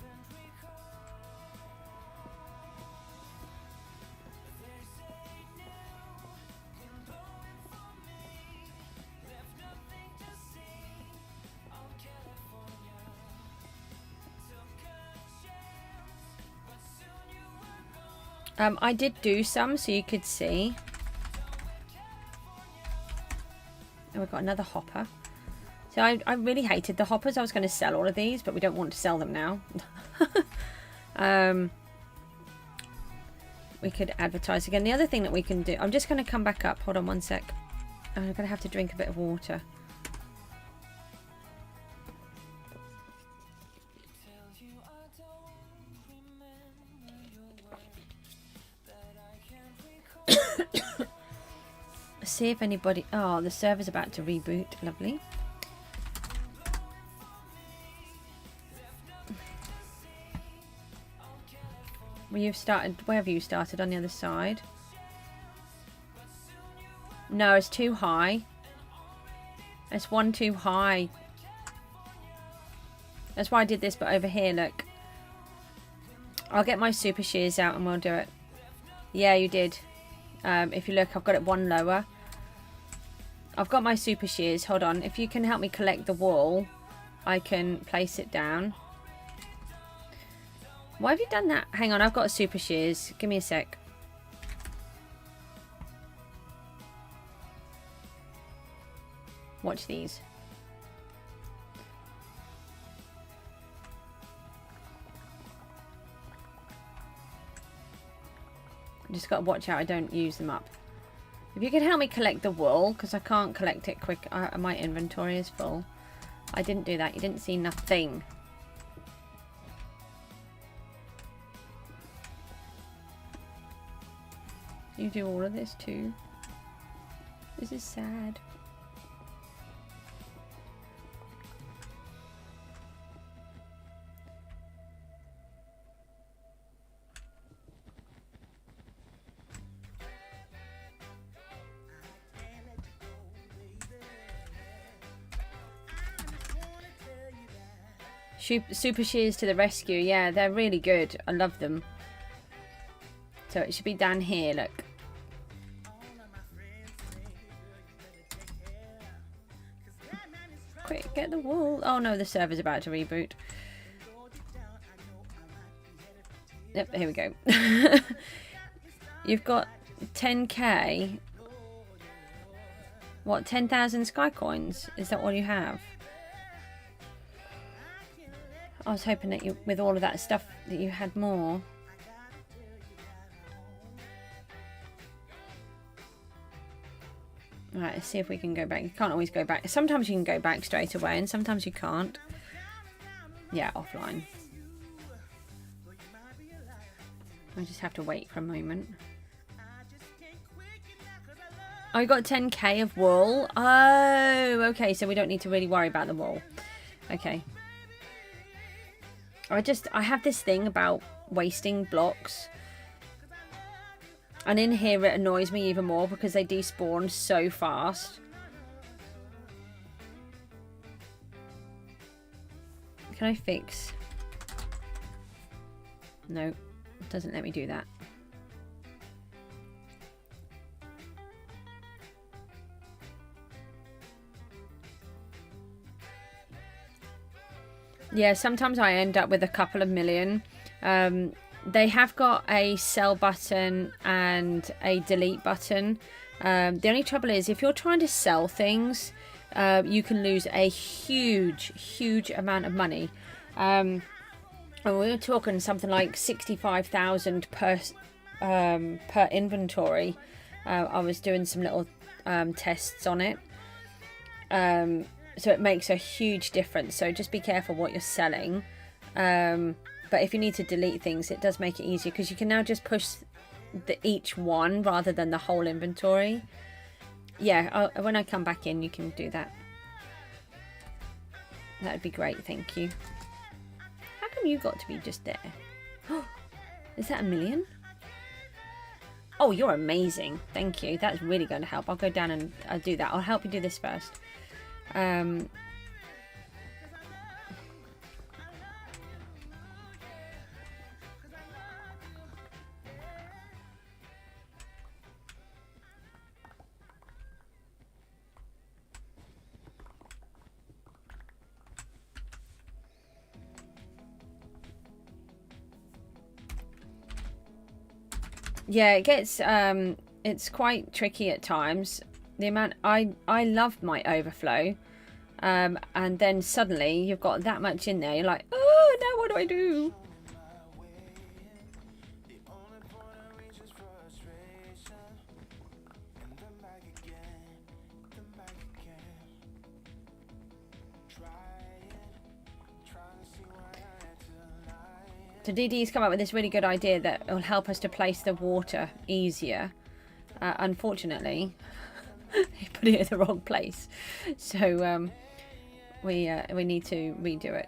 I did do some, so you could see. And we've got another hopper. So I really hated the hoppers. I was going to sell all of these, but we don't want to sell them now. We could advertise again. The other thing that we can do... I'm just going to come back up. Hold on one sec. I'm going to have to drink a bit of water. See if anybody... Oh, the server's about to reboot. Lovely. Well, you've started... Where have you started? On the other side? No, it's too high. It's one too high. That's why I did this, but over here, look. I'll get my super shears out and we'll do it. Yeah, you did. If you look, I've got it one lower. I've got my super shears. Hold on. If you can help me collect the wool, I can place it down. Why have you done that? Hang on, I've got a super shears. Give me a sec. Watch these. I just got to watch out I don't use them up. If you could help me collect the wool, because I can't collect it quick. My inventory is full. I didn't do that. You didn't see nothing. You do all of this too. This is sad. Super shears to the rescue. Yeah, they're really good. I love them. So it should be down here, look. Quick, get the wool. Oh no, the server's about to reboot. Yep, here we go. You've got 10k. What, 10,000 sky coins? Is that all you have? I was hoping that you, with all of that stuff, that you had more. Right, let's see if we can go back. You can't always go back. Sometimes you can go back straight away and sometimes you can't. Yeah, offline. I just have to wait for a moment. Oh, you got 10k of wool. Oh, okay, so we don't need to really worry about the wool. Okay. I have this thing about wasting blocks. And in here it annoys me even more because they despawn so fast. Can I fix? No, it doesn't let me do that. Yeah, sometimes I end up with a couple of million. They have got a sell button and a delete button. The only trouble is if you're trying to sell things, you can lose a huge amount of money. And we were talking something like 65,000 per inventory. I was doing some little tests on it. So it makes a huge difference. So just be careful what you're selling. But if you need to delete things, it does make it easier because you can now just push each one rather than the whole inventory. Yeah, when I come back in, you can do that. That would be great, thank you. How come you got to be just there? Is that 1 million? Oh, you're amazing. Thank you. That's really going to help. I'll go down and I'll do that. I'll help you do this first. Yeah, it gets it's quite tricky at times. The amount I love my overflow, and then suddenly you've got that much in there. You're like, oh, now what do I do? So DD's come up with this really good idea that will help us to place the water easier. Unfortunately, he put it in the wrong place, so we need to redo it.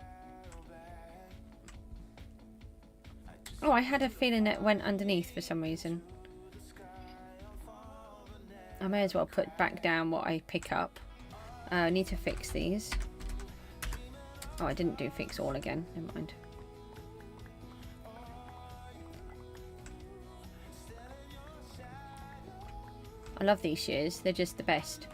Oh, I had a feeling it went underneath for some reason. I may as well put back down what I pick up. I need to fix these. Oh, I didn't do fix all again. Never mind. I love these shears, they're just the best.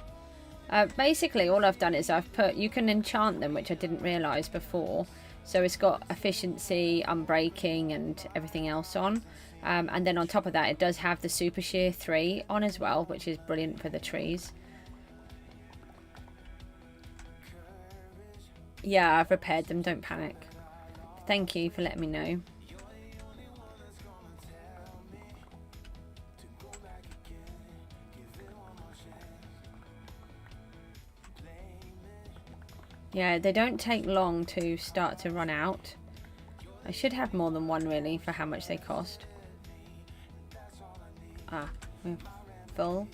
Basically all I've done is I've put, you can enchant them, which I didn't realise before. So it's got efficiency, unbreaking and everything else on. And then on top of that it does have the Super Shear 3 on as well, which is brilliant for the trees. Yeah, I've repaired them, don't panic. Thank you for letting me know. Yeah, they don't take long to start to run out. I should have more than one really for how much they cost. Ah, we're full.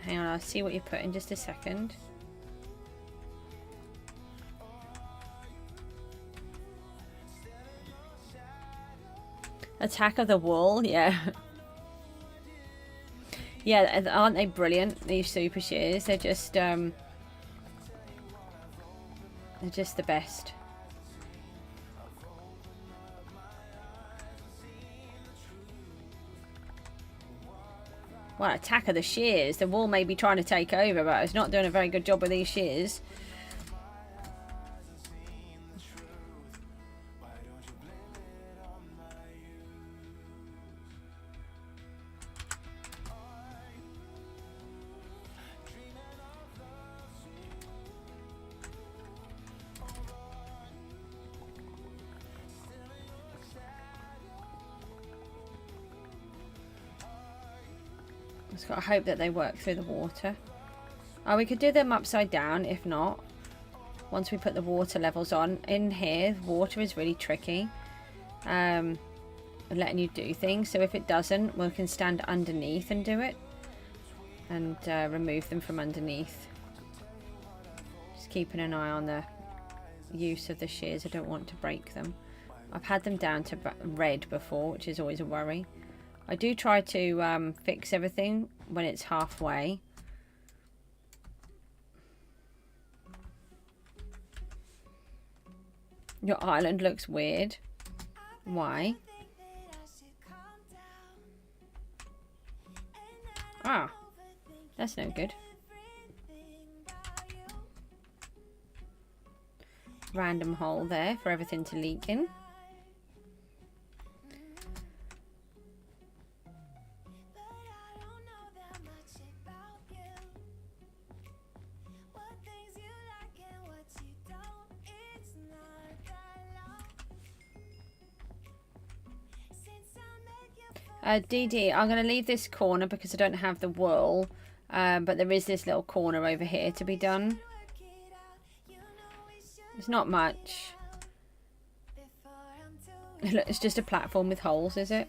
Hang on, I'll see what you put in just a second. Attack of the Wool, yeah. Yeah, aren't they brilliant, these super shears? They're just the best. Well, attack of the shears. The wool may be trying to take over, but it's not doing a very good job with these shears. Just got to hope that they work through the water. Oh, we could do them upside down if not. Once we put the water levels on. In here, water is really tricky. Letting you do things. So if it doesn't, we can stand underneath and do it. And remove them from underneath. Just keeping an eye on the use of the shears. I don't want to break them. I've had them down to red before, which is always a worry. I do try to fix everything when it's halfway. Your island looks weird. Why? Ah, that's no good. Random hole there for everything to leak in. DD, I'm going to leave this corner because I don't have the wool. But there is this little corner over here to be done. It's not much. Look, it's just a platform with holes, is it?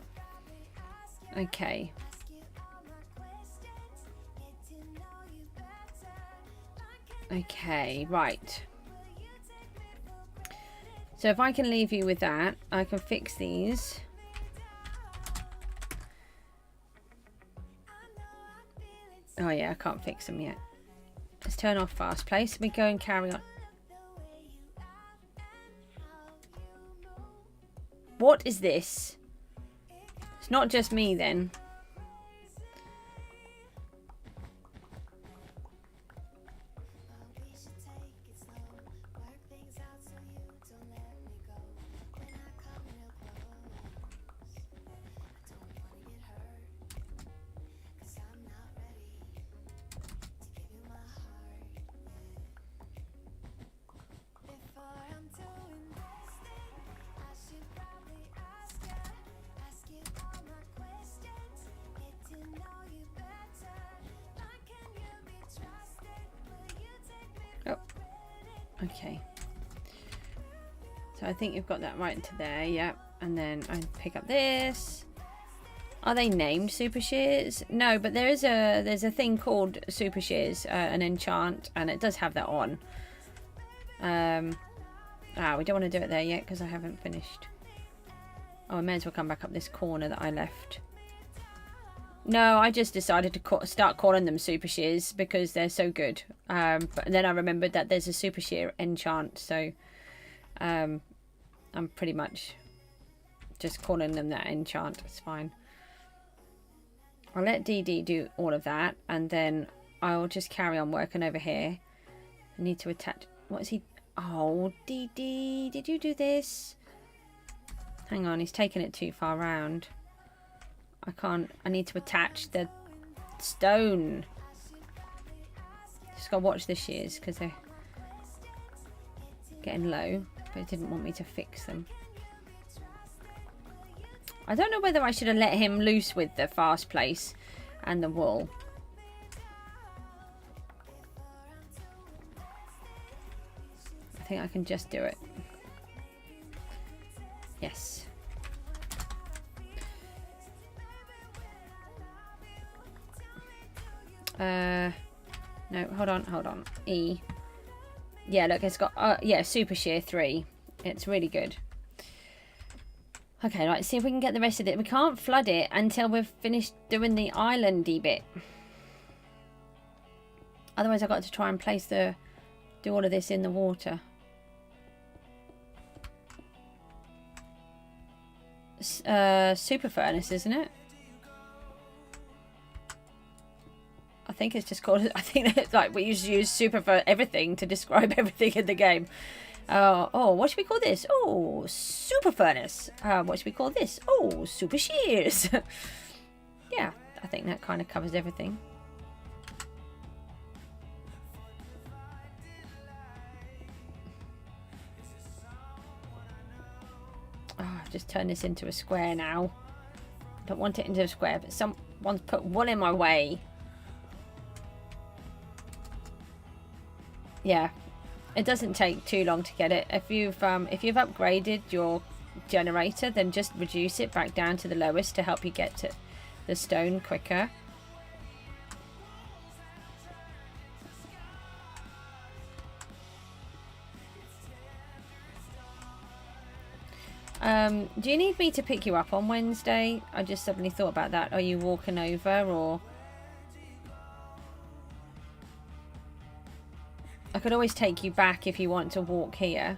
Okay. Okay, right. So if I can leave you with that, I can fix these. Oh yeah, I can't fix them yet. Let's turn off fast place. We go and carry on. What is this? It's not just me then. Okay, so I think you've got that right into there, yep. And then I pick up this. Are they named super shears? No, but there's a thing called super shears, an enchant, and it does have that on. We don't want to do it there yet because I haven't finished. Oh, I may as well come back up this corner that I left. No, I just decided to start calling them super shears because they're so good. But then I remembered that there's a super shear enchant, so I'm pretty much just calling them that enchant. It's fine. I'll let DD do all of that, and then I'll just carry on working over here. I need to attach. What is he? Oh, DD, did you do this? Hang on, he's taking it too far round. I can't. I need to attach the stone. Just gotta watch the shears because they're getting low, but it didn't want me to fix them. I don't know whether I should have let him loose with the fast place and the wool. I think I can just do it. Yes. No, hold on. E. Yeah, look, it's got, yeah, Super Shear 3. It's really good. Okay, right, see if we can get the rest of it. We can't flood it until we've finished doing the islandy bit. Otherwise, I've got to try and do all of this in the water. Super furnace, isn't it? I think it's just called. I think it's like we used to use super for everything to describe everything in the game. Oh, what should we call this? Oh, super furnace. What should we call this? Oh, super shears. Yeah, I think that kind of covers everything. Oh, I've just turned this into a square now. Don't want it into a square, but someone's put wool in my way. Yeah, it doesn't take too long to get it. If you've upgraded your generator, then just reduce it back down to the lowest to help you get to the stone quicker. Do you need me to pick you up on Wednesday? I just suddenly thought about that. Are you walking over, or I could always take you back if you want to walk here.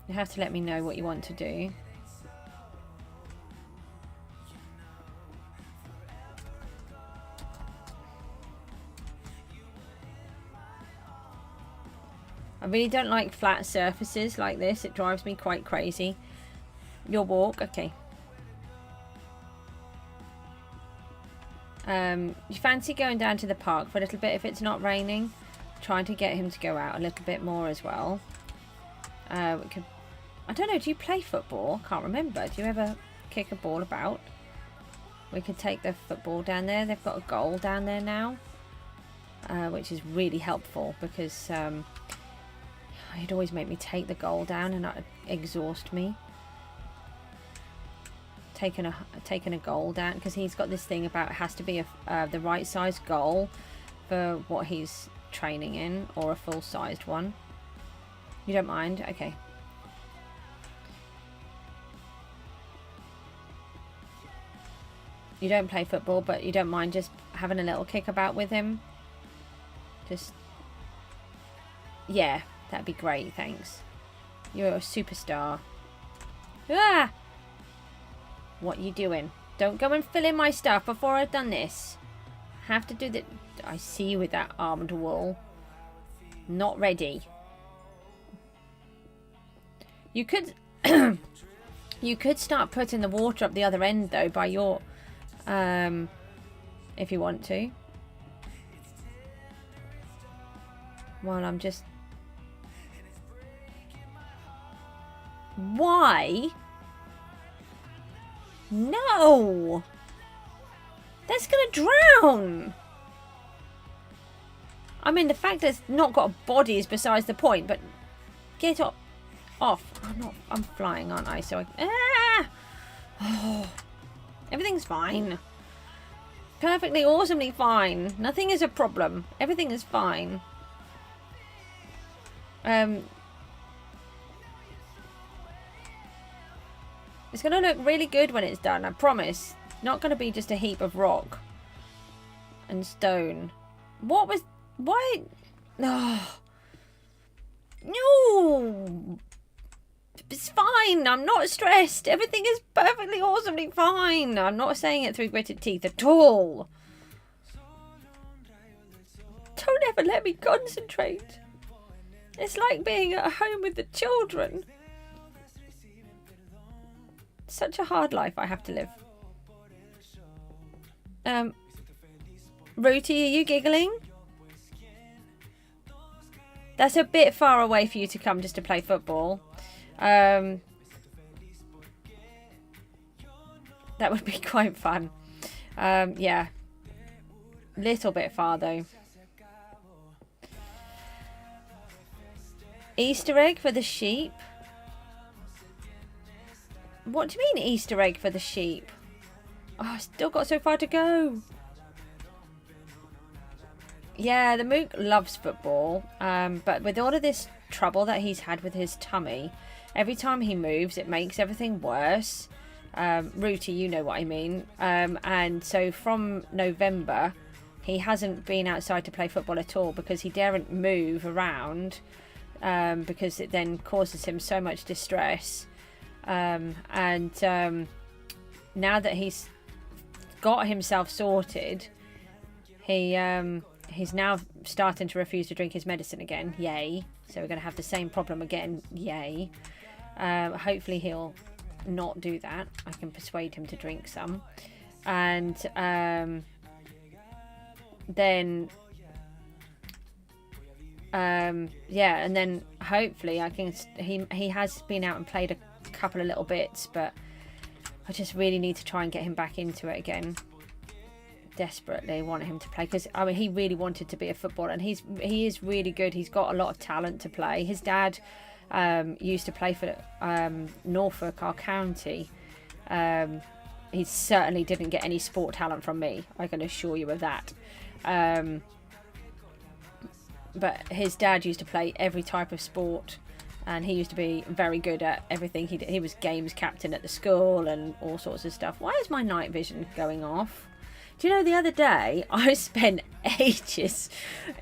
You have to let me know what you want to do. I really don't like flat surfaces like this. It drives me quite crazy. Your walk, okay. You fancy going down to the park for a little bit if it's not raining? Trying to get him to go out a little bit more as well. We could. I don't know, do you play football? Can't remember. Do you ever kick a ball about? We could take the football down there. They've got a goal down there now, which is really helpful because it'd always make me take the goal down and that'd exhaust me. Taking a goal down, because he's got this thing about it has to be the right size goal for what he's training in, or a full-sized one. You don't mind? Okay. You don't play football, but you don't mind just having a little kick about with him? Just... yeah, that'd be great, thanks. You're a superstar. Ah! What you doing? Don't go and fill in my stuff before I've done this. Have to do the... I see you with that armed wool. Not ready. You could... you could start putting the water up the other end, though, by your... if you want to. While I'm just... why? No! That's gonna drown! I mean, the fact that it's not got a body is besides the point, but get off. I'm flying, aren't I? So everything's fine. Perfectly, awesomely fine. Nothing is a problem. Everything is fine. It's going to look really good when it's done, I promise. Not going to be just a heap of rock and stone. What was... why... oh. No! It's fine. I'm not stressed. Everything is perfectly, awesomely fine. I'm not saying it through gritted teeth at all. Don't ever let me concentrate. It's like being at home with the children. Such a hard life I have to live. Rooty, are you giggling? That's a bit far away for you to come just to play football. That would be quite fun. Yeah. Little bit far though. Easter egg for the sheep. What do you mean Easter egg for the sheep? Oh, I've still got so far to go. Yeah, the Mook loves football. But with all of this trouble that he's had with his tummy, every time he moves, it makes everything worse. Rooty, you know what I mean. And so from November, he hasn't been outside to play football at all because he daren't move around because it then causes him so much distress. Now that he's got himself sorted, he's now starting to refuse to drink his medicine again. Yay. So we're going to have the same problem again. Yay. Hopefully he'll not do that. I can persuade him to drink some. And then yeah, and then hopefully I can... He has been out and played a couple of little bits, but I just really need to try and get him back into it again. Desperately want him to play, because I mean he really wanted to be a footballer, and he is really good. He's got a lot of talent to play. His dad used to play for Norfolk, our county. He certainly didn't get any sport talent from me, I can assure you of that. But his dad used to play every type of sport, and he used to be very good at everything. He was games captain at the school and all sorts of stuff. Why is my night vision going off? Do you know, the other day I spent ages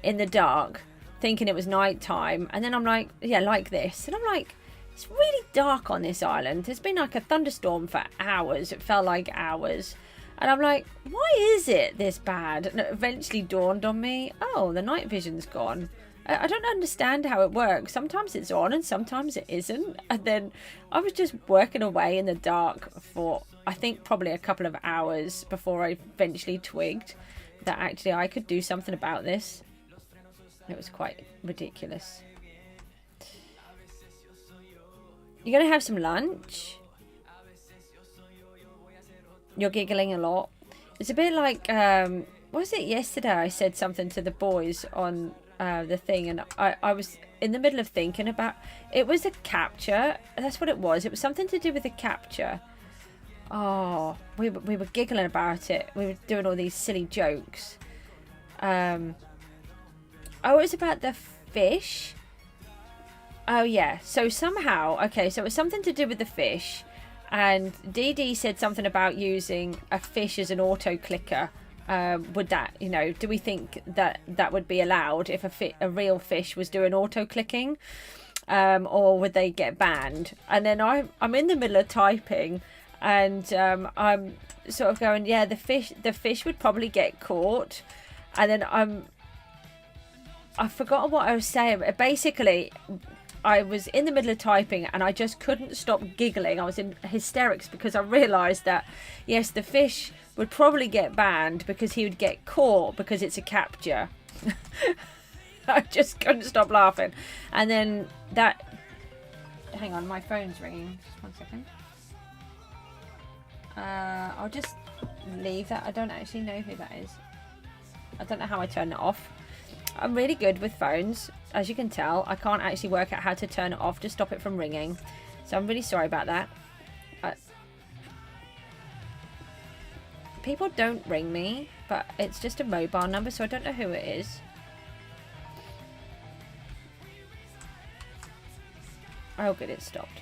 in the dark thinking it was night time, and then I'm like, yeah, like this, and I'm like, it's really dark on this island. There's been like a thunderstorm for hours. It felt like hours. And I'm like, why is it this bad? And it eventually dawned on me, oh, the night vision's gone. I don't understand how it works. Sometimes it's on and sometimes it isn't. And then I was just working away in the dark for, I think, probably a couple of hours before I eventually twigged that actually I could do something about this. It was quite ridiculous. You're going to have some lunch? You're giggling a lot. It's a bit like, what was it yesterday? I said something to the boys on the thing, and I was in the middle of thinking about, it was a capture. That's what it was. It was something to do with a capture. Oh, we were giggling about it. We were doing all these silly jokes. Oh, it was about the fish. Oh, yeah. So somehow, okay, so it was something to do with the fish. And Dee Dee said something about using a fish as an auto clicker. Would that, you know, do we think that that would be allowed if a real fish was doing auto clicking? Or would they get banned? And then I'm in the middle of typing, and I'm sort of going, yeah, the fish would probably get caught. And then I forgot what I was saying. Basically, I was in the middle of typing and I just couldn't stop giggling. I was in hysterics because I realised that, yes, the fish would probably get banned because he would get caught because it's a capture. I just couldn't stop laughing. And then that... Hang on, my phone's ringing. Just 1 second. I'll just leave that. I don't actually know who that is. I don't know how I turn it off. I'm really good with phones. As you can tell, I can't actually work out how to turn it off to stop it from ringing. So I'm really sorry about that. People don't ring me, but it's just a mobile number, so I don't know who it is. Oh, good, it stopped.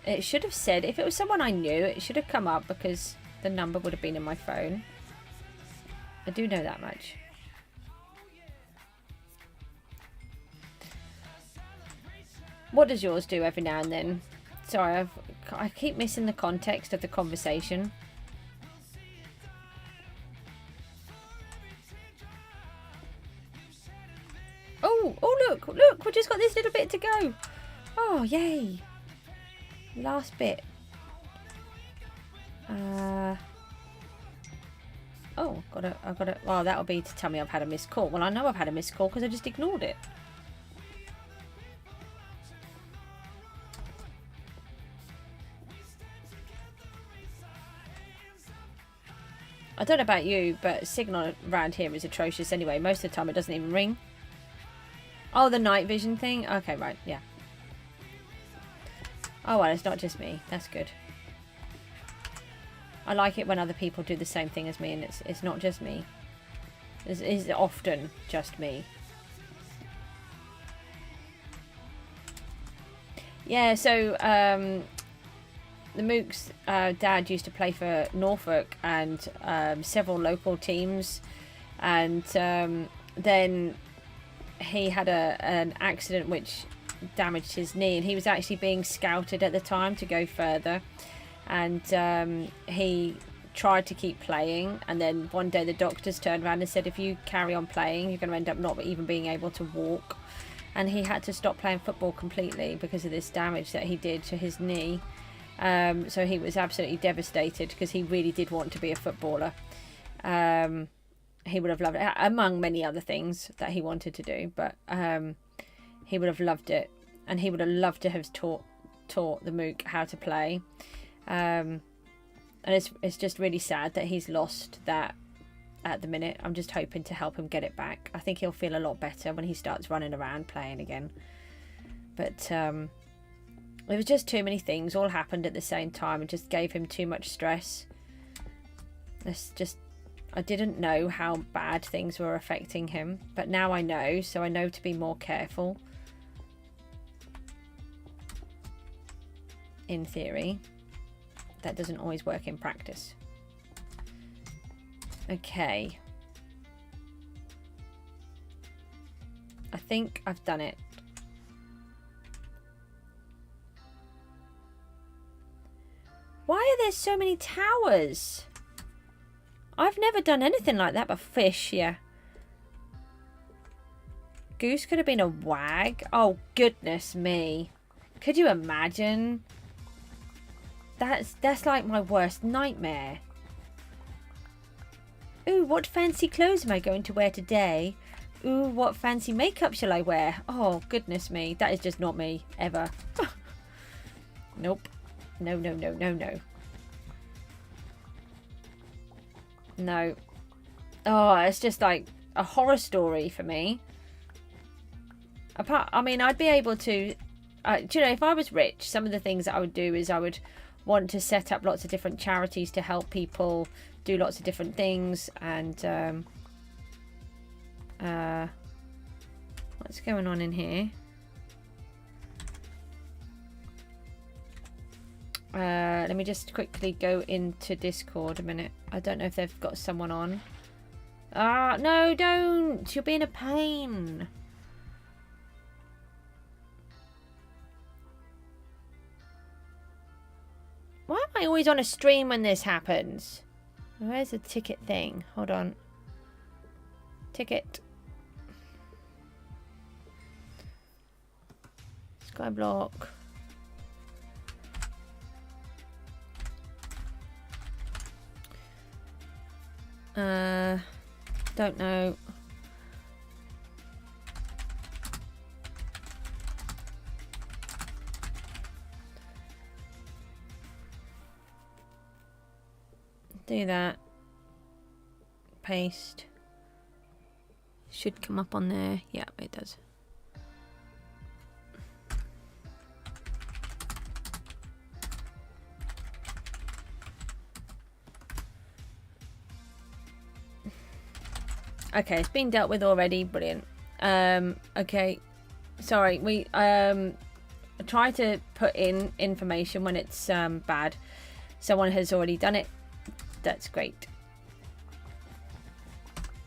It should have said, if it was someone I knew, it should have come up because the number would have been in my phone. I do know that much. What does yours do every now and then? Sorry, I keep missing the context of the conversation. Oh, look, we just got this little bit to go. Oh, yay. Last bit. Oh, I've got it. Well, that'll be to tell me I've had a missed call. Well, I know I've had a missed call because I just ignored it. I don't know about you, but signal around here is atrocious anyway. Most of the time it doesn't even ring. Oh, the night vision thing? Okay, right, yeah. Oh, well, it's not just me. That's good. I like it when other people do the same thing as me, and it's not just me. It's often just me. Yeah, so the Mook's dad used to play for Norfolk and several local teams, and then he had an accident which damaged his knee, and he was actually being scouted at the time to go further, and he tried to keep playing, and then one day the doctors turned around and said, if you carry on playing, you're going to end up not even being able to walk. And he had to stop playing football completely because of this damage that he did to his knee. So he was absolutely devastated because he really did want to be a footballer. He would have loved it, among many other things that he wanted to do, but he would have loved it, and he would have loved to have taught the Mook how to play. And it's just really sad that he's lost that at the minute. I'm just hoping to help him get it back. I think he'll feel a lot better when he starts running around playing again. But there was just too many things all happened at the same time and just gave him too much stress. I didn't know how bad things were affecting him, but now I know, so I know to be more careful. In theory. That doesn't always work in practice. Okay. I think I've done it. Why are there so many towers? I've never done anything like that but fish, yeah. Goose could have been a wag. Oh, goodness me. Could you imagine? That's like my worst nightmare. Ooh, what fancy clothes am I going to wear today? Ooh, what fancy makeup shall I wear? Oh, goodness me. That is just not me, ever. Nope. No, no, no, no, no. No. Oh, it's just like a horror story for me. I mean, I'd be able to... do you know, if I was rich, some of the things that I would do is I would want to set up lots of different charities to help people do lots of different things. And what's going on in here? Let me just quickly go into Discord a minute. I don't know if they've got someone on. Ah, no, don't! You're being a pain. Why am I always on a stream when this happens? Where's the ticket thing? Hold on. Ticket. Skyblock. Don't know. Do that. Paste. Should come up on there. Yeah, it does. Okay, it's been dealt with already. Brilliant. Okay. Sorry, we try to put in information when it's bad. Someone has already done it. That's great.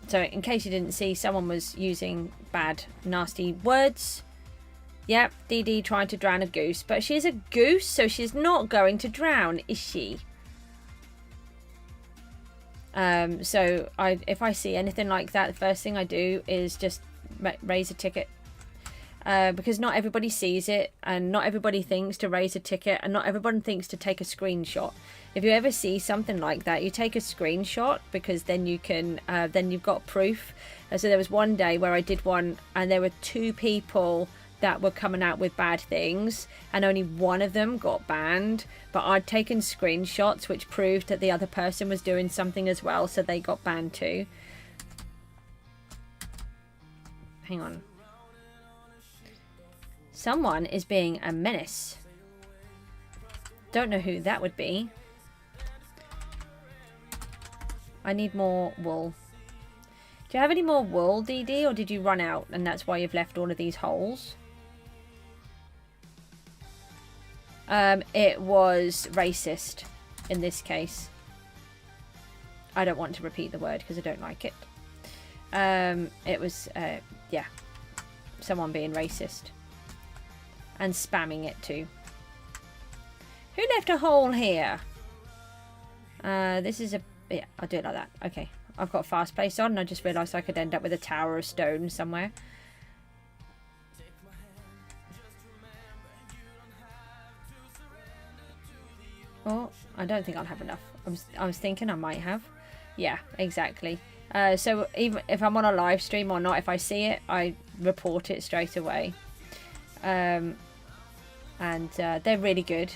So in case you didn't see, someone was using bad, nasty words. Yep, DD tried to drown a goose, but she's a goose, so she's not going to drown, is she? So if I see anything like that, the first thing I do is just raise a ticket. Because not everybody sees it, and not everybody thinks to raise a ticket, and not everyone thinks to take a screenshot. If you ever see something like that, you take a screenshot, because then you can then you've got proof. So there was one day where I did one, and there were 2 people that were coming out with bad things, and only one of them got banned, but I'd taken screenshots which proved that the other person was doing something as well, so they got banned too. Hang on. Someone is being a menace. Don't know who that would be. I need more wool. Do you have any more wool, DD, or did you run out and that's why you've left all of these holes? It was racist in this case. I don't want to repeat the word because I don't like it. It was, yeah, someone being racist. And spamming it too. Who left a hole here? This is a... Yeah, I'll do it like that. Okay. I've got fast place on and I just realised I could end up with a tower of stone somewhere. Oh, I don't think I'll have enough. I was thinking I might have. Yeah, exactly. So even if I'm on a live stream or not, if I see it, I report it straight away. And they're really good.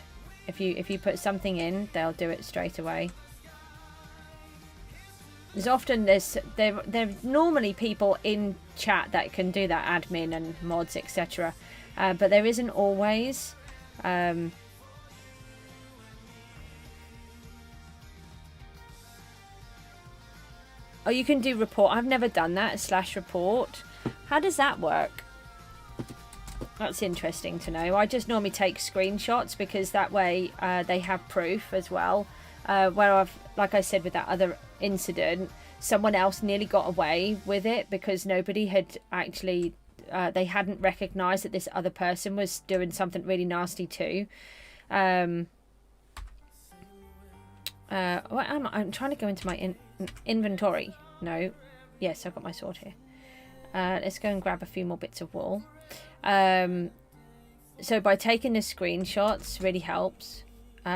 If you put something in, they'll do it straight away. There's often there's normally people in chat that can do that, admin and mods, etc. But there isn't always. Oh, you can do report. I've never done that, /report. How does that work? That's interesting to know. I just normally take screenshots because that way they have proof as well. Where I've, like I said with that other incident, someone else nearly got away with it because nobody had actually, they hadn't recognised that this other person was doing something really nasty too. What am I? I'm trying to go into my inventory. No. Yes, I've got my sword here. Let's go and grab a few more bits of wool. So by taking the screenshots really helps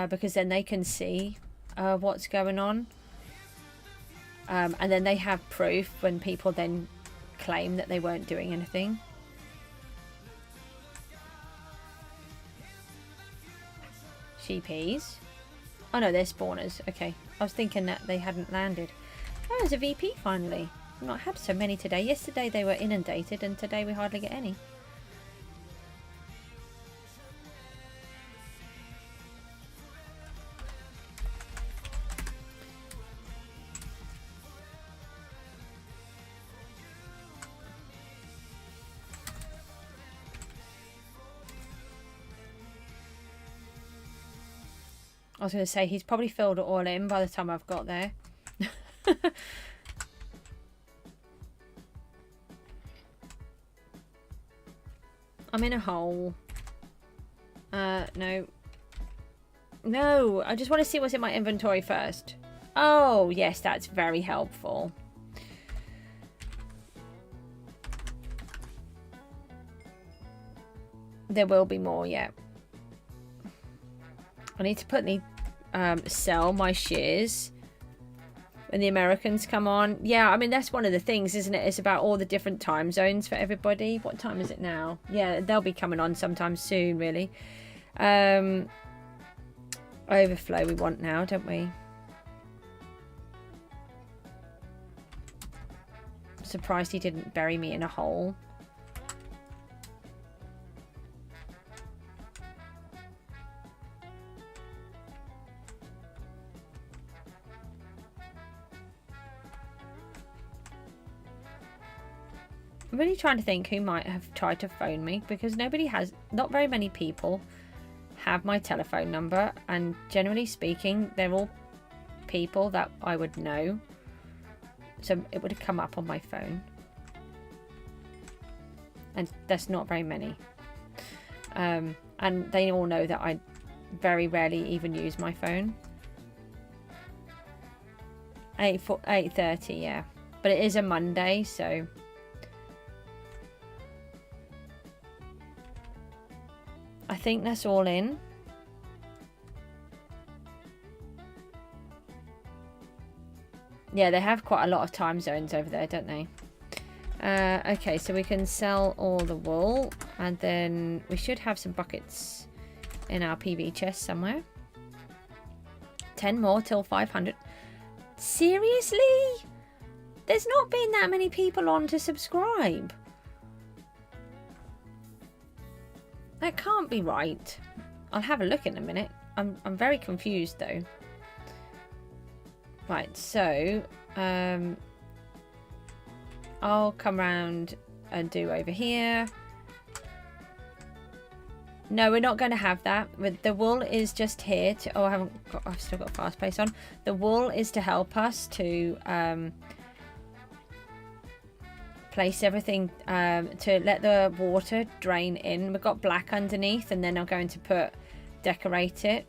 because then they can see what's going on, and then they have proof when people then claim that they weren't doing anything. Sheepies. Oh no, they're spawners. Okay. I was thinking that they hadn't landed. Oh, there's a VP finally. I've not had so many today. Yesterday they were inundated and today we hardly get any. I was going to say, he's probably filled it all in by the time I've got there. I'm in a hole. No. No, I just want to see what's in my inventory first. Oh, yes, that's very helpful. There will be more, yeah. I need to put the sell my shares when the Americans come on. Yeah, I mean, that's one of the things, isn't it? It's about all the different time zones for everybody. What time is it now? Yeah, they'll be coming on sometime soon, really. Overflow we want now, don't we? Surprised he didn't bury me in a hole. I'm really trying to think who might have tried to phone me, because not very many people have my telephone number, and generally speaking they're all people that I would know, so it would have come up on my phone, and that's not very many, and they all know that I very rarely even use my phone. 8:30, yeah, but it is a Monday, so I think that's all in. Yeah, they have quite a lot of time zones over there, don't they? Okay, so we can sell all the wool, and then we should have some buckets in our PV chest somewhere. 10 more till 500. Seriously? There's not been that many people on to subscribe. That can't be right. I'll have a look in a minute. I'm very confused though. Right, so I'll come round and do over here. No, we're not going to have that. The wool is just here to. Oh, I've still got fast pace on. The wool is to help us to place everything, to let the water drain in. We've got black underneath, and then I'm going to decorate it.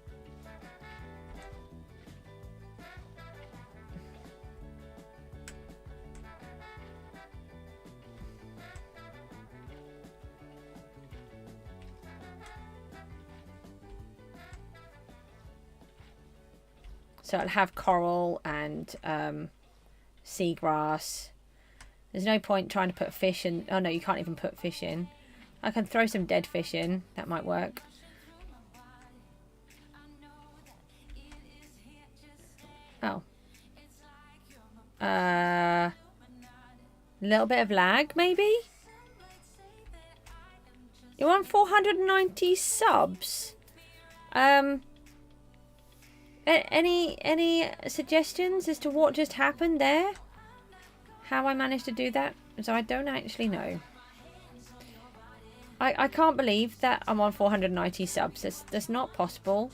So I'll have coral and seagrass. There's no point trying to put fish in. Oh no, you can't even put fish in. I can throw some dead fish in. That might work. Oh. A little bit of lag, maybe? You're on 490 subs. Any suggestions as to what just happened there? How I managed to do that? So I don't actually know. I can't believe that I'm on 490 subs. That's not possible.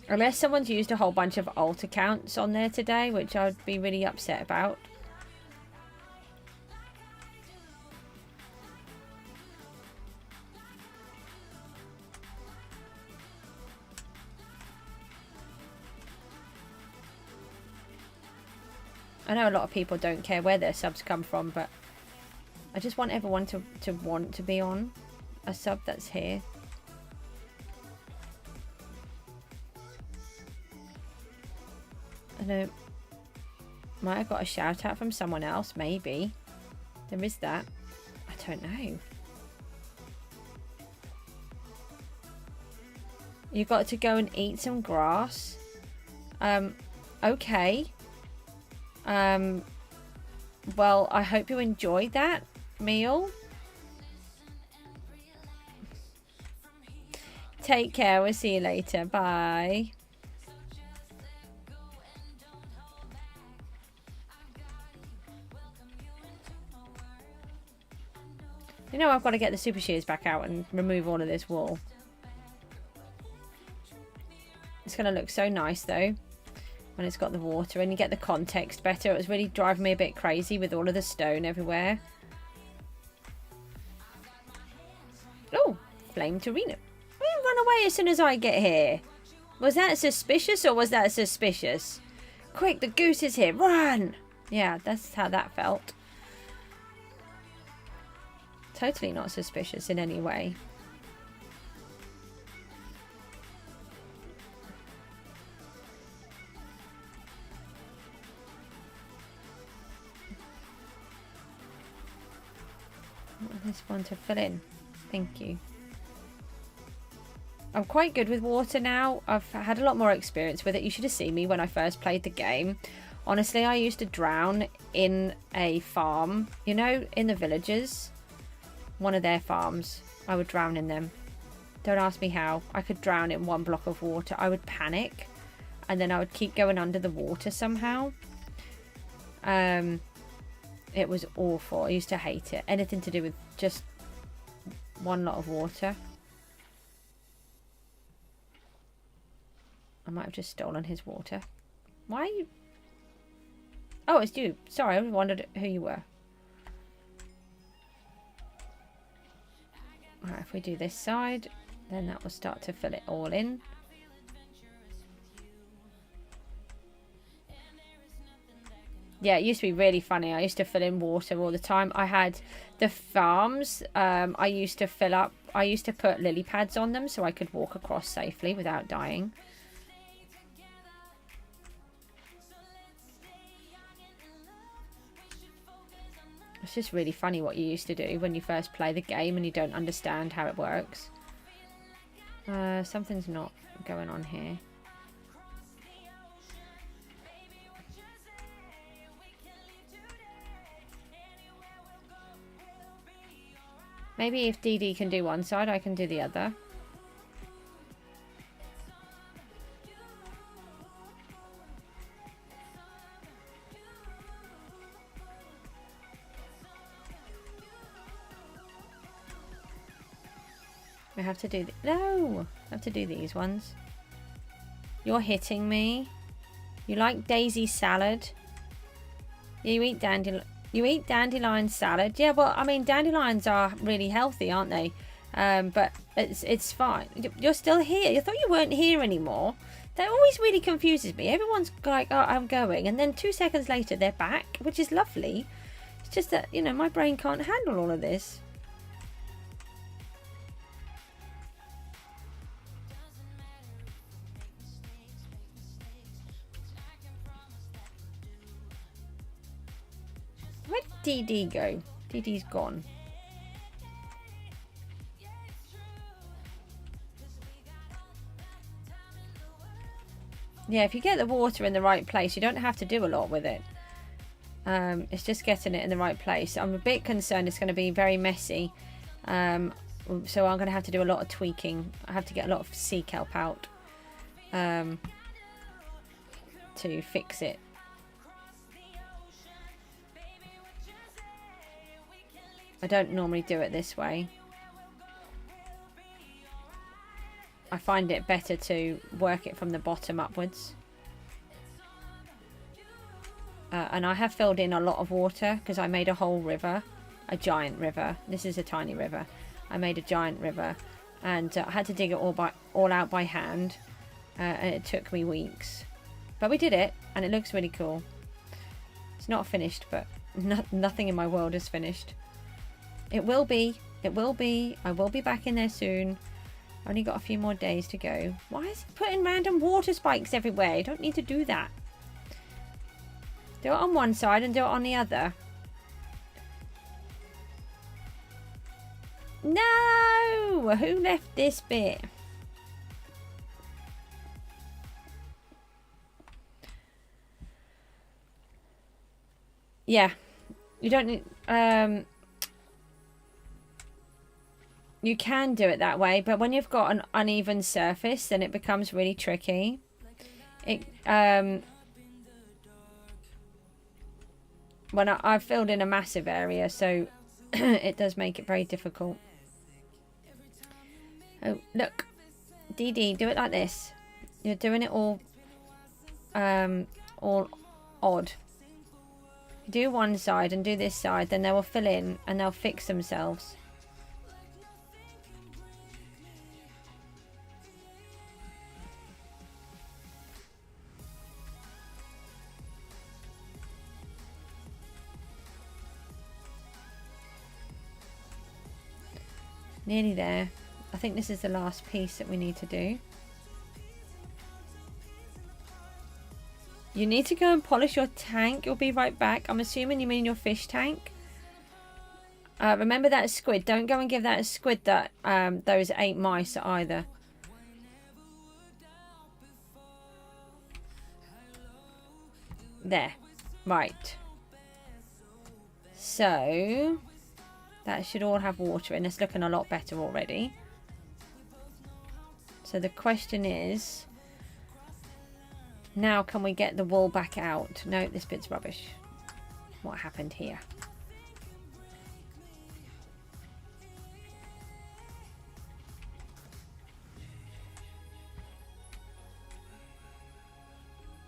Unless someone's used a whole bunch of alt accounts on there today, which I'd be really upset about. I know a lot of people don't care where their subs come from, but I just want everyone to want to be on a sub that's here. I know Might have got a shout out from someone else, maybe. There is that. I don't know. You've got to go and eat some grass. Okay. Well, I hope you enjoyed that meal. Take care. We'll see you later. Bye. You know, I've got to get the super shears back out and remove all of this wool. It's going to look so nice though when it's got the water and you get the context better. It was really driving me a bit crazy with all of the stone everywhere. Oh, flame Torino. Run away as soon as I get here. Was that suspicious or was that suspicious? Quick, the goose is here. Run! Yeah, that's how that felt. Totally not suspicious in any way. I want this one to fill in. Thank you. I'm quite good with water now. I've had a lot more experience with it. You should have seen me when I first played the game. Honestly, I used to drown in a farm, you know, in the villages. One of their farms. I would drown in them. Don't ask me how. I could drown in one block of water. I would panic. And then I would keep going under the water somehow. It was awful. I used to hate it. Anything to do with just one lot of water. I might have just stolen his water. Why are you... Oh, it's you. Sorry, I wondered who you were. Alright, if we do this side, then that will start to fill it all in. Yeah, it used to be really funny. I used to fill in water all the time. I had the farms. I used to fill up. I used to put lily pads on them so I could walk across safely without dying. It's just really funny what you used to do when you first play the game and you don't understand how it works. Something's not going on here. Maybe if DD can do one side, I can do the other. We have to do... No! I have to do these ones. You're hitting me. You like daisy salad. You eat dandelion salad. Yeah, well, I mean, dandelions are really healthy, aren't they? But it's fine. You're still here. I thought you weren't here anymore. That always really confuses me. Everyone's like, oh, I'm going. And then 2 seconds later, they're back, which is lovely. It's just that, you know, my brain can't handle all of this. Where did DD go? DD's gone. Yeah, if you get the water in the right place, you don't have to do a lot with it. It's just getting it in the right place. I'm a bit concerned it's going to be very messy. So I'm going to have to do a lot of tweaking. I have to get a lot of sea kelp out to fix it. I don't normally do it this way. I find it better to work it from the bottom upwards. And I have filled in a lot of water because I made a whole river, a giant river. This is a tiny river. I made a giant river and I had to dig it all out by hand. And it took me weeks. But we did it and it looks really cool. It's not finished, but nothing in my world is finished. It will be. It will be. I will be back in there soon. Only got a few more days to go. Why is he putting random water spikes everywhere? You don't need to do that. Do it on one side and do it on the other. No! Who left this bit? Yeah. You don't need... you can do it that way, but when you've got an uneven surface, then it becomes really tricky. When I've filled in a massive area, so it does make it very difficult. Oh, look. Dee Dee, do it like this. You're doing it all odd. You do one side and do this side, then they will fill in and they'll fix themselves. Nearly there. I think this is the last piece that we need to do. You need to go and polish your tank. You'll be right back. I'm assuming you mean your fish tank. Remember that squid. Don't go and give that a squid that those 8 mice either. There. Right. So... that should all have water in. It's looking a lot better already. So the question is, now can we get the wool back out? No, this bit's rubbish. What happened here?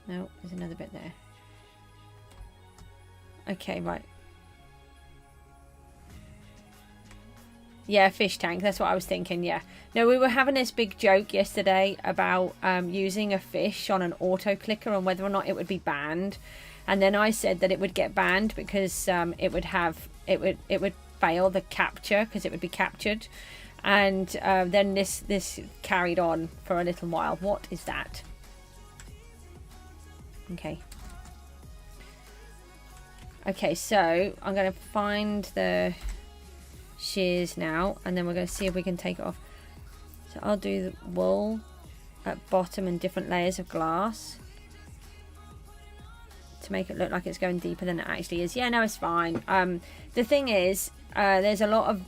No, there's another bit there. Okay, right. Yeah, fish tank. That's what I was thinking, yeah. No, we were having this big joke yesterday about using a fish on an auto clicker and whether or not it would be banned. And then I said that it would get banned because it would fail the capture because it would be captured. And then this carried on for a little while. What is that? Okay. Okay, so I'm going to find the shears now, and then we're going to see if we can take it off. So I'll do the wool at bottom and different layers of glass to make it look like it's going deeper than it actually is. Yeah, no, it's fine. The thing is, there's a lot of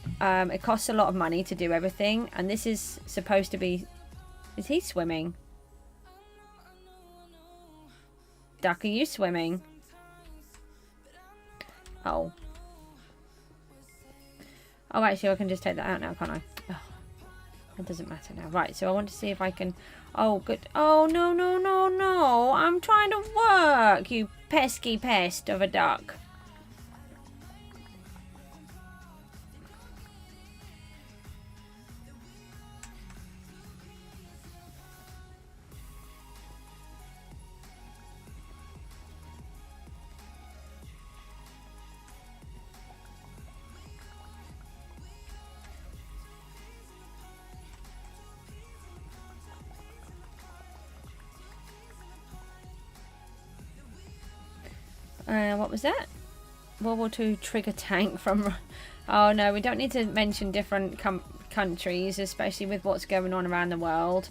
it costs a lot of money to do everything, and this is supposed to be... is he swimming? Duck, are you swimming? Oh. Oh, actually, I can just take that out now, can't I? Oh, it doesn't matter now. Right, so I want to see if I can... oh, good. Oh, no, no, no, no. I'm trying to work, you pesky pest of a duck. What was that? World War II trigger tank from... oh no, we don't need to mention different countries, especially with what's going on around the world.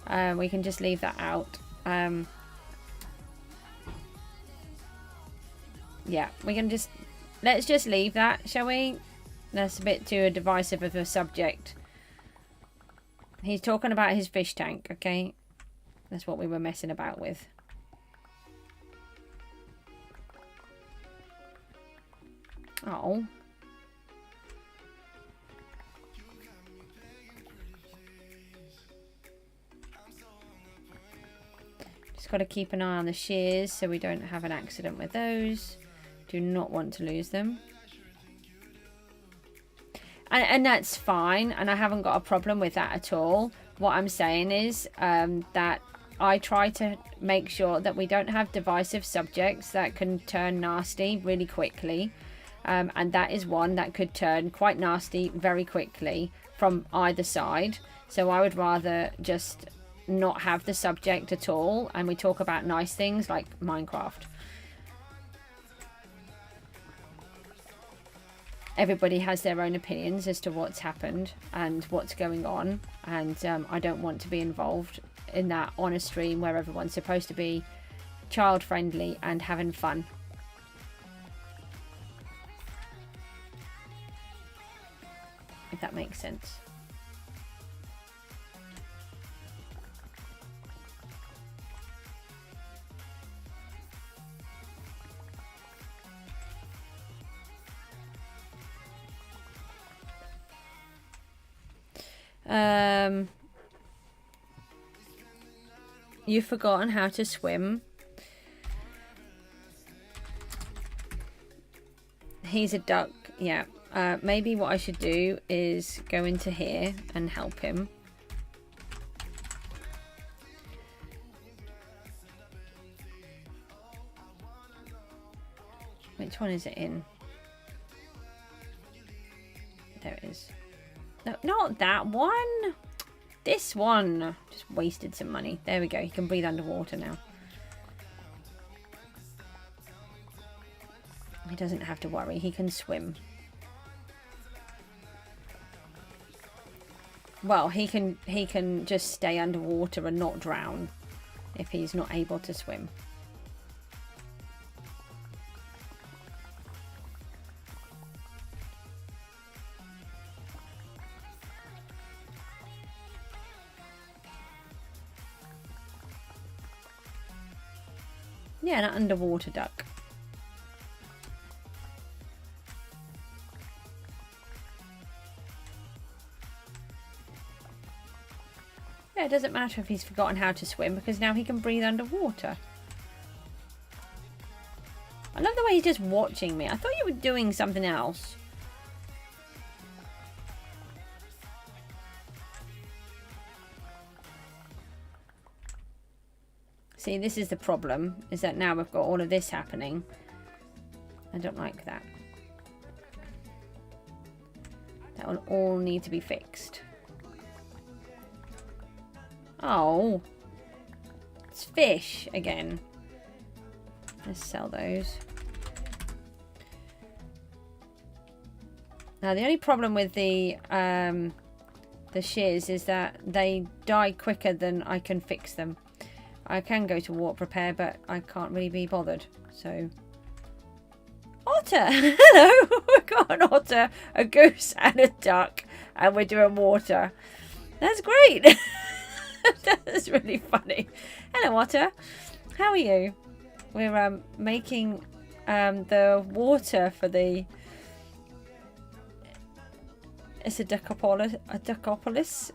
We can just leave that out. Yeah, we can just... let's just leave that, shall we? That's a bit too divisive of a subject. He's talking about his fish tank, okay? That's what we were messing about with. Oh. Just got to keep an eye on the shears so we don't have an accident with those. Do not want to lose them. And that's fine, and I haven't got a problem with that at all. What I'm saying is that I try to make sure that we don't have divisive subjects that can turn nasty really quickly. And that is one that could turn quite nasty very quickly from either side. So I would rather just not have the subject at all, and we talk about nice things like Minecraft. everybody has their own opinions as to what's happened and what's going on, and I don't want to be involved in that on a stream where everyone's supposed to be child friendly and having fun. If that makes sense. You've forgotten how to swim. He's a duck, yeah. Maybe what I should do is go into here and help him. Which one is it in? There it is. No, not that one. This one. Just wasted some money. There we go. He can breathe underwater now. He doesn't have to worry. He can swim. Well, he can just stay underwater and not drown if he's not able to swim. Yeah, an underwater duck. Yeah, it doesn't matter if he's forgotten how to swim because now he can breathe underwater. I love the way he's just watching me. I thought you were doing something else. See, this is the problem, is that now we've got all of this happening. I don't like that. That will all need to be fixed. Oh. It's fish again. Let's sell those. Now, the only problem with the shears is that they die quicker than I can fix them. I can go to warp repair, but I can't really be bothered. So, otter! Hello! We've got an otter, a goose, and a duck, and we're doing water. That's great! That's really funny. Hello, otter. How are you? We're making the water for the. It's a duckopolis. A duckopolis.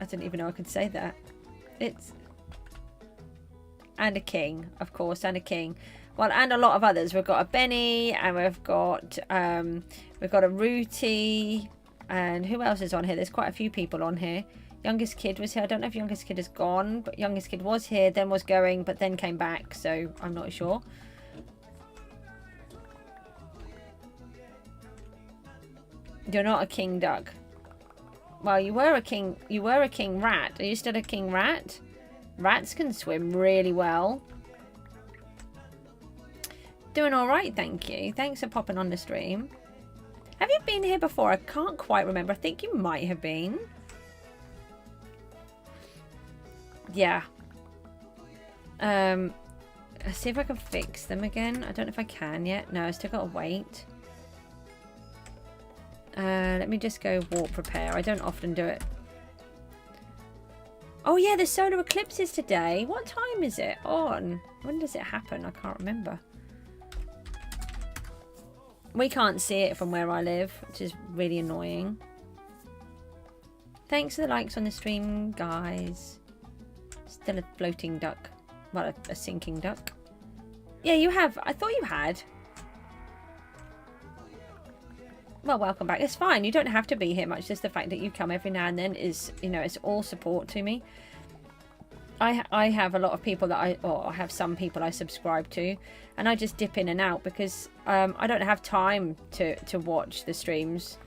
I didn't even know I could say that. It's and a king, of course, and a king. Well, and a lot of others. We've got a Benny, and we've got a Rooty, and who else is on here? There's quite a few people on here. Youngest Kid was here. I don't know if Youngest Kid is gone, but Youngest Kid was here, then was going, but then came back. So I'm not sure. You're not a king duck. Well, you were a king rat. Are you still a king rat? Rats can swim really well. Doing all right, thank you. Thanks for popping on the stream. Have you been here before? I can't quite remember. I think you might have been. Yeah. Let's see if I can fix them again. I don't know if I can yet. No, I still got to wait. Let me just go warp repair. I don't often do it. Oh yeah, the solar eclipse is today. What time is it on? When does it happen? I can't remember. We can't see it from where I live, which is really annoying. Thanks for the likes on the stream, guys. Still a floating duck. Well, a sinking duck. Yeah, you have. I thought you had. Well, welcome back. It's fine. You don't have to be here much. Just the fact that you come every now and then is, you know, it's all support to me. I have a lot of people that I have some people I subscribe to, and I just dip in and out because I don't have time to watch the streams.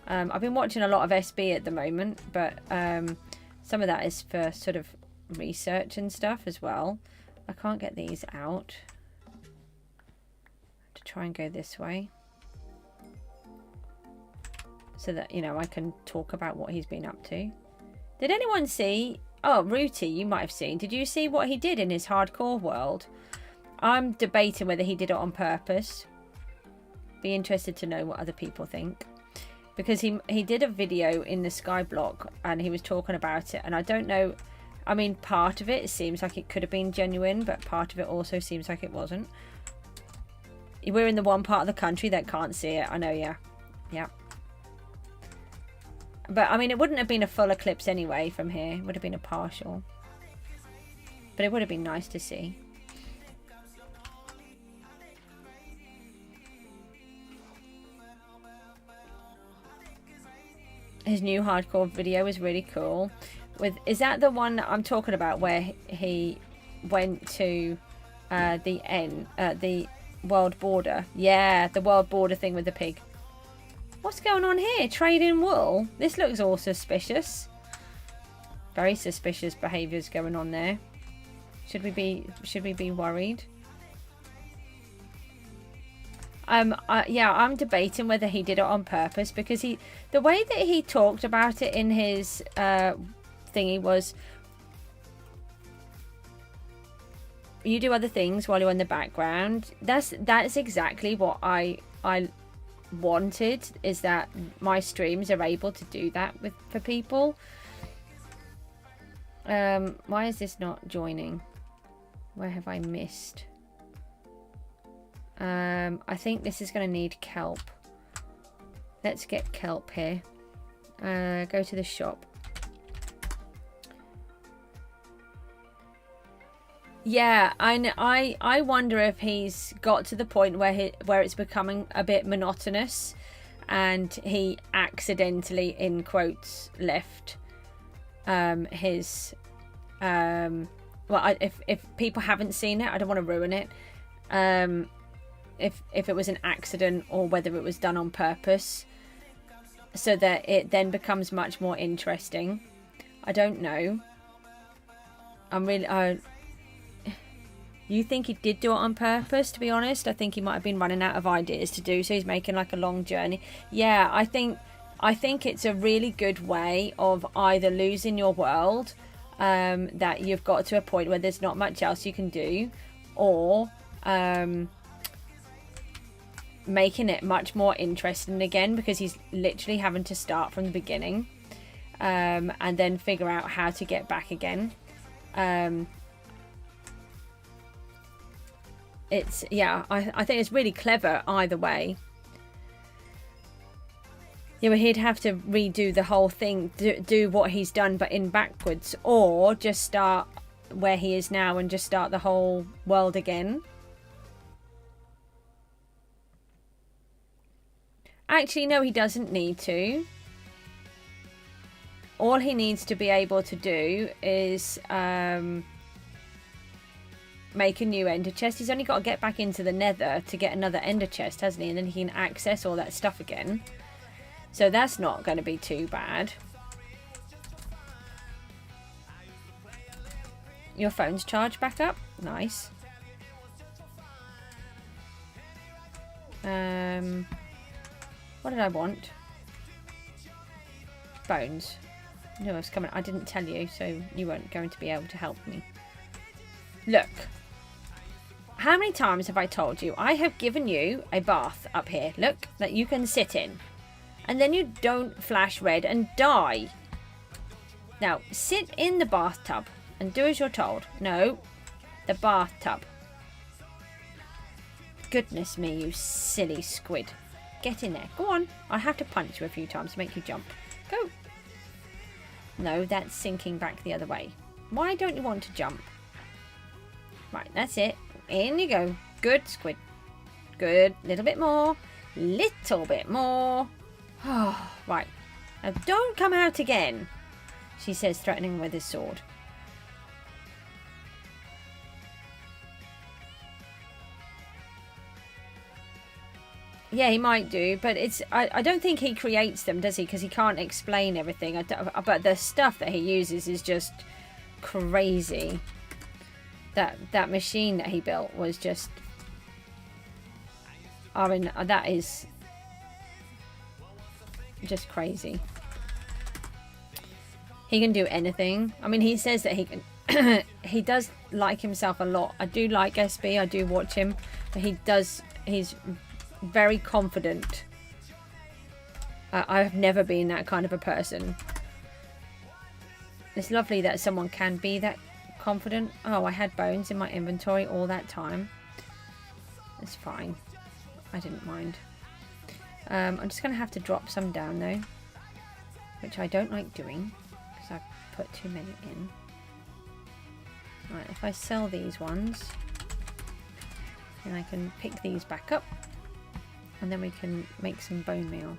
I've been watching a lot of SB at the moment, but some of that is for sort of research and stuff as well. I can't get these out. I have to try and go this way. so that, you know, I can talk about what he's been up to. Did anyone see... Oh, Rooty, you might have seen. Did you see what he did in his hardcore world? I'm debating whether he did it on purpose. Be interested to know what other people think. Because he did a video in the Skyblock and he was talking about it. And I don't know... I mean, part of it seems like it could have been genuine, but part of it also seems like it wasn't. We're in the one part of the country that can't see it. I know, yeah. Yeah. But, I mean, it wouldn't have been a full eclipse anyway from here. It would have been a partial. But it would have been nice to see. His new hardcore video is really cool. Is that the one I'm talking about where he went to the world border? Yeah, the world border thing with the pig. What's going on here? Trade in wool? This looks all suspicious. Very suspicious behaviours going on there. Should we be worried? Yeah, I'm debating whether he did it on purpose, because the way that he talked about it in his thingy was, you do other things while you're in the background. That's exactly what I wanted, is that my streams are able to do that for people. Why is this not joining? Where have I missed? I think this is going to need kelp. Let's get kelp here. Go to the shop. Yeah, I wonder if he's got to the point where it's becoming a bit monotonous, and he accidentally, in quotes, left his well, if people haven't seen it, I don't want to ruin it. If it was an accident or whether it was done on purpose, so that it then becomes much more interesting. I don't know. I'm really... You think he did do it on purpose, to be honest? I think he might have been running out of ideas to do, so he's making like a long journey. Yeah, I think it's a really good way of either losing your world, that you've got to a point where there's not much else you can do, or making it much more interesting again, because he's literally having to start from the beginning, and then figure out how to get back again. It's, yeah, I think it's really clever either way. Yeah, but he'd have to redo the whole thing, do what he's done but in backwards, or just start where he is now and just start the whole world again. Actually, no, he doesn't need to. All he needs to be able to do is make a new ender chest. He's only got to get back into the nether to get another ender chest, hasn't he? And then he can access all that stuff again. So that's not going to be too bad. Your phone's charged back up. Nice. What did I want? Bones. No, I was coming. I didn't tell you, so you weren't going to be able to help me. Look. How many times have I told you? I have given you a bath up here. Look, that you can sit in. And then you don't flash red and die. Now, sit in the bathtub and do as you're told. No, the bathtub. Goodness me, you silly squid. Get in there. Go on. I have to punch you a few times to make you jump. Go. No, that's sinking back the other way. Why don't you want to jump? Right, that's it. In you go. Good, squid. Good. Little bit more. Little bit more. Oh, right. Now don't come out again, she says, threatening with his sword. Yeah, he might do, but it's I don't think he creates them, does he? Because he can't explain everything. But the stuff that he uses is just crazy. That machine that he built was just... I mean, that is... just crazy. He can do anything. I mean, he says that he can. He does like himself a lot. I do like SB. I do watch him. But he does. He's very confident. I've never been that kind of a person. It's lovely that someone can be that confident. Oh, I had bones in my inventory all that time. It's fine. I didn't mind. I'm just going to have to drop some down though, which I don't like doing because I put too many in. Right, if I sell these ones, then I can pick these back up and then we can make some bone meal.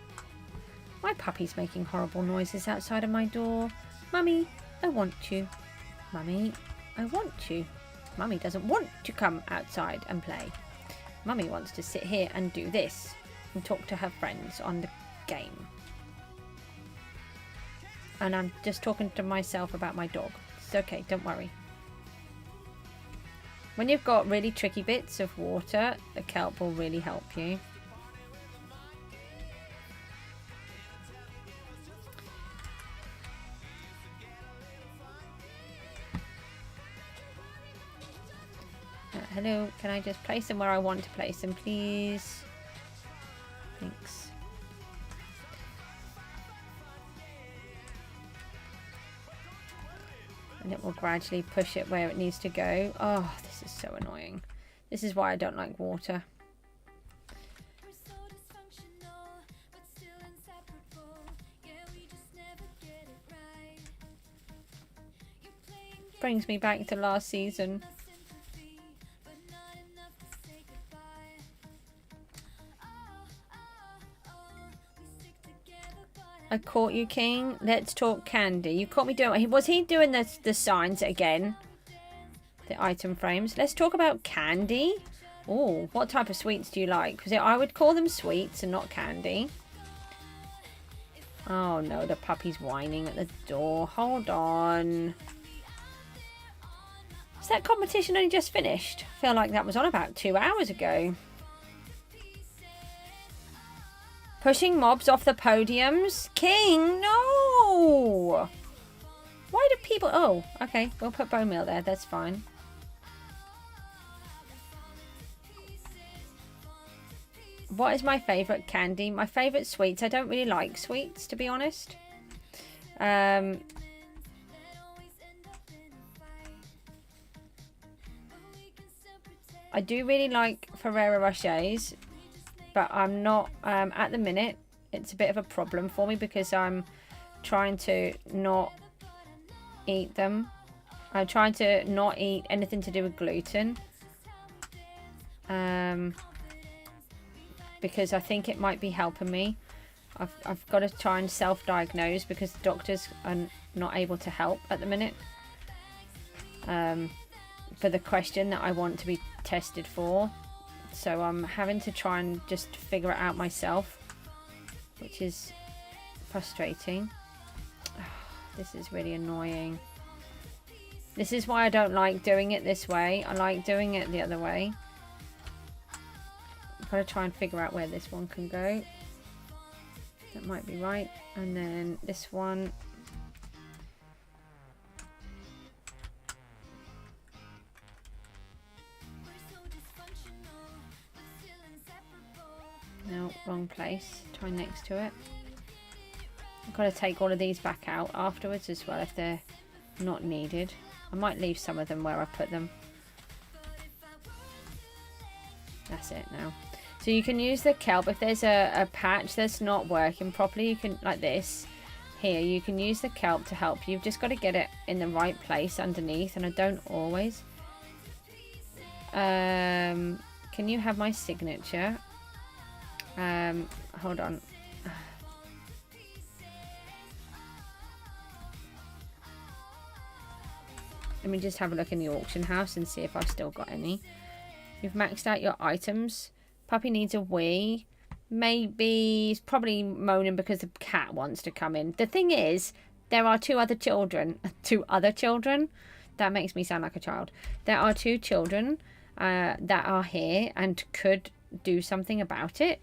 My puppy's making horrible noises outside of my door. Mummy, I want you. Mummy, I want you. Mummy doesn't want to come outside and play. Mummy wants to sit here and do this and talk to her friends on the game. And I'm just talking to myself about my dog. It's okay, don't worry. When you've got really tricky bits of water, the kelp will really help you. Hello, can I just place them where I want to place them, please? Thanks. And it will gradually push it where it needs to go. Oh, this is so annoying. This is why I don't like water. Brings me back to last season. I caught you, King. Let's talk candy. You caught me doing... Was he doing the signs again? The item frames. Let's talk about candy. Oh, what type of sweets do you like? Because I would call them sweets and not candy. Oh, no. The puppy's whining at the door. Hold on. Is that competition only just finished? I feel like that was on about 2 hours ago. Pushing mobs off the podiums? King, no! Why do people... Oh, okay. We'll put bone meal there. That's fine. What is my favourite candy? My favourite sweets. I don't really like sweets, to be honest. I do really like Ferrero Rochers. But I'm not, at the minute, it's a bit of a problem for me because I'm trying to not eat them. I'm trying to not eat anything to do with gluten. Because I think it might be helping me. I've got to try and self-diagnose because doctors are not able to help at the minute. For the question that I want to be tested for. So I'm having to try and just figure it out myself, which is frustrating. Oh, this is really annoying. This is why I don't like doing it this way. I like doing it the other way. I've got to try and figure out where this one can go. That might be right. And then this one. No, wrong place. Try next to it. I've got to take all of these back out afterwards as well if they're not needed. I might leave some of them where I put them. That's it now. So you can use the kelp. If there's a patch that's not working properly, you can, like this. Here, you can use the kelp to help you. You've just got to get it in the right place underneath, and I don't always. Can you have my signature? Hold on. Let me just have a look in the auction house and see if I've still got any. You've maxed out your items. Puppy needs a wee. Maybe he's probably moaning because the cat wants to come in. The thing is, there are two other children. That makes me sound like a child. There are 2 children that are here and could do something about it.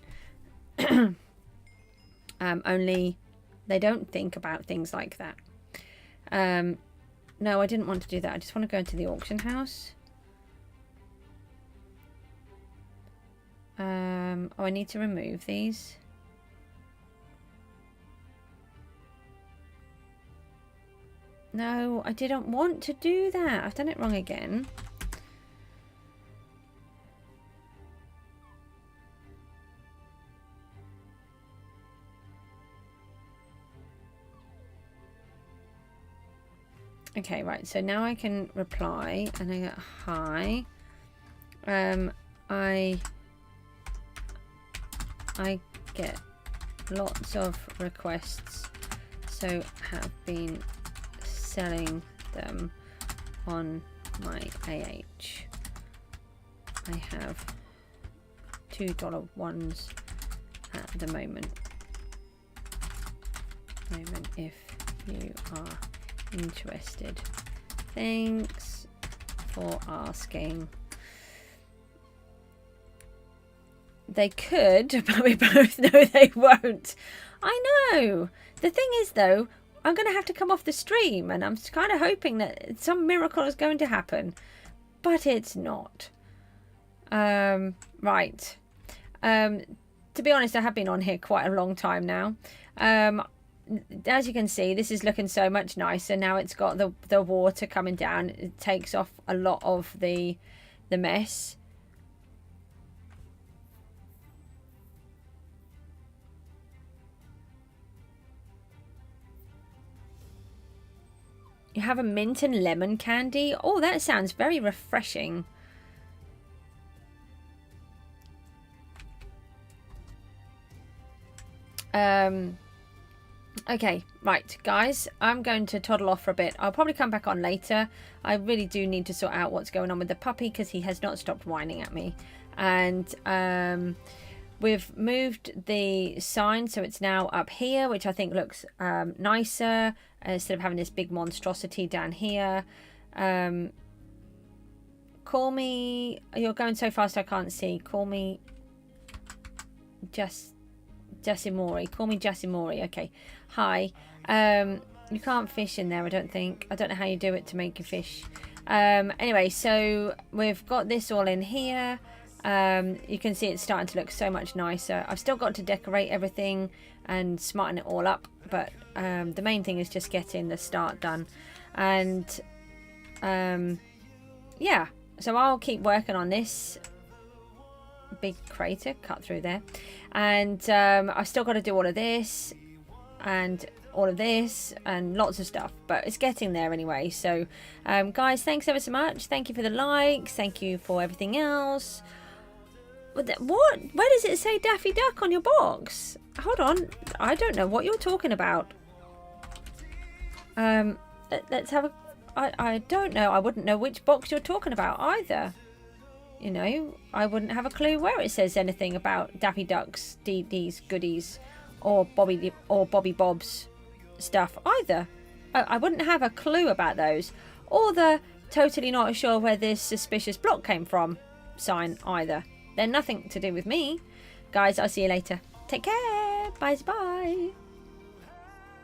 Only they don't think about things like that. No, I didn't want to do that. I just want to go into the auction house. Oh, I need to remove these. No, I didn't want to do that. I've done it wrong again. Okay, right. So now I can reply and I get hi. I get lots of requests, so have been selling them on my AH. I have $2 ones at the moment. If you are interested. Thanks for asking. They could, but we both know they won't. I know. The thing is, though, I'm going to have to come off the stream, and I'm kind of hoping that some miracle is going to happen, but it's not. Right. To be honest, I have been on here quite a long time now. As you can see, this is looking so much nicer. Now it's got the water coming down. It takes off a lot of the mess. You have a mint and lemon candy. Oh, that sounds very refreshing. Okay, right, guys, I'm going to toddle off for a bit. I'll probably come back on later. I really do need to sort out what's going on with the puppy because he has not stopped whining at me. And we've moved the sign, so it's now up here, which I think looks nicer instead of having this big monstrosity down here. Call me... You're going so fast I can't see. Call me... Jasimori. Call me Jasimori. Okay. Hi. You can't fish in there, I don't think. I don't know how you do it to make a fish. Anyway, so we've got this all in here. You can see it's starting to look so much nicer. I've still got to decorate everything and smarten it all up, but the main thing is just getting the start done. And yeah, so I'll keep working on this. Big crater cut through there, and I've still got to do all of this and all of this and lots of stuff, but it's getting there anyway. So guys, thanks ever so much. Thank you for the likes, thank you for everything else. What? Where does it say Daffy Duck on your box? Hold on, I don't know what you're talking about. Let's have a... I don't know. I wouldn't know which box you're talking about either. You know, I wouldn't have a clue where it says anything about Daffy Duck's DD's goodies or Bobby Bob's stuff either. I wouldn't have a clue about those, or the totally not sure where this suspicious block came from sign either. They're nothing to do with me. Guys, I'll see you later. Take care. Bye bye.